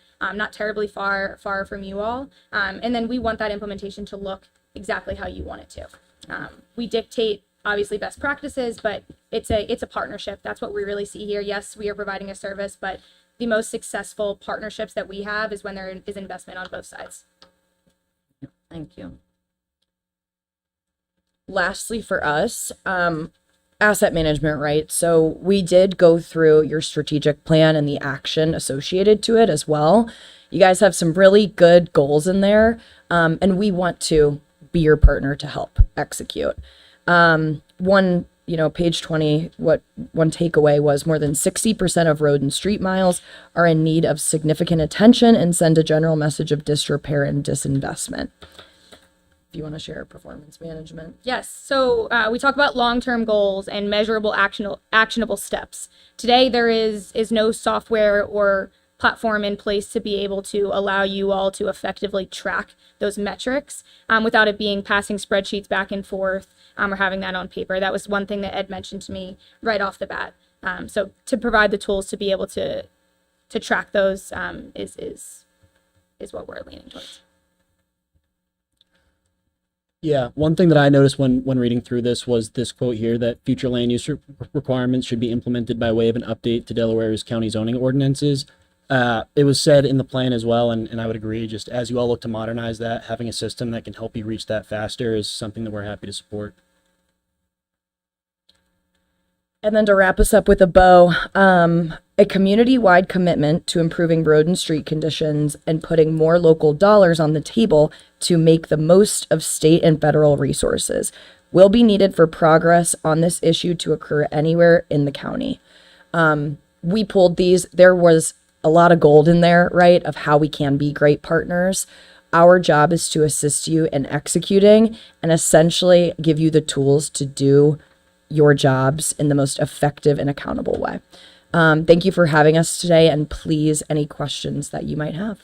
terribly far from you all. And then we want that implementation to look exactly how you want it to. We dictate obviously best practices, but it's a partnership. That's what we really see here. Yes, we are providing a service, but the most successful partnerships that we have is when there is investment on both sides. Thank you. Lastly, for us, asset management, right? So we did go through your strategic plan and the action associated to it as well. You guys have some really good goals in there, and we want to be your partner to help execute. Page 20, one takeaway was more than 60% of road and street miles are in need of significant attention and send a general message of disrepair and disinvestment. If you want to share performance management. Yes. So we talk about long-term goals and measurable actionable steps. Today, there is no software or platform in place to be able to allow you all to effectively track those metrics without it being passing spreadsheets back and forth or having that on paper. That was one thing that Ed mentioned to me right off the bat. So to provide the tools to be able to track those is what we're leaning towards. Yeah, one thing that I noticed when reading through this was this quote here, that future land use requirements should be implemented by way of an update to Delaware's county zoning ordinances. It was said in the plan as well, and I would agree, just as you all look to modernize that, having a system that can help you reach that faster is something that we're happy to support. And then to wrap us up with a bow, a community-wide commitment to improving road and street conditions and putting more local dollars on the table to make the most of state and federal resources will be needed for progress on this issue to occur anywhere in the county. We pulled these. There was a lot of gold in there, right, of how we can be great partners. Our job is to assist you in executing and essentially give you the tools to do your jobs in the most effective and accountable way. Thank you for having us today, and please, any questions that you might have.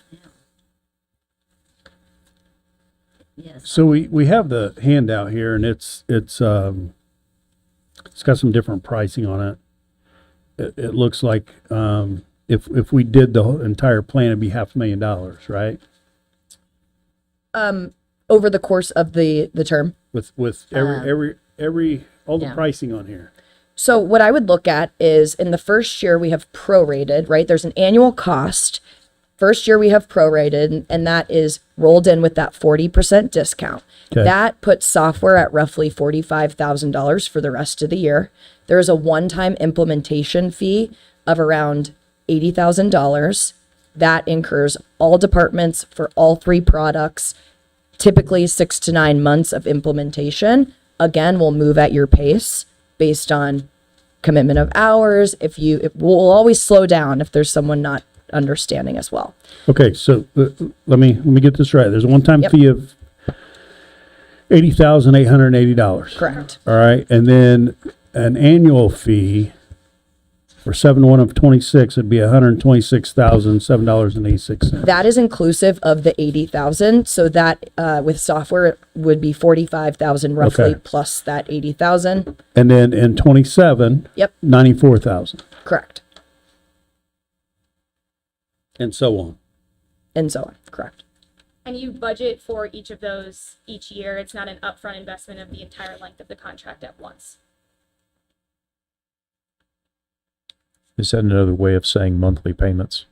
Yes. So we have the handout here, and it's got some different pricing on it. It looks like if we did the whole entire plan, it'd be $500,000, right? Over the course of the term. With every all the Yeah. pricing on here. So what I would look at is in the first year we have prorated, right? There's an annual cost. First year we have prorated, and that is rolled in with that 40% discount. Okay. That puts software at roughly $45,000 for the rest of the year. There is a one-time implementation fee of around $80,000. That incurs all departments for all 3 products, typically 6 to 9 months of implementation. Again, we'll move at your pace based on commitment of hours. We'll always slow down if there's someone not understanding as well. Okay, so let me get this right. There's a one-time Yep. fee of $80,880. Correct. All right, and then an annual fee for 7/1 of 26 would be $126,007.86. That is inclusive of the 80,000. So that with software it would be 45,000 roughly Okay. plus that 80,000. And then in 27, Yep. 94,000, Correct. and so on. And so on. Correct. And you budget for each of those each year. It's not an upfront investment of the entire length of the contract at once. Is that another way of saying monthly payments?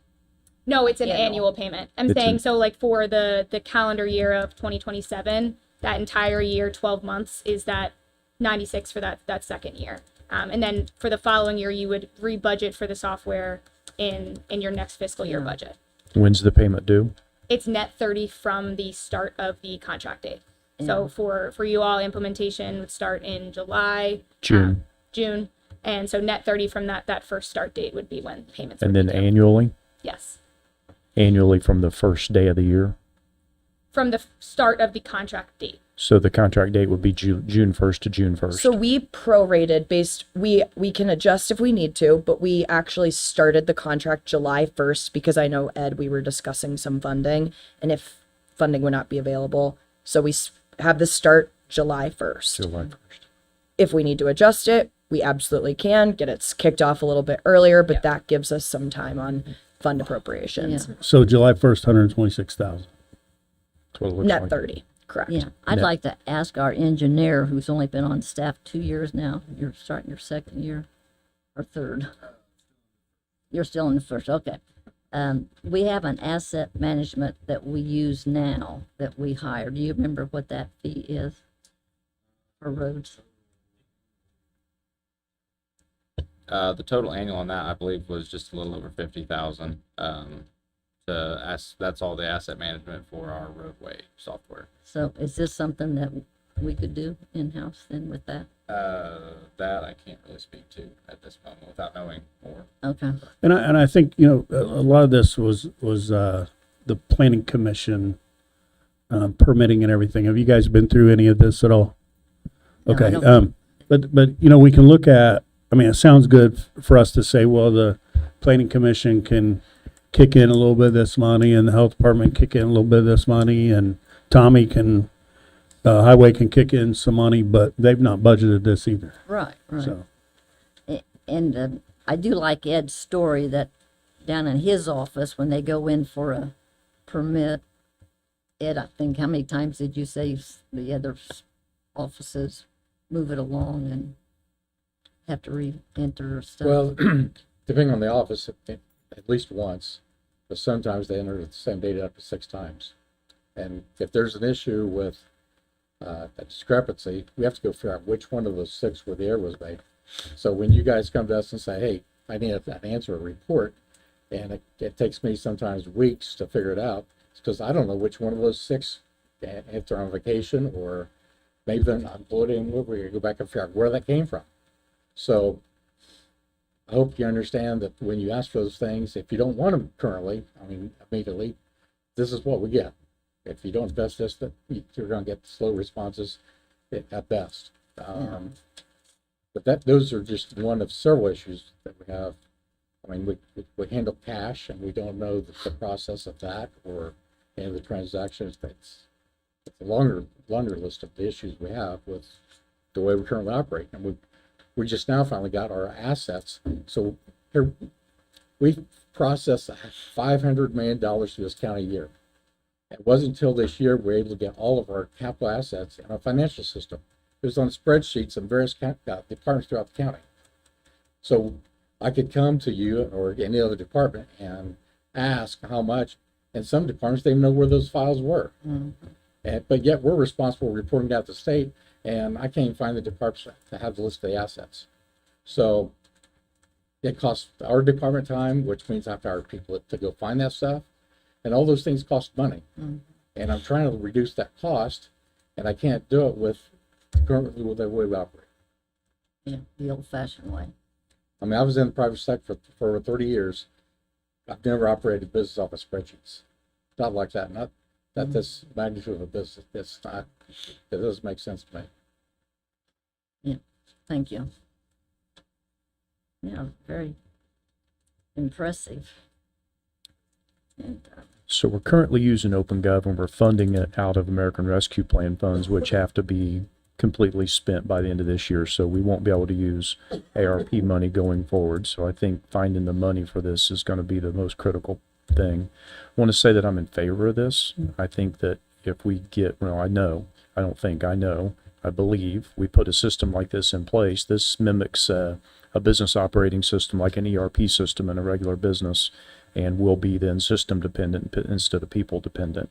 No, it's an annual payment. I'm It's saying an- so like for the calendar year of 2027, that entire year, 12 months is that 96 for that second year. And then for the following year, you would rebudget for the software in your next fiscal year budget. When's the payment due? It's net 30 from the start of the contract date. So for you all, implementation would start in July, June. June. And so net 30 from that first start date would be when payments And would then be due. annually? Yes. Annually from the first day of the year? From the start of the contract date. So the contract date would be June 1st to June 1st. So we prorated based, we can adjust if we need to, but we actually started the contract July 1st because I know, Ed, we were discussing some funding and if funding would not be available. So we have the start July 1st. July 1st. If we need to adjust it, we absolutely can get it kicked off a little bit earlier, but that gives us some time on fund appropriations. So July 1st, 126,000. That's what it looks Net like. 30, correct. Yeah, I'd Net. like to ask our engineer, who's only been on staff 2 years now, you're starting your second year or third? You're still in the first, okay. We have an asset management that we use now that we hire. Do you remember what that fee is for roads? The total annual on that, I believe, was just a little over 50,000. That's all the asset management for our roadway software. So is this something that we could do in-house then with that? That I can't really speak to at this moment without knowing more. Okay. And I think, you know, a lot of this was the planning commission permitting and everything. Have you guys been through any of this at all? No, I Okay. don't. But you know, we can look at, I mean, it sounds good for us to say, well, the planning commission can kick in a little bit of this money and the health department kick in a little bit of this money and Tommy can, highway can kick in some money, but they've not budgeted this either. Right, right. So, And I do like Ed's story that down in his office, when they go in for a permit, Ed, I think, how many times did you say the other offices move it along and have to re-enter stuff? Well, depending on the office, at least once, but sometimes they enter the same data up to 6 times. And if there's an issue with a discrepancy, we have to go figure out which one of those 6 where the error was made. So when you guys come to us and say, hey, I need an answer, a report, and it takes me sometimes weeks to figure it out, it's because I don't know which one of those 6, if they're on vacation or maybe they're not uploading, we're going to go back and figure out where that came from. So I hope you understand that when you ask for those things, if you don't want them currently, I mean, immediately, this is what we get. If you don't invest this, you're going to get slow responses at best. But those are just one of several issues that we have. I mean, we handle cash and we don't know the process of that or any of the transactions. It's a longer list of the issues we have with the way we currently operate. And we just now finally got our assets. So here, we processed $500 million through this county year. It wasn't until this year we were able to get all of our capital assets in our financial system. It was on spreadsheets in various departments throughout the county. So I could come to you or any other department and ask how much, and some departments, they even know where those files were. But yet we're responsible for reporting out to the state, and I can't even find the departments to have the list of the assets. So it costs our department time, which means I have to hire people to go find that stuff. And all those things cost money. And I'm trying to reduce that cost, and I can't do it with currently with the way we operate. Yeah, the old-fashioned way. I mean, I was in the private sector for over 30 years. I've never operated a business off of spreadsheets. Not like that, not this magnitude of a business. It doesn't make sense to me. Yeah, thank you. Yeah, very impressive. And, So we're currently using OpenGov and we're funding it out of American Rescue Plan funds, which have to be completely spent by the end of this year. So we won't be able to use ARP money going forward. So I think finding the money for this is going to be the most critical thing. I want to say that I'm in favor of this. I think that if we get, well, I know, I don't think, I know, I believe we put a system like this in place. This mimics a business operating system like an ERP system in a regular business, and will be then system dependent instead of people dependent.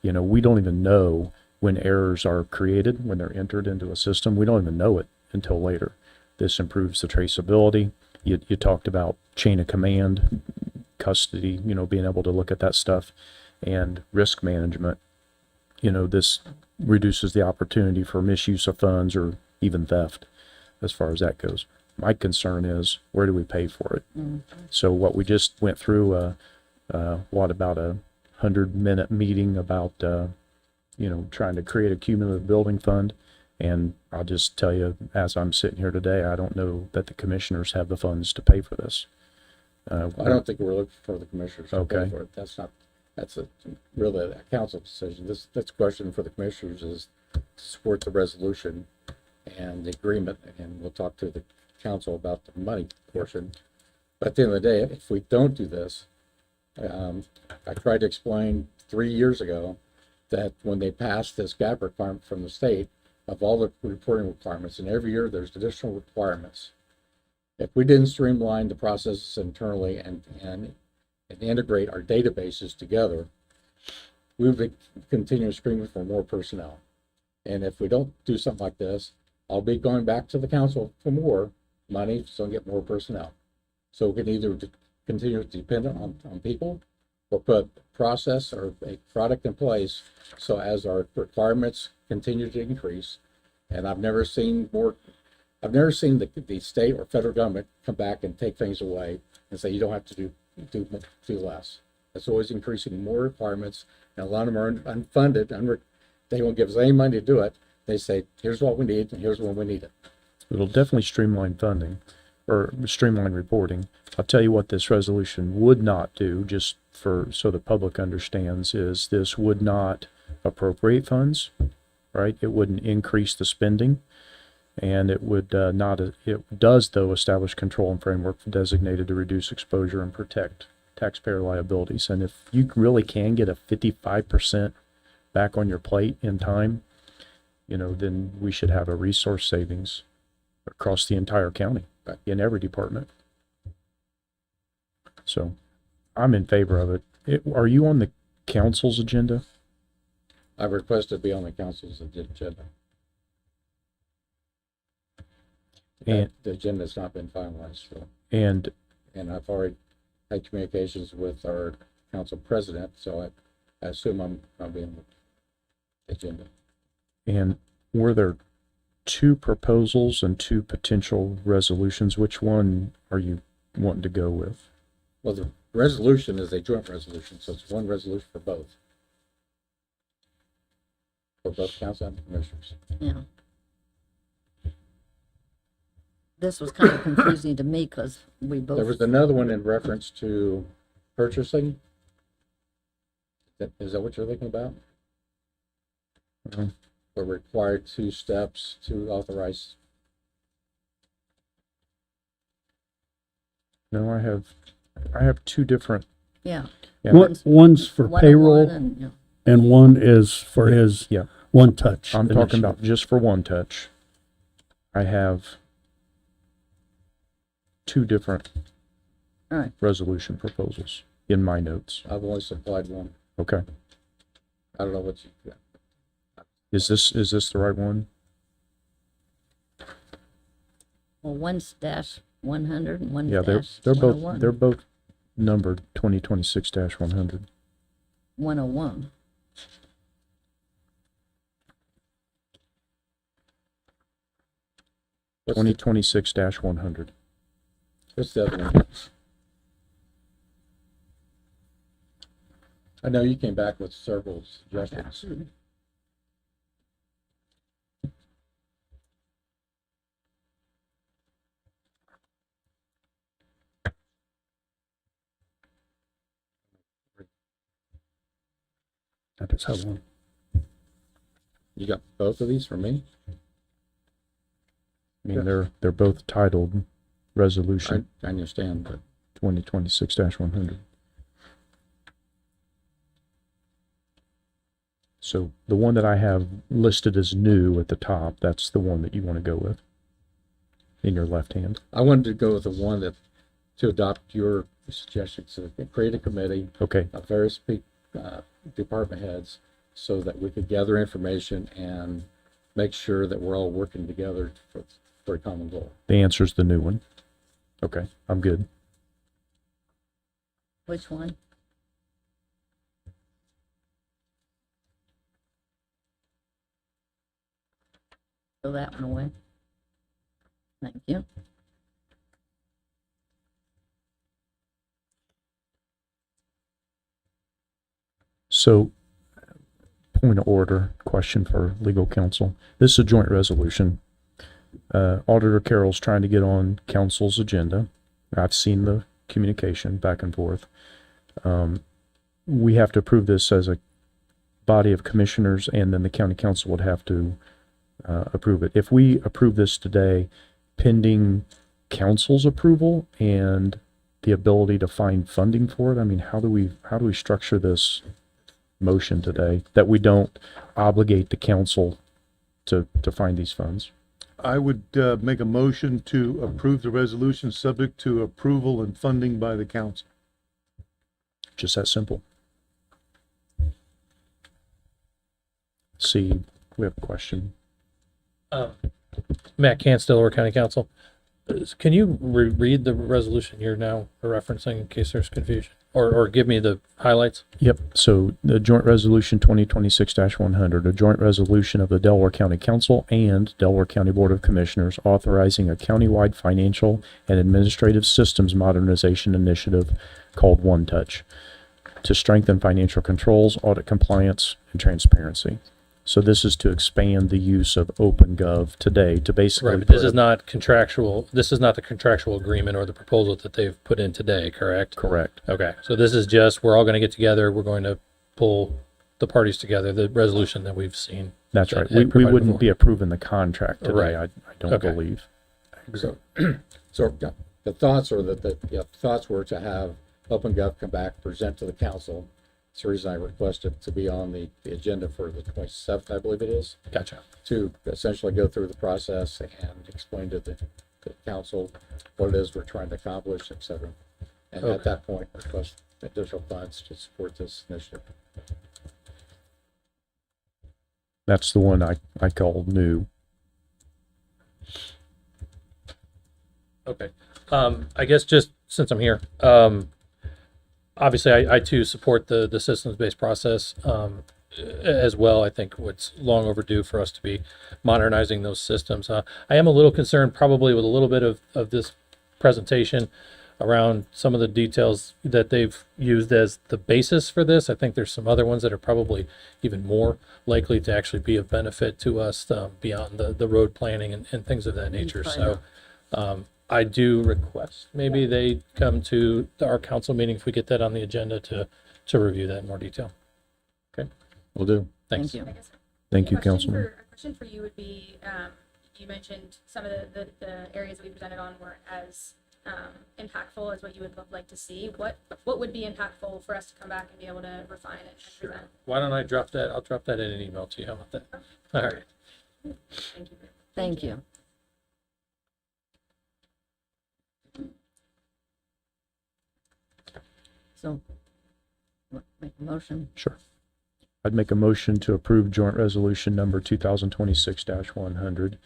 You know, we don't even know when errors are created, when they're entered into a system. We don't even know it until later. This improves the traceability. You talked about chain of command, custody, you know, being able to look at that stuff, and risk management. You know, this reduces the opportunity for misuse of funds or even theft as far as that goes. My concern is, where do we pay for it? So what we just went through, what, about a 100-minute meeting about, you know, trying to create a cumulative building fund. And I'll just tell you, as I'm sitting here today, I don't know that the commissioners have the funds to pay for this. I don't think we're looking for the commissioners to pay Okay. for it. That's really a council decision. This question for the commissioners is to support the resolution and the agreement, and we'll talk to the council about the money portion. But at the end of the day, if we don't do this, I tried to explain 3 years ago that when they passed this gap requirement from the state of all the reporting requirements, and every year there's additional requirements. If we didn't streamline the processes internally and integrate our databases together, we would continue screaming for more personnel. And if we don't do something like this, I'll be going back to the council for more money so we get more personnel. So we can either continue to depend on people or put a process or a product in place so as our requirements continue to increase. And I've never seen the state or federal government come back and take things away and say you don't have to do less. It's always increasing more requirements, and a lot of them are unfunded. They won't give us any money to do it. They say, here's what we need, and here's when we need it. It'll definitely streamline funding or streamline reporting. I'll tell you what this resolution would not do, just so the public understands, is this would not appropriate funds, right? It wouldn't increase the spending, and it would it does, though, establish control and framework designated to reduce exposure and protect taxpayer liabilities. And if you really can get a 55% back on your plate in time, you know, then we should have a resource savings across the entire county in every department. So I'm in favor of it. Are you on the council's agenda? I request to be on the council's agenda. And the agenda's not been finalized, so. And I've already had communications with our council president, so I assume I'll be on the agenda. And were there 2 proposals and 2 potential resolutions? Which one are you wanting to go with? Well, the resolution is a joint resolution, so it's one resolution for both. For both council and commissioners. yeah. This was kind of confusing to me because we both. There was another one in reference to purchasing. Is that what you're thinking about? We're required 2 steps to authorize. No, I have 2 different. Yeah. One's for 101 payroll, and one is for his One Touch. I'm talking initiative. about just for One Touch. I have 2 different resolution proposals in my notes. I've only supplied one. Okay. I don't know what you got. Is this the right one? Well, one's -100 and one's Yeah, they're -101. they're both numbered 2026-100. 101. What's 2026-100. What's the other one? I know you came back with several suggestions. I just have one. You got both of these for me? I mean, they're both titled Resolution I understand, but 2026-100. So the one that I have listed as new at the top, that's the one that you want to go with in your left hand. I wanted to go with the one that, to adopt your suggestions, so create a committee Okay. of various department heads so that we could gather information and make sure that we're all working together for a common goal. The answer's the new one. Okay, I'm good. Which one? Throw that one away. Thank you. So, point of order, question for legal counsel. This is a joint resolution. Auditor Carroll's trying to get on council's agenda. I've seen the communication back and forth. We have to approve this as a body of commissioners, and then the county council would have to approve it. If we approve this today, pending council's approval and the ability to find funding for it, I mean, how do we structure this motion today that we don't obligate the council to find these funds? I would make a motion to approve the resolution subject to approval and funding by the council. Just that simple. See, we have a question. Matt Cant, Delaware County Council. Can you read the resolution you're now referencing in case there's confusion? Or give me the highlights? Yep. So the joint resolution 2026-100, a joint resolution of the Delaware County Council and Delaware County Board of Commissioners authorizing a countywide financial and administrative systems modernization initiative called One Touch to strengthen financial controls, audit compliance, and transparency. So this is to expand the use of OpenGov today to basically. Right, but this is not contractual. This is not the contractual agreement or the proposal that they've put in today, correct? Correct. Okay, so this is just, we're all going to get together. We're going to pull the parties together, the resolution that we've seen. That's right. We wouldn't be approving the contract today, Right. I don't believe. So, the thoughts are that the thoughts were to have OpenGov come back, present to the council. That's the reason I requested to be on the agenda for the 27th, I believe it is. Gotcha. To essentially go through the process and explain to the council what it is we're trying to accomplish, et cetera. And at that point, request additional funds to support this initiative. That's the one I called new. Okay. I guess just since I'm here, obviously I too support the systems-based process as well. I think it's long overdue for us to be modernizing those systems. I am a little concerned probably with a little bit of this presentation around some of the details that they've used as the basis for this. I think there's some other ones that are probably even more likely to actually be of benefit to us beyond the road planning and things of that nature. So I do request maybe they come to our council meeting if we get that on the agenda to review that in more detail. Okay. Will do. Thanks. Thank you. Thank you, A question Councilman. A question for you would be, you mentioned some of the areas that we presented on weren't as impactful as what you would like to see. What would be impactful for us to come back and be able to refine it and present? Why don't I drop that? I'll drop that in an email to you. How about that? All right. Thank you. Thank you. So, make a motion. Sure. I'd make a motion to approve joint resolution number 2026-100,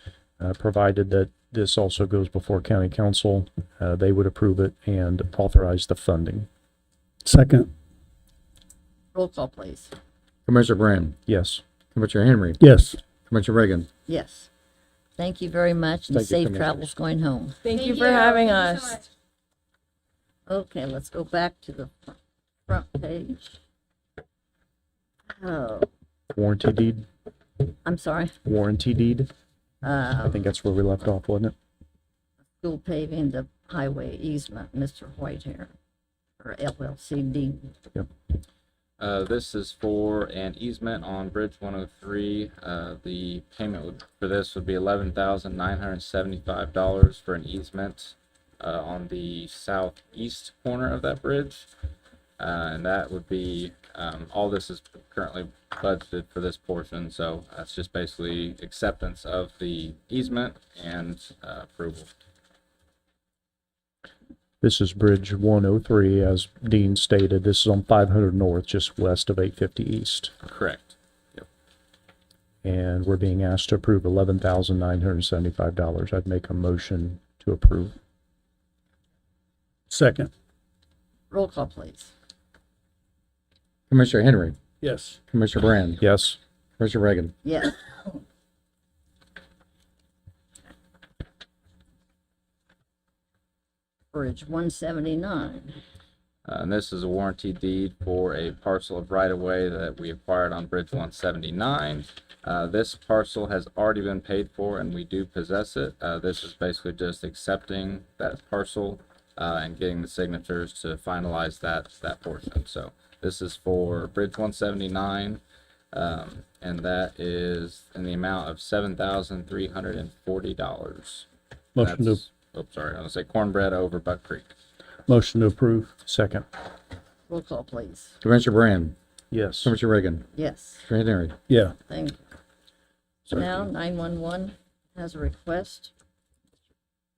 provided that this also goes before county council. They would approve it and authorize the funding. Second. Roll call, please. Commissioner Brand, Yes. Commissioner Henry, Yes. Commissioner Reagan. Yes. Thank you very much, and Thank you, safe Commissioners. travels going home. Thank you for having Thank you so us. much. Okay, let's go back to the front page. Oh, Warranty deed, I'm sorry. warranty deed. I think that's where we left off, wasn't it? School paving, the highway easement, Mr. Whitehair, or LLCD. Yep. This is for an easement on Bridge 103. The payment for this would be $11,975 for an easement on the southeast corner of that bridge. And that would be, all this is currently budgeted for this portion. So that's just basically acceptance of the easement and approval. This is Bridge 103, as Dean stated. This is on 500 North, just west of 850 East. Correct. Yep. And we're being asked to approve $11,975. I'd make a motion to approve. Second. Roll call, please. Commissioner Henry, Yes. Commissioner Brand, Yes. Commissioner Reagan. Yes. Bridge 179. And this is a warranty deed for a parcel of right-of-way that we acquired on Bridge 179. This parcel has already been paid for and we do possess it. This is basically just accepting that parcel and getting the signatures to finalize that portion. So this is for Bridge 179, and that is in the amount of $7,340. Motion to, Oops, sorry, I was gonna say cornbread over Buck Creek. motion to approve. Second. Roll call, please. Commissioner Brand, Yes. Commissioner Reagan, Yes. Commissioner Henry. Yeah. Thank you. Now, 911 has a request.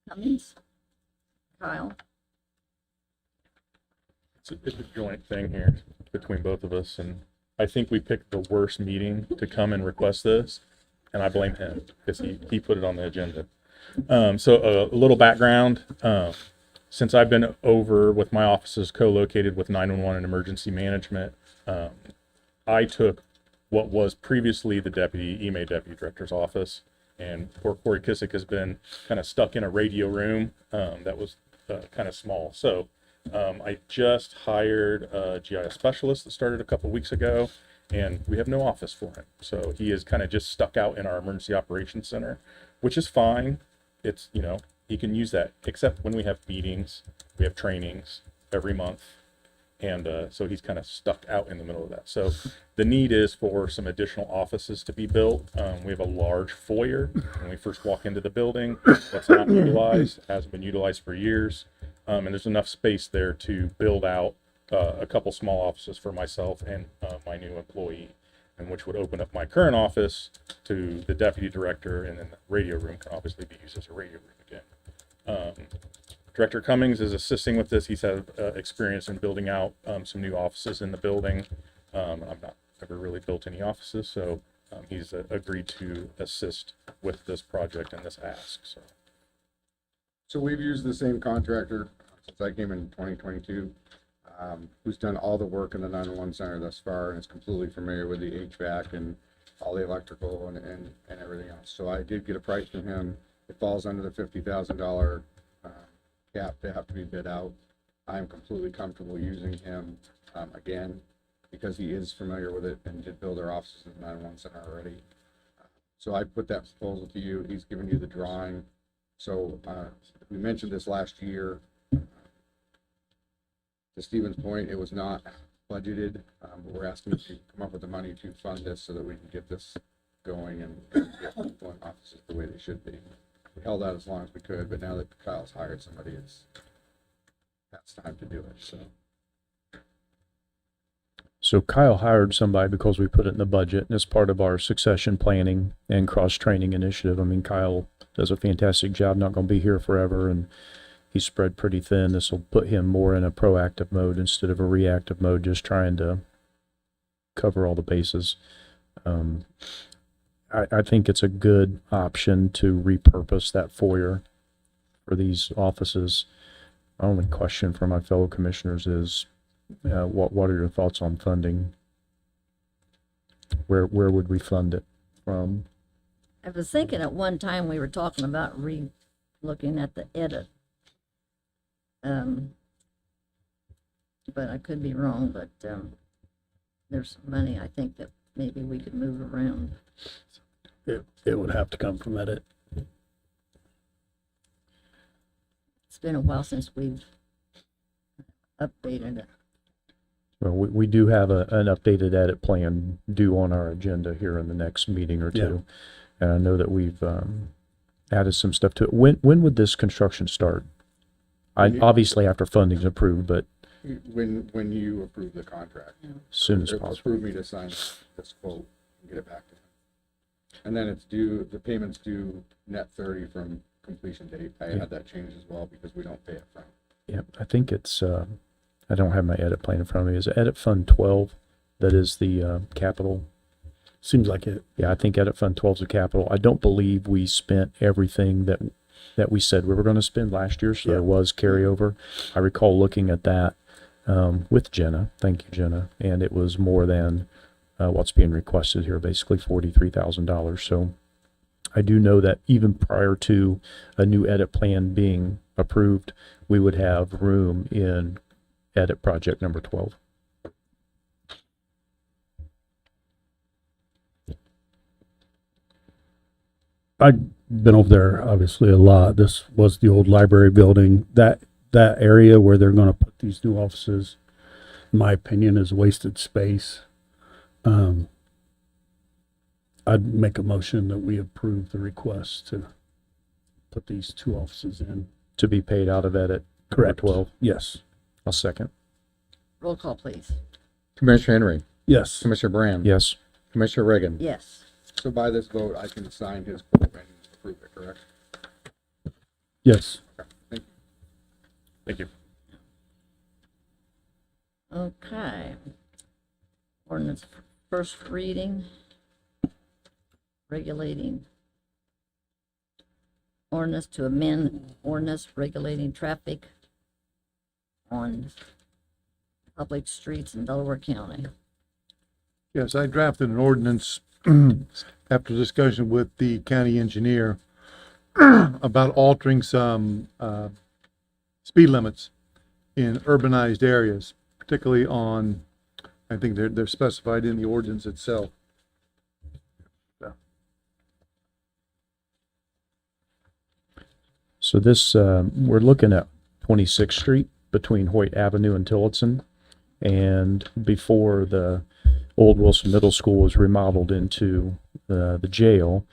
Cummings? Kyle? It's a joint thing here between both of us, and I think we picked the worst meeting to come and request this, and I blame him because he put it on the agenda. So a little background, since I've been over with my offices co-located with 911 and emergency management, I took what was previously the EMA deputy director's office, and poor Corey Kissick has been kind of stuck in a radio room that was kind of small. So I just hired a GIS specialist that started a couple weeks ago, and we have no office for him. So he is kind of just stuck out in our emergency operations center, which is fine. It's, he can use that, except when we have meetings, we have trainings every month. And so he's kind of stuck out in the middle of that. So the need is for some additional offices to be built. We have a large foyer when we first walk into the building that's not utilized, hasn't been utilized for years. And there's enough space there to build out a couple small offices for myself and my new employee, and which would open up my current office to the deputy director, and then the radio room can obviously be used as a radio room again. Director Cummings is assisting with this. He's had experience in building out some new offices in the building. I've not ever really built any offices, so he's agreed to assist with this project and this ask. So we've used the same contractor since I came in 2022, who's done all the work in the 911 center thus far and is completely familiar with the HVAC and all the electrical and everything else. So I did get a price from him. It falls under the $50,000 cap to have to be bid out. I am completely comfortable using him again because he is familiar with it and did build our offices in the 911 center already. So I put that proposal to you. He's given you the drawing. So we mentioned this last year. To Stephen's point, it was not budgeted, but we're asking you to come up with the money to fund this so that we can get this going and get people in offices the way they should be. We held out as long as we could, but now that Kyle's hired somebody, that's time to do it. So Kyle hired somebody because we put it in the budget, and it's part of our succession planning and cross-training initiative. I mean, Kyle does a fantastic job, not going to be here forever, and he's spread pretty thin. This will put him more in a proactive mode instead of a reactive mode, just trying to cover all the bases. I think it's a good option to repurpose that foyer for these offices. My only question for my fellow commissioners is, what are your thoughts on funding? Where would we fund it from? I was thinking at one time we were talking about looking at the edit. But I could be wrong, but there's some money, I think, that maybe we could move around. It would have to come from edit. It's been a while since we've updated it. Well, we do have an updated edit plan due on our agenda here in the next meeting or two. And I know that we've added some stuff to it. When would this construction start? Obviously after funding's approved, but When you approve the contract. as soon as Or possible. approve me to sign this quote and get it back to him. And then it's due, the payment's due net 30 from completion date. I had that changed as well because we don't pay it from. Yeah, I think it's, I don't have my edit plan in front of me. Is it Edit Fund 12? That is the capital. Seems like it. Yeah, I think Edit Fund 12 is the capital. I don't believe we spent everything that we said we were going to spend last year, so there was carryover. I recall looking at that with Jenna. Thank you, Jenna. And it was more than what's being requested here, basically $43,000. So I do know that even prior to a new edit plan being approved, we would have room in edit project number 12. I've been over there obviously a lot. This was the old library building. That area where they're going to put these new offices, in my opinion, is wasted space. I'd make a motion that we approve the request to put these two offices in. To be paid out of edit number Correct. 12. Yes. I'll second. Roll call, please. Commissioner Henry, Yes. Commissioner Brand, Yes. Commissioner Reagan. Yes. So by this vote, I can sign his quote and approve it, correct? Yes. Thank you. Thank you. Okay. Ordinance first reading. Regulating. Ordinance to amend ordinance regulating traffic on public streets in Delaware County. Yes, I drafted an ordinance after discussion with the county engineer about altering some speed limits in urbanized areas, particularly on, I think they're specified in the ordinance itself. So this, we're looking at 26th Street between Hoyt Avenue and Tillotson. And before the old Wilson Middle School was remodeled into the jail,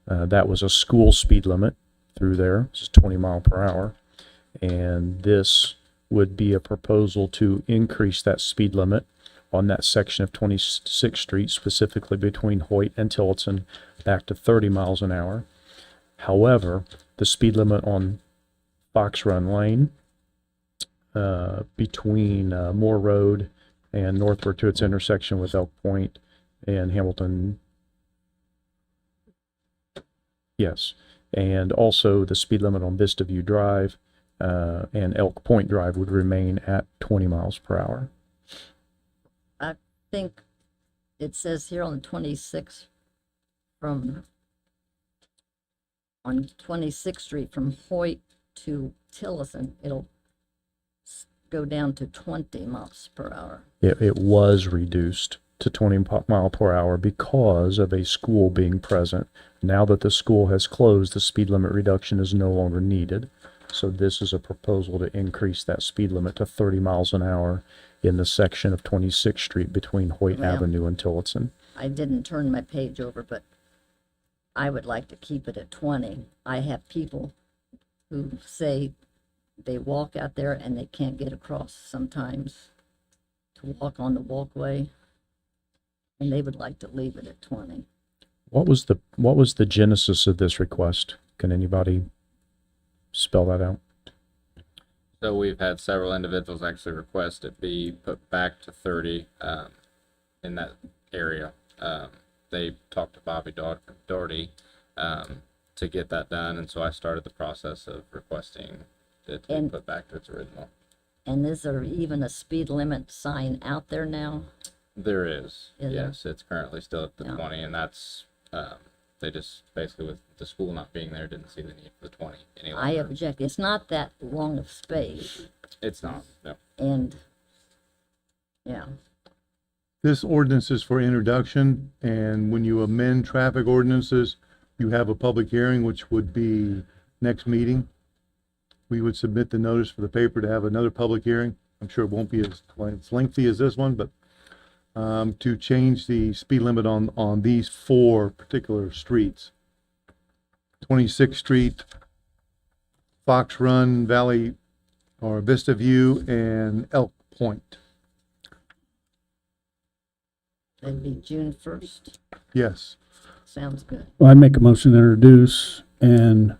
that was a school speed limit through there. This is 20 mile per hour. And this would be a proposal to increase that speed limit on that section of 26th Street, specifically between Hoyt and Tillotson, back to 30 miles an hour. However, the speed limit on Fox Run Lane between Moore Road and northward to its intersection with Elk Point and Hamilton. Yes. And also the speed limit on Vista View Drive and Elk Point Drive would remain at 20 miles per hour. I think it says here on 26 on 26th Street from Hoyt to Tillotson, it'll go down to 20 miles per hour. It was reduced to 20 mile per hour because of a school being present. Now that the school has closed, the speed limit reduction is no longer needed. So this is a proposal to increase that speed limit to 30 miles an hour in the section of 26th Street between Hoyt Well, Avenue and Tillotson. I didn't turn my page over, but I would like to keep it at 20. I have people who say they walk out there and they can't get across sometimes to walk on the walkway, and they would like to leave it at 20. What was the genesis of this request? Can anybody spell that out? So we've had several individuals actually request it be put back to 30 in that area. They talked to Bobby Doherty to get that done, and so I started the process of requesting it to be put back to its original. And is there even a speed limit sign out there now? There is, Is there? yes. It's currently still at the 20, and that's, they just basically, with the school not being there, didn't see the need for the 20 any longer. I object. It's not that long of space. It's not, no. And, yeah. This ordinance is for introduction, and when you amend traffic ordinances, you have a public hearing, which would be next meeting. We would submit the notice for the paper to have another public hearing. I'm sure it won't be as lengthy as this one, but to change the speed limit on these 4 particular streets. 26th Street, Fox Run, Valley, or Vista View, and Elk Point. That'd be June 1st. Yes. Sounds good. Well, I'd make a motion to introduce and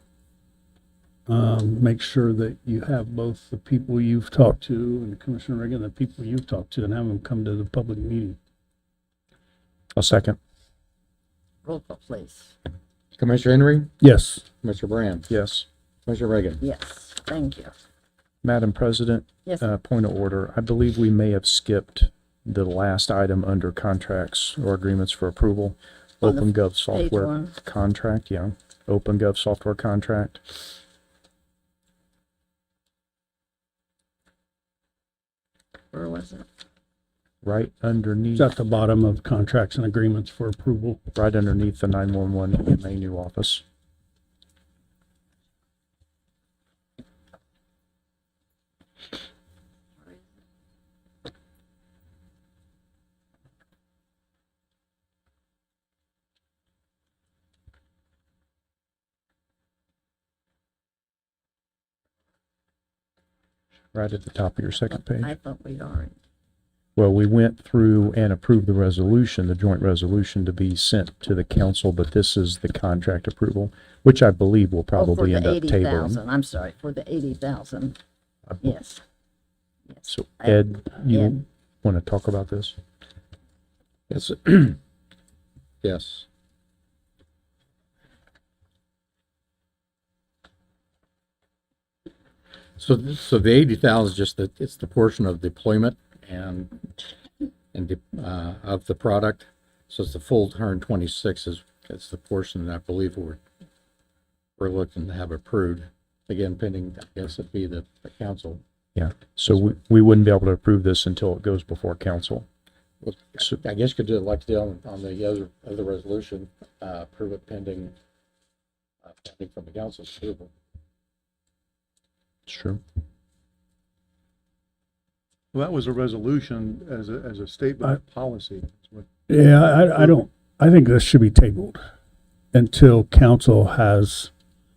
make sure that you have both the people you've talked to and Commissioner Reagan, the people you've talked to, and have them come to the public meeting. I'll second. Roll call, please. Commissioner Henry, Yes. Commissioner Brand, Yes. Commissioner Reagan. Yes, thank you. Madam President, Yes. point of order. I believe we may have skipped the last item under contracts or agreements for approval. On the OpenGov page software one. contract, yeah. OpenGov software contract. Where was it? Right underneath, It's at the bottom of contracts and agreements for approval. right underneath the 911 EMA new office. Right at the top of your second page. I thought we'd already. Well, we went through and approved the resolution, the joint resolution to be sent to the council, but this is the contract approval, which I believe will probably end up Oh, for the 80,000, tabling. I'm sorry, for the 80,000. Yes. So Ed, you Ed. want to talk about this? Yes. Yes. So the 80,000 is just it's the portion of deployment and of the product. So it's the full 126 it's the portion that I believe we're looking to have approved. Again, pending, I guess it'd be the council. Yeah, so we wouldn't be able to approve this until it goes before council. Well, I guess you could do it like the on the other resolution, approve it pending from the council's approval. It's true. Well, that was a resolution as a statement of policy. That's what- Yeah, I think this should be tabled until council has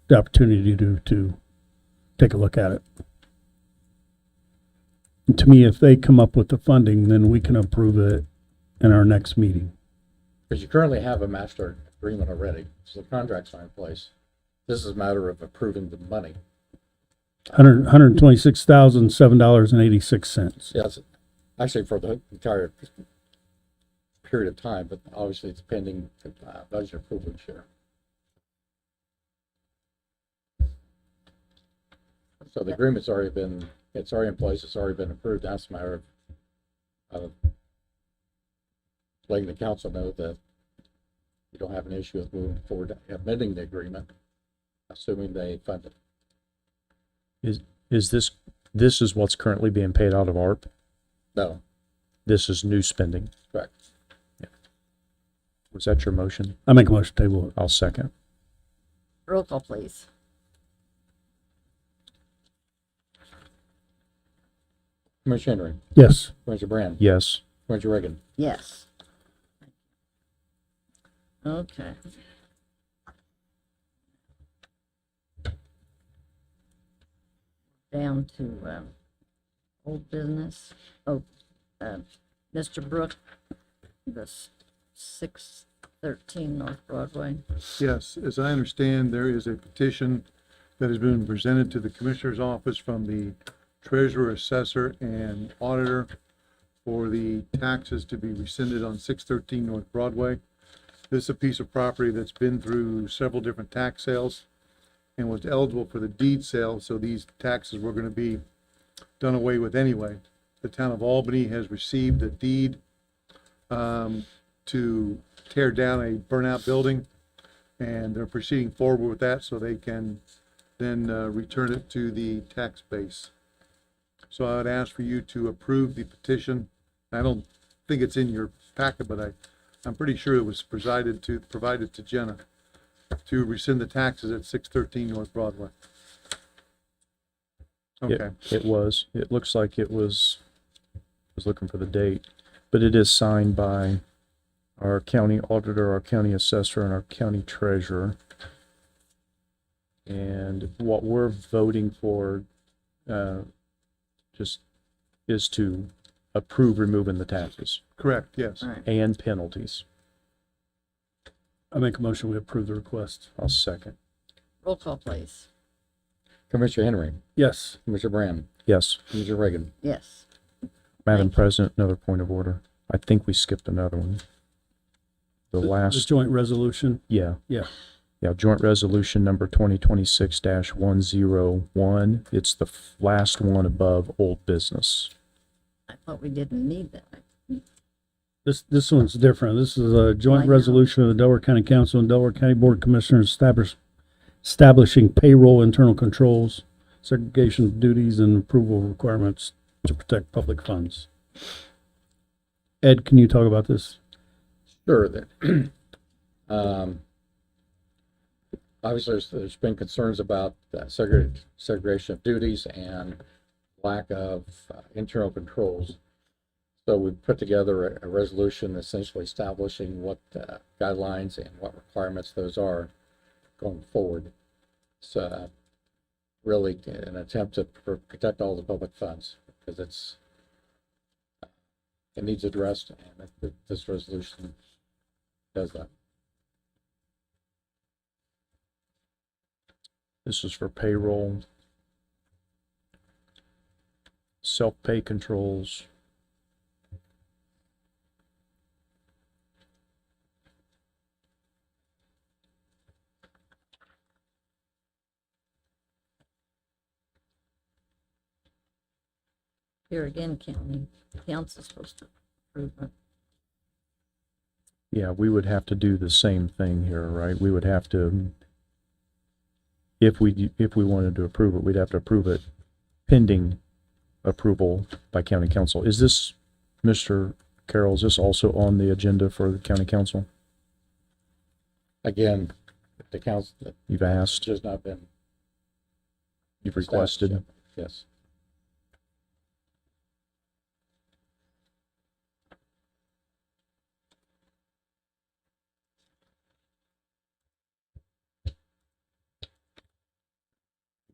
the opportunity to take a look at it. And to me, if they come up with the funding, then we can approve it in our next meeting. Because you currently have a master agreement already, so the contracts are in place. This is a matter of approving the money. $126,007.86. Yes, actually for the entire period of time, but obviously it's pending budget approval this year. So the agreement's already in place, it's already been approved. That's a matter of letting the council know that you don't have an issue with moving forward, amending the agreement, assuming they fund it. Is this is what's currently being paid out of ARP? No, This is new spending. correct. Was that your motion? I make a motion to table it. I'll second. Roll call, please. Commissioner Henry, Yes. Commissioner Brand, Yes. Commissioner Reagan. Yes. Okay. Down to old business. Oh, Mr. Brook, this 613 North Broadway. Yes, as I understand, there is a petition that has been presented to the Commissioner's office from the Treasurer, Assessor, and Auditor for the taxes to be rescinded on 613 North Broadway. This is a piece of property that's been through several different tax sales and was eligible for the deed sale, so these taxes were going to be done away with anyway. The town of Albany has received a deed to tear down a burnout building, and they're proceeding forward with that so they can then return it to the tax base. So I would ask for you to approve the petition. I don't think it's in your packet, but I'm pretty sure it was provided to Jenna to rescind the taxes at 613 North Broadway. Okay. It was. It looks like it was. I was looking for the date, but it is signed by our county auditor, our county assessor, and our county treasurer. And what we're voting for, just is to approve removing the taxes Correct, yes. and penalties. I make a motion, we approve the request. I'll second. Roll call, please. Commissioner Henry, Yes. Commissioner Brand, Yes. Commissioner Reagan. Yes. Madam President, another point of order. I think we skipped another one. The The last, joint resolution. yeah. Yeah. Yeah, joint resolution number 2026-101. It's the last one above old business. I thought we didn't need that. This one's different. This is a joint resolution of the Delaware County Council and Delaware County Board of Commissioners establishing payroll internal controls, segregation of duties, and approval requirements to protect public funds. Ed, can you talk about this? Sure. Then, obviously, there's been concerns about segregation of duties and lack of internal controls. So we put together a resolution essentially establishing what guidelines and what requirements those are going forward. It's really an attempt to protect all the public funds because it needs addressed, and this resolution does that. This is for payroll, self-pay controls, Here again, county council's supposed to approve it. yeah, we would have to do the same thing here, right? We would have to, if we wanted to approve it, we'd have to approve it pending approval by county council. Is this, Mr. Carroll, is this also on the agenda for the county council? Again, the council. You've asked? Has not been. You've requested? Yes.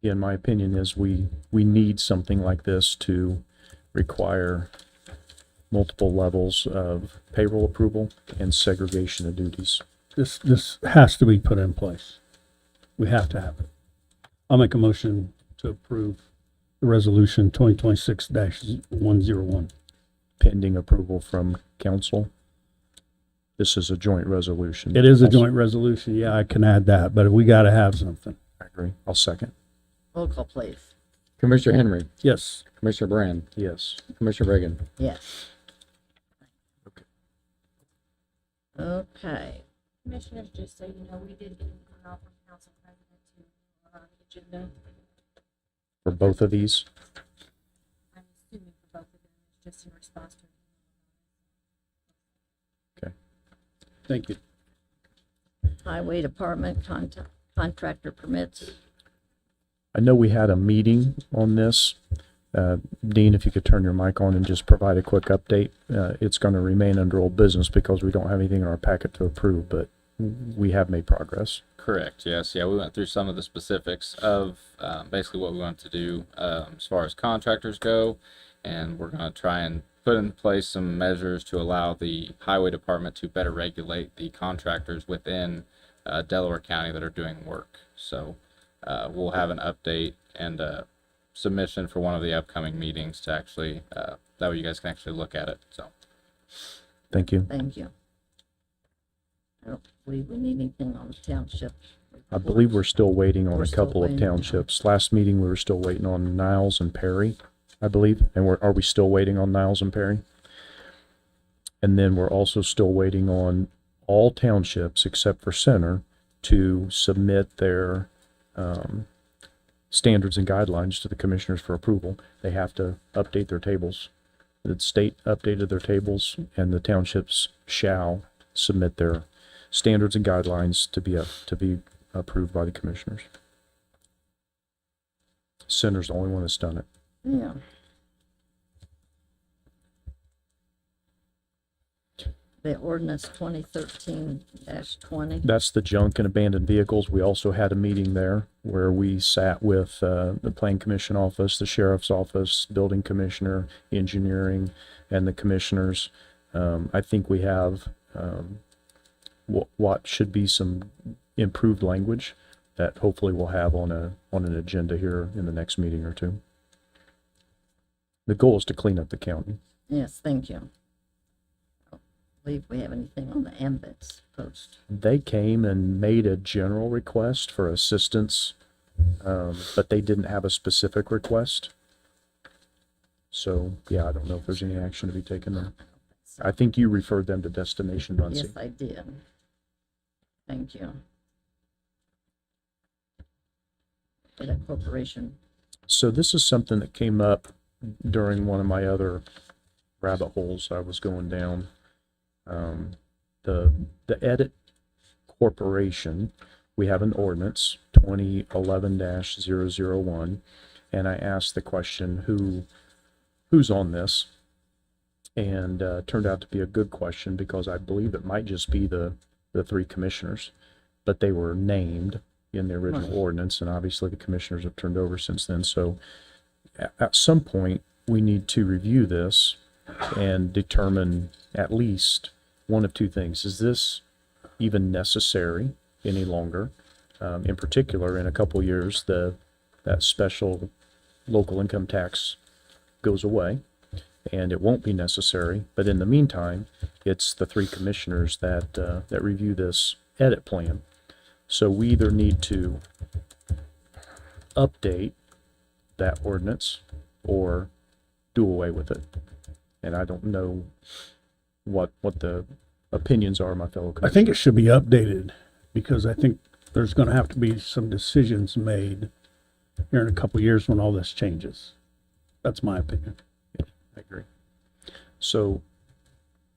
Again, my opinion is we need something like this to require multiple levels of payroll approval and segregation of duties. This has to be put in place. We have to have it. I'll make a motion to approve the resolution 2026-101. Pending approval from council. This is a joint resolution. It is a joint resolution. Yeah, I can add that, but we got to have something. I agree. I'll second. Roll call, please. Commissioner Henry, Yes. Commissioner Brand, Yes. Commissioner Reagan. Yes. Okay. Commissioners, just so you know, we did get an email from Council President to on the agenda. For both of these? I'm assuming for both of them, it's just in response to. Okay. Thank you. Highway Department contractor permits. I know we had a meeting on this. Dean, if you could turn your mic on and just provide a quick update. It's going to remain under old business because we don't have anything in our packet to approve, but we have made progress. Correct. Yes. Yeah. We went through some of the specifics of basically what we want to do as far as contractors go, and we're going to try and put in place some measures to allow the highway department to better regulate the contractors within Delaware County that are doing work. So we'll have an update and submission for one of the upcoming meetings to actually that way you guys can actually look at it. So Thank you. Thank you. I don't believe we need anything on the township. I believe we're still waiting on We're a still couple of waiting. townships. Last meeting, we were still waiting on Niles and Perry, I believe. And are we still waiting on Niles and Perry? And then we're also still waiting on all townships except for Center to submit their standards and guidelines to the commissioners for approval. They have to update their tables The state updated their tables, and the townships shall submit their standards and guidelines to be approved by the commissioners. Center's the only one that's done it. Yeah. The ordinance 2013-20. That's the junk and abandoned vehicles. We also had a meeting there where we sat with the Plan Commission office, the sheriff's office, building commissioner, engineering, and the commissioners. I think we have what should be some improved language that hopefully we'll have on an agenda here in the next meeting or two. The goal is to clean up the county. Yes, thank you. I don't believe we have anything on the ambits post. They came and made a general request for assistance, but they didn't have a specific request. So, yeah, I don't know if there's any action to be taken there. I think you referred them to Destination Muncie. Yes, I did. Thank you. For that corporation. So this is something that came up during one of my other rabbit holes I was going down. The Edit Corporation, we have an ordinance 2011-001, and I asked the question, who's on this? And turned out to be a good question because I believe it might just be the three commissioners, but they were named in the original ordinance, and obviously the commissioners have turned over since then. So at some point, we need to review this and determine at least one of two things. Is this even necessary any longer? In particular, in a couple years, that special local income tax goes away, and it won't be necessary. But in the meantime, it's the three commissioners that review this edit plan. So we either need to update that ordinance or do away with it. And I don't know what the opinions are, my fellow I commissioners. think it should be updated because I think there's going to have to be some decisions made here in a couple of years when all this changes. That's my opinion. I agree. So,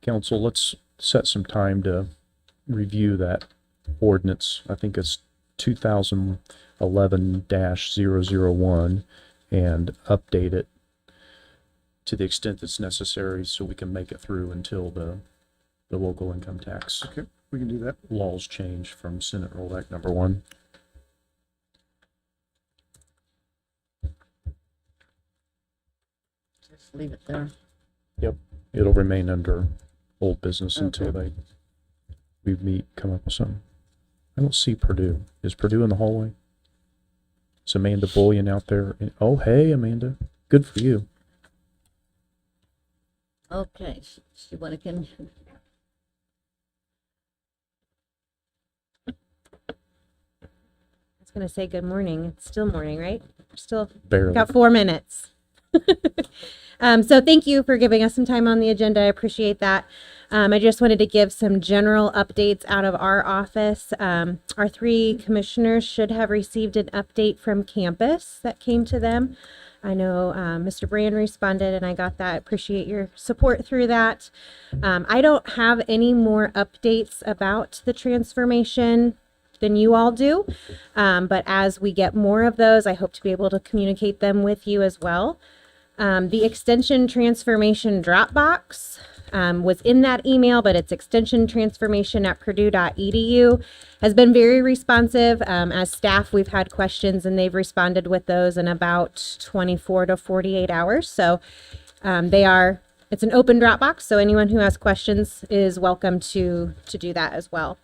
council, let's set some time to review that ordinance. I think it's 2011-001 and update it to the extent that's necessary so we can make it through until the local income tax Okay, we can do that. laws change from Senate Roll Act number 1. Just leave it there. Yep. It'll remain under old business until we come up with something. I don't see Purdue. Is Purdue in the hallway? Is Amanda Bullion out there? Oh, hey, Amanda. Good for you. Okay, she want to come. I was going to say good morning. It's still morning, right? We're still Barely. got 4 minutes. So thank you for giving us some time on the agenda. I appreciate that. I just wanted to give some general updates out of our office. Our 3 commissioners should have received an update from campus that came to them. I know Mr. Brand responded and I got that. Appreciate your support through that. I don't have any more updates about the transformation than you all do. But as we get more of those, I hope to be able to communicate them with you as well. The extension transformation Dropbox was in that email, but it's extensiontransformation@purdue.edu has been very responsive. As staff, we've had questions and they've responded with those in about 24 to 48 hours. So it's an open Dropbox, so anyone who has questions is welcome to do that as well.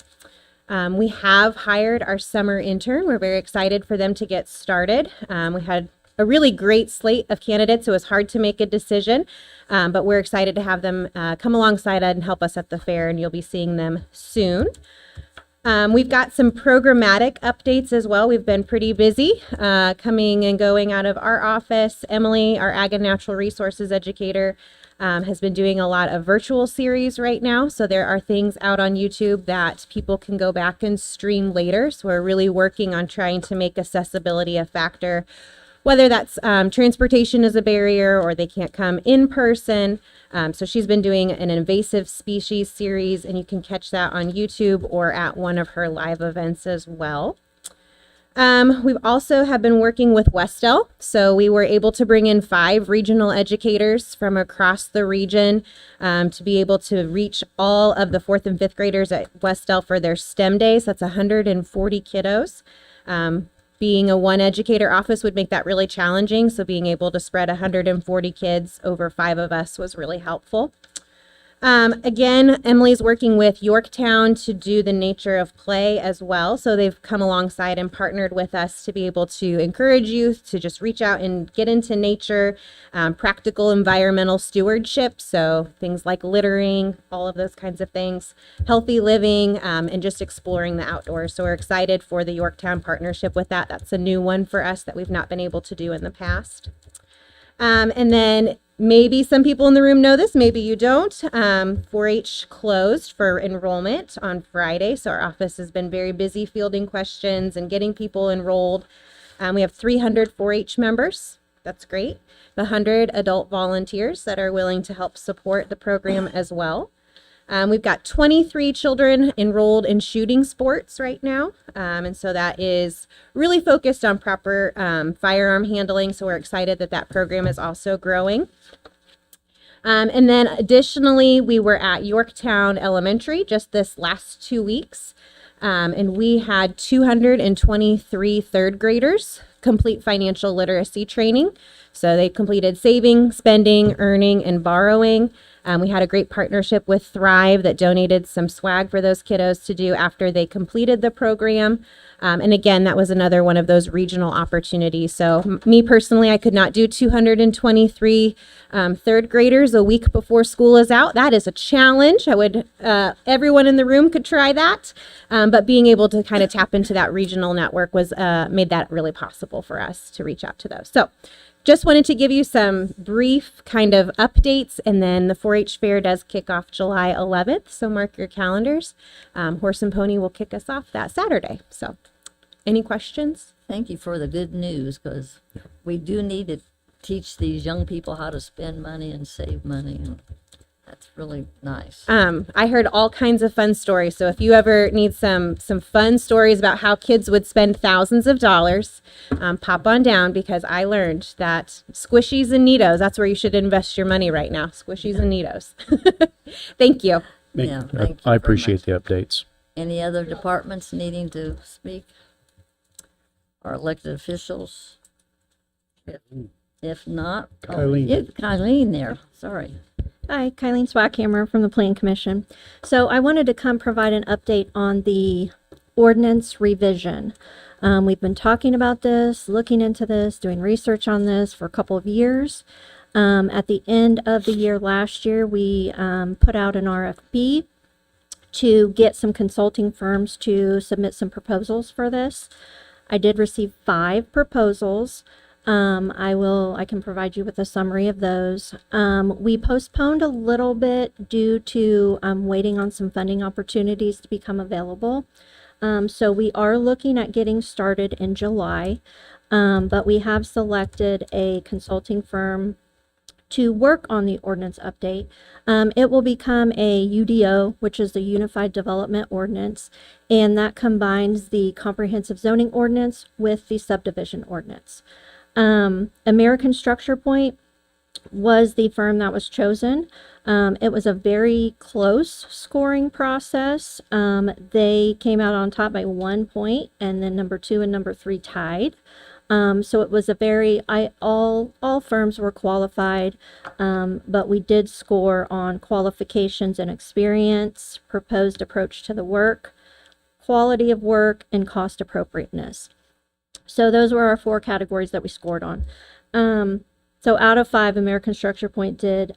We have hired our summer intern. We're very excited for them to get started. We had a really great slate of candidates. It was hard to make a decision, but we're excited to have them come alongside and help us at the fair, and you'll be seeing them soon. We've got some programmatic updates as well. We've been pretty busy coming and going out of our office. Emily, our Ag and Natural Resources educator, has been doing a lot of virtual series right now. So there are things out on YouTube that people can go back and stream later. So we're really working on trying to make accessibility a factor whether that's transportation is a barrier or they can't come in person. So she's been doing an invasive species series, and you can catch that on YouTube or at one of her live events as well. We've also have been working with Westel. So we were able to bring in 5 regional educators from across the region to be able to reach all of the 4th and 5th graders at Westel for their STEM days. That's 140 kiddos. Being a one educator office would make that really challenging. So being able to spread 140 kids over 5 of us was really helpful. Again, Emily's working with Yorktown to do the nature of play as well. So they've come alongside and partnered with us to be able to encourage youth to just reach out and get into nature, practical environmental stewardship. So things like littering, all of those kinds of things, healthy living, and just exploring the outdoors. So we're excited for the Yorktown partnership with that. That's a new one for us that we've not been able to do in the past. And then maybe some people in the room know this, maybe you don't. 4-H closed for enrollment on Friday, so our office has been very busy fielding questions and getting people enrolled. We have 300 4-H members. That's great. 100 adult volunteers that are willing to help support the program as well. We've got 23 children enrolled in shooting sports right now. And so that is really focused on proper firearm handling. So we're excited that that program is also growing. And then additionally, we were at Yorktown Elementary just this last 2 weeks. And we had 223 third graders complete financial literacy training. So they completed saving, spending, earning, and borrowing. We had a great partnership with Thrive that donated some swag for those kiddos to do after they completed the program. And again, that was another one of those regional opportunities. So me personally, I could not do 223 third graders a week before school is out. That is a challenge. I would, everyone in the room could try that. But being able to kind of tap into that regional network was made that really possible for us to reach out to those. So just wanted to give you some brief kind of updates, and then the 4-H Fair does kick off July 11th, so mark your calendars. Horse and Pony will kick us off that Saturday. So any questions? Thank you for the good news, because we do need to teach these young people how to spend money and save money, and that's really nice. I heard all kinds of fun stories. So if you ever need some fun stories about how kids would spend thousands of dollars, pop on down, because I learned that squishies and Neatos, that's where you should invest your money right now. Squishies and Neatos. Thank you. Yeah, thank you I very appreciate the updates. Any other departments needing to speak? Or elected officials? If not, Kylene. Kylene there, sorry. Hi, Kylene Swackhammer from the Plan Commission. So I wanted to come provide an update on the ordinance revision. We've been talking about this, looking into this, doing research on this for a couple of years. At the end of the year last year, we put out an RFP to get some consulting firms to submit some proposals for this. I did receive 5 proposals. I can provide you with a summary of those. We postponed a little bit due to waiting on some funding opportunities to become available. So we are looking at getting started in July, but we have selected a consulting firm to work on the ordinance update. It will become a UDO, which is the Unified Development Ordinance, and that combines the Comprehensive Zoning Ordinance with the Subdivision Ordinance. American Structure Point was the firm that was chosen. It was a very close scoring process. They came out on top by 1 point, and then number 2 and number 3 tied. So it was a very, all firms were qualified, but we did score on qualifications and experience, proposed approach to the work, quality of work, and cost appropriateness. So those were our 4 categories that we scored on. So out of 5, American Structure Point did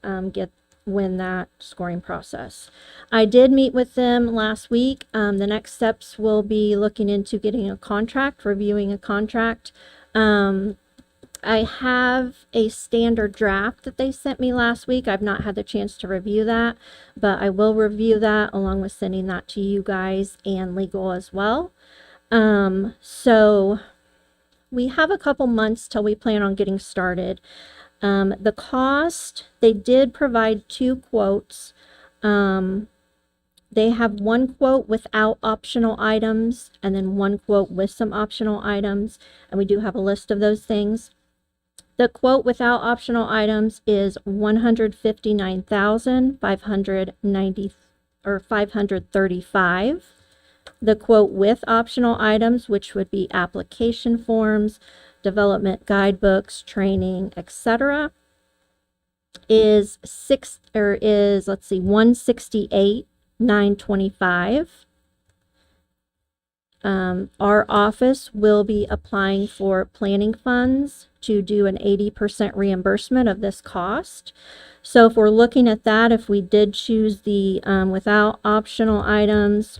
win that scoring process. I did meet with them last week. The next steps will be looking into getting a contract, reviewing a contract. I have a standard draft that they sent me last week. I've not had the chance to review that, but I will review that along with sending that to you guys and legal as well. So we have a couple months till we plan on getting started. The cost, they did provide 2 quotes. They have 1 quote without optional items and then 1 quote with some optional items. And we do have a list of those things. The quote without optional items is $159,590 or $535. The quote with optional items, which would be application forms, development guidebooks, training, etc., is $168,925. Our office will be applying for planning funds to do an 80% reimbursement of this cost. So if we're looking at that, if we did choose the without optional items,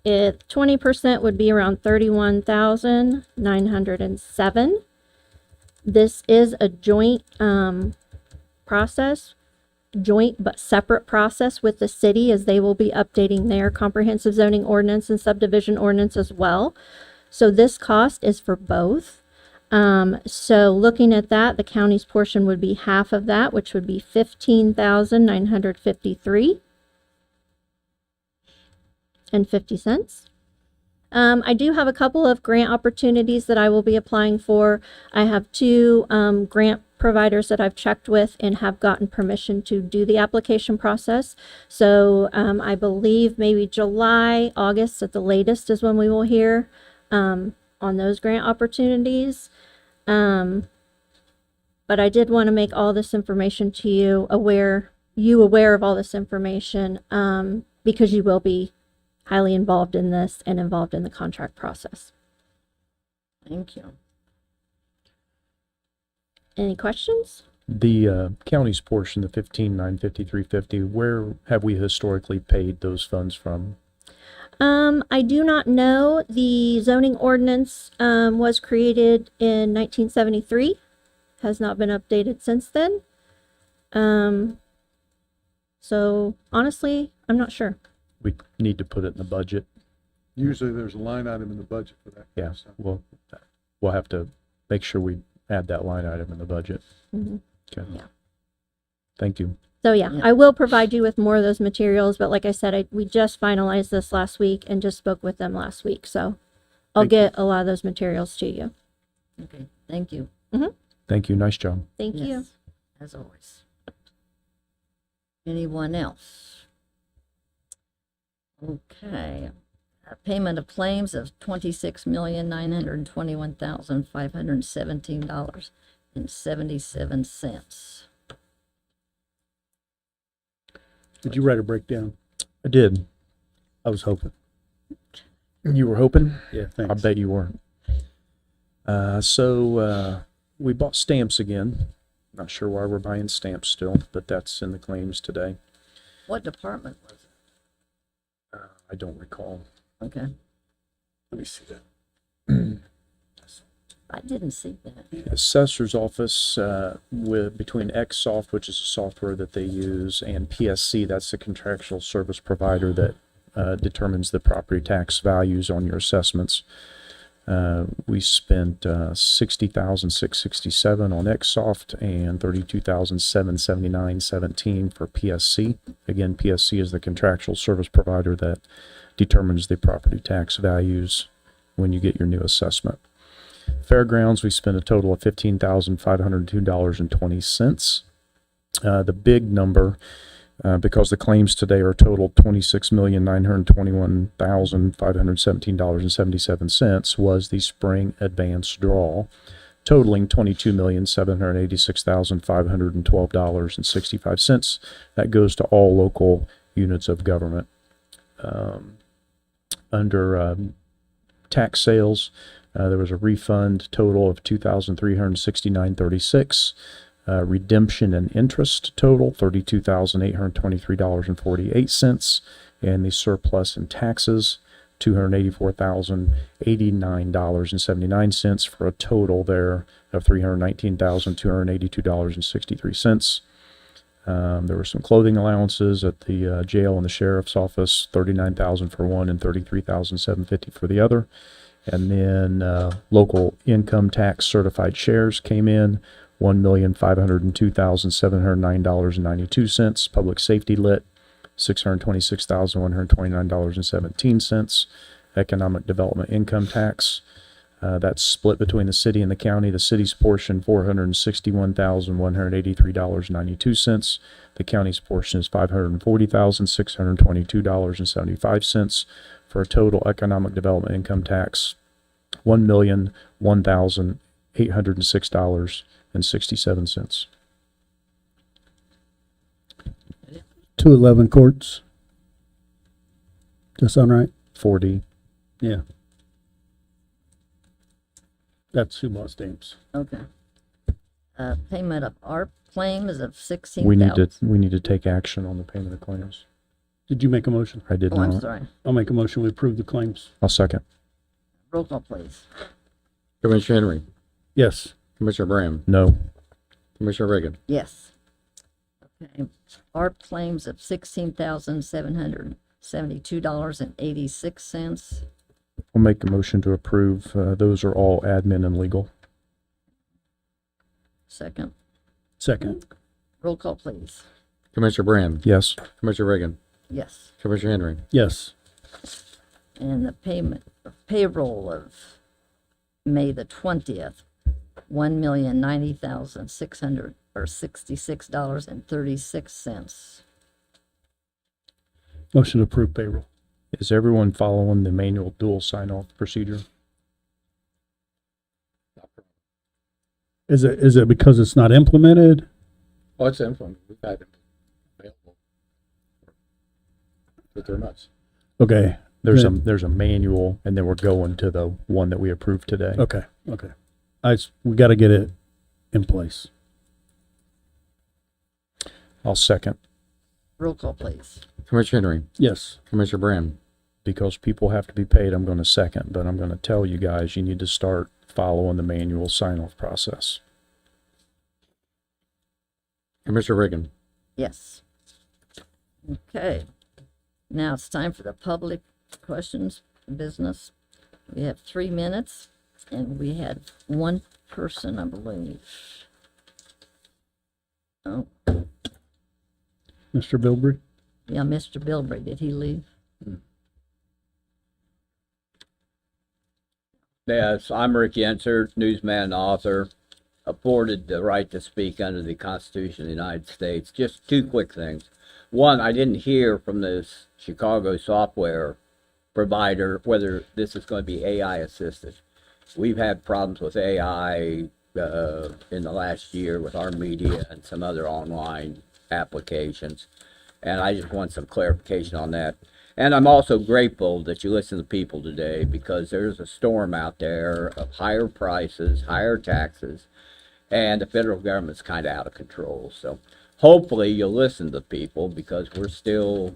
20% would be around $31,907. This is a joint process, joint but separate process with the city, as they will be updating their comprehensive zoning ordinance and subdivision ordinance as well. So this cost is for both. So looking at that, the county's portion would be half of that, which would be $15,953.50. I do have a couple of grant opportunities that I will be applying for. I have 2 grant providers that I've checked with and have gotten permission to do the application process. So I believe maybe July, August at the latest is when we will hear on those grant opportunities. But I did want to make all this information to you aware of all this information because you will be highly involved in this and involved in the contract process. Thank you. Any questions? The county's portion, the 15,953.50, where have we historically paid those funds from? I do not know. The zoning ordinance was created in 1973, has not been updated since then. So honestly, I'm not sure. We need to put it in the budget. Usually there's a line item in the budget for that. Yeah, we'll have to make sure we add that line item in the budget. Mhm. Okay. Yeah. Thank you. So yeah, I will provide you with more of those materials, but like I said, we just finalized this last week and just spoke with them last week. So I'll get a lot of those materials to you. Okay, thank you. Thank you. Nice job. Thank you. Yes, as always. Anyone else? Okay. Payment of claims of $26,921,517.77. Did you write a breakdown? I did. I was hoping. You were hoping? Yeah, thanks. I bet you weren't. So we bought stamps again. Not sure why we're buying stamps still, but that's in the claims today. What department was it? I don't recall. Okay. Let me see that. I didn't see that. Assessor's office between Xsoft, which is a software that they use, and PSC, that's the contractual service provider that determines the property tax values on your assessments. We spent $60,667 on Xsoft and $32,779.17 for PSC. Again, PSC is the contractual service provider that determines the property tax values when you get your new assessment. Fairgrounds, we spent a total of $15,502.20. The big number, because the claims today are total $26,921,517.77, was the spring advance draw, totaling $22,786,512.65. That goes to all local units of government. Under tax sales, there was a refund total of $2,369.36. Redemption and interest total $32,823.48, and the surplus in taxes $284,089.79 for a total there of $319,282.63. There were some clothing allowances at the jail and the sheriff's office, $39,000 for one and $33,750 for the other. And then local income tax certified shares came in $1,502,709.92. Public safety lit $626,129.17. Economic development income tax, that's split between the city and the county. The city's portion $461,183.92. The county's portion is $540,622.75 for a total economic development income tax $1,001,806.67. 211 courts. Does that sound right? 4D. Yeah. That's who bought stamps. Okay. Payment of ARP claims of $16,000. We need to take action on the payment of claims. Did you make a motion? I did Oh, not. I'm sorry. I'll make a motion. We approve the claims. I'll second. Roll call, please. Commissioner Henry, Yes. Commissioner Brand, No. Commissioner Reagan, Yes. Okay. ARP claims of $16,772.86. I'll make a motion to approve. Those are all admin and legal. Second. Second. Roll call, please. Commissioner Brand, Yes. Commissioner Reagan, Yes. Commissioner Henry, Yes. And the payroll of May the 20th, $1,090,666.36. Motion to approve payroll. Is everyone following the manual dual sign-off procedure? Is it because it's not implemented? oh, it's implemented, we've had it available for 3 months. Okay. There's Then- a manual, and then we're going to the one that we approved today. Okay. Okay. We got to get it in place. I'll second. Roll call, please. Commissioner Henry, Yes. Commissioner Brand, Because people have to be paid, I'm going to second, but I'm going to tell you guys, you need to start following the manual sign-off process. Commissioner Reagan, Yes. Okay. Now it's time for the public questions, business. We have 3 minutes, and we had one person, I believe. Oh, Mr. Bilbrey? yeah, Mr. Bilbrey, did he leave? Yes, I'm Rick Yenser, newsman and author, afforded the right to speak under the Constitution of the United States. Just 2 quick things. One, I didn't hear from this Chicago software provider whether this is going to be AI assisted. We've had problems with AI in the last year with our media and some other online applications. And I just want some clarification on that. And I'm also grateful that you listen to people today, because there's a storm out there of higher prices, higher taxes, and the federal government's kind of out of control. So hopefully you'll listen to people, because we're still,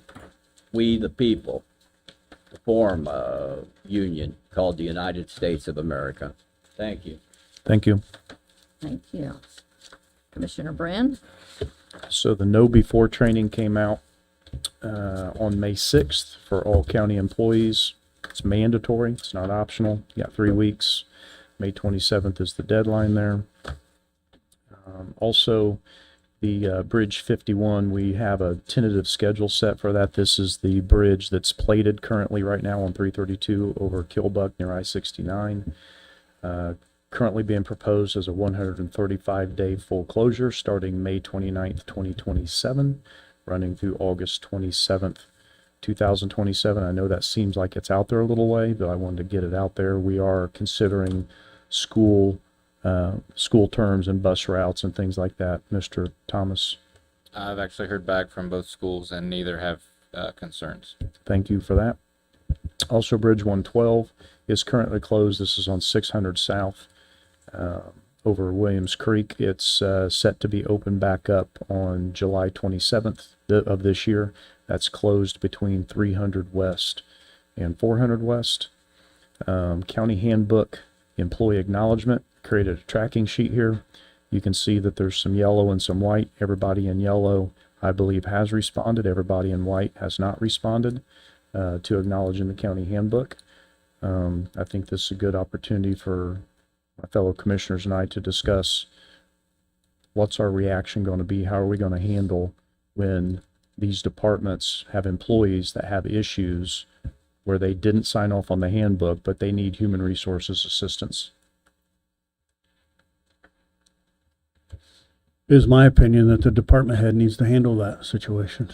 we the people, form a union called the United States of America. Thank you. Thank you. Thank you. Commissioner Brand? So the Know Before training came out on May 6th for all county employees. It's mandatory. It's not optional. You got 3 weeks. May 27th is the deadline there. Also, the Bridge 51, we have a tentative schedule set for that. This is the bridge that's plated currently right now on 332 over Killbuck near I-69. Currently being proposed as a 135-day full closure starting May 29th, 2027, running through August 27th, 2027. I know that seems like it's out there a little way, but I wanted to get it out there. We are considering school terms and bus routes and things like that. Mr. Thomas? I've actually heard back from both schools, and neither have concerns. Thank you for that. Also, Bridge 112 is currently closed. This is on 600 South over Williams Creek. It's set to be open back up on July 27th of this year. That's closed between 300 West and 400 West. County Handbook Employee Acknowledgement, created a tracking sheet here. You can see that there's some yellow and some white. Everybody in yellow, I believe, has responded. Everybody in white has not responded to acknowledging the county handbook. I think this is a good opportunity for my fellow commissioners and I to discuss what's our reaction going to be? How are we going to handle when these departments have employees that have issues where they didn't sign off on the handbook, but they need human resources assistance? It is my opinion that the department head needs to handle that situation.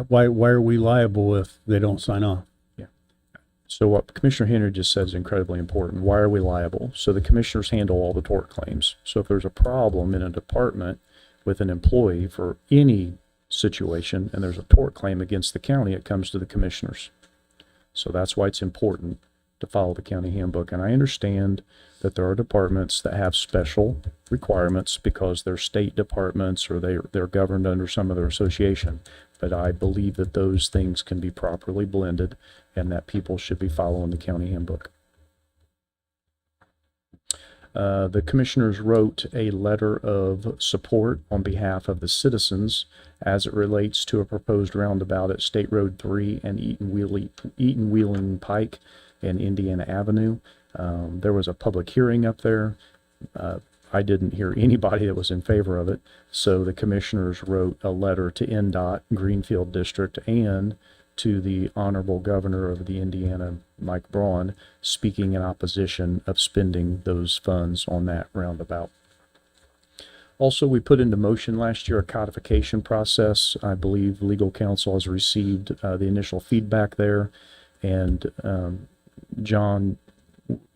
Why are we liable if they don't sign off? So what Commissioner Henry just said is incredibly important. Why are we liable? So the commissioners handle all the tort claims. So if there's a problem in a department with an employee for any situation and there's a tort claim against the county, it comes to the commissioners. So that's why it's important to follow the county handbook. And I understand that there are departments that have special requirements because they're state departments or they're governed under some other association. But I believe that those things can be properly blended and that people should be following the county handbook. The commissioners wrote a letter of support on behalf of the citizens as it relates to a proposed roundabout at State Road 3 and Eaton Wheeling Pike and Indiana Avenue. There was a public hearing up there. I didn't hear anybody that was in favor of it. So the commissioners wrote a letter to NDOT, Greenfield District, and to the Honorable Governor of the Indiana, Mike Braun, speaking in opposition of spending those funds on that roundabout. Also, we put into motion last year a codification process. I believe legal counsel has received the initial feedback there. And John,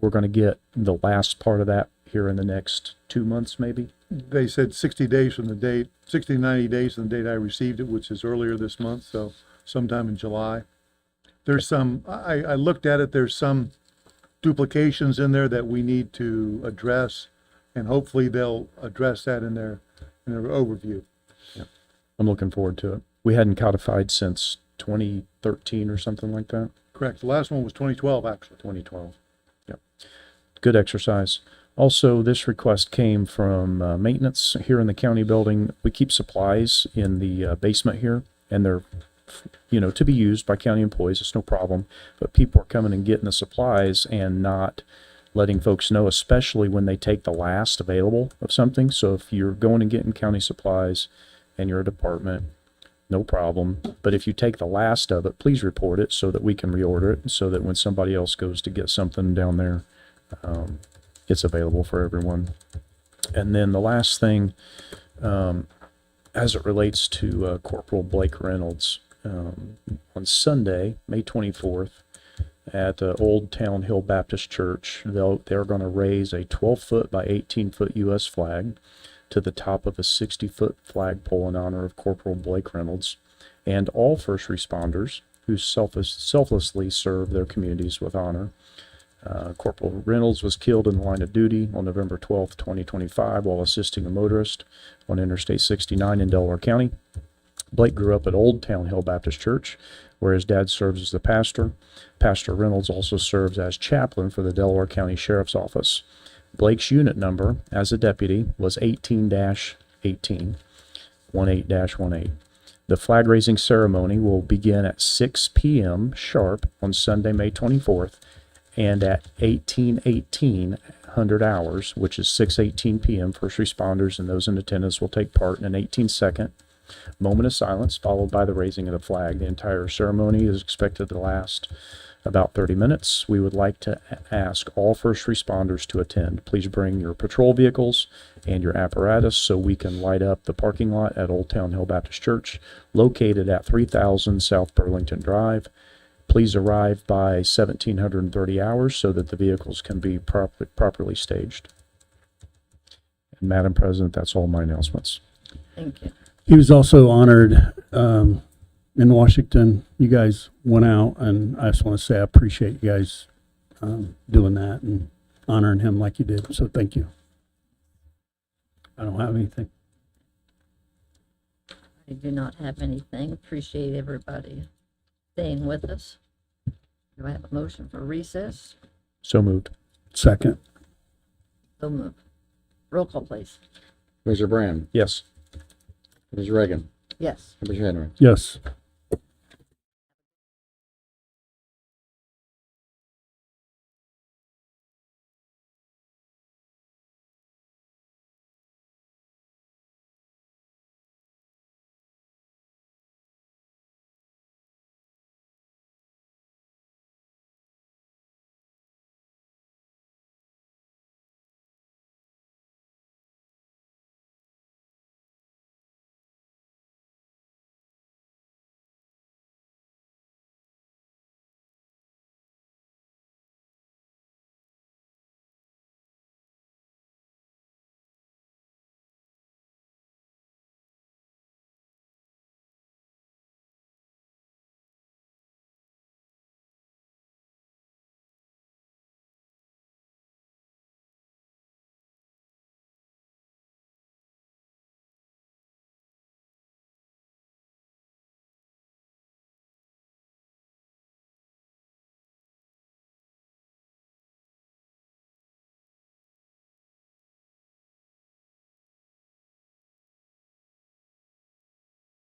we're going to get the last part of that here in the next 2 months, maybe? They said 60 days from the date, 60 to 90 days from the date I received it, which is earlier this month, so sometime in July. There's some, I looked at it, there's some duplications in there that we need to address, and hopefully they'll address that in their overview. Yeah. I'm looking forward to it. We hadn't codified since 2013 or something like that. Correct. The last one was 2012, actually. 2012. Yep. Good exercise. Also, this request came from maintenance here in the county building. We keep supplies in the basement here, and they're, to be used by county employees. It's no problem. But people are coming and getting the supplies and not letting folks know, especially when they take the last available of something. So if you're going and getting county supplies and you're a department, no problem. But if you take the last of it, please report it so that we can reorder it, so that when somebody else goes to get something down there, it's available for everyone. And then the last thing, as it relates to Corporal Blake Reynolds, on Sunday, May 24th, at Old Town Hill Baptist Church, they're going to raise a 12-foot by 18-foot U.S. flag to the top of a 60-foot flagpole in honor of Corporal Blake Reynolds and all first responders who selflessly serve their communities with honor. Corporal Reynolds was killed in the line of duty on November 12th, 2025, while assisting a motorist on Interstate 69 in Delaware County. Blake grew up at Old Town Hill Baptist Church, where his dad serves as the pastor. Pastor Reynolds also serves as chaplain for the Delaware County Sheriff's Office. Blake's unit number as a deputy was 18-18, 18-18. The flag raising ceremony will begin at 6 p.m. sharp on Sunday, May 24th, and at 18:18 hours, which is 6:18 p.m., first responders and those in attendance will take part in an 18-second moment of silence, followed by the raising of the flag. The entire ceremony is expected to last about 30 minutes. We would like to ask all first responders to attend. Please bring your patrol vehicles and your apparatus so we can light up the parking lot at Old Town Hill Baptist Church, located at 3000 South Burlington Drive. Please arrive by 1730 hours so that the vehicles can be properly staged. And Madam President, that's all my announcements. Thank you. He was also honored in Washington. You guys went out, and I just want to say I appreciate you guys doing that and honoring him like you did. So thank you. I don't have anything. I do not have anything. Appreciate everybody staying with us. Do I have a motion for recess? So moved. Second. So moved. Roll call, please. Commissioner Brand, Yes. Commissioner Reagan, Yes. Commissioner Henry. Yes.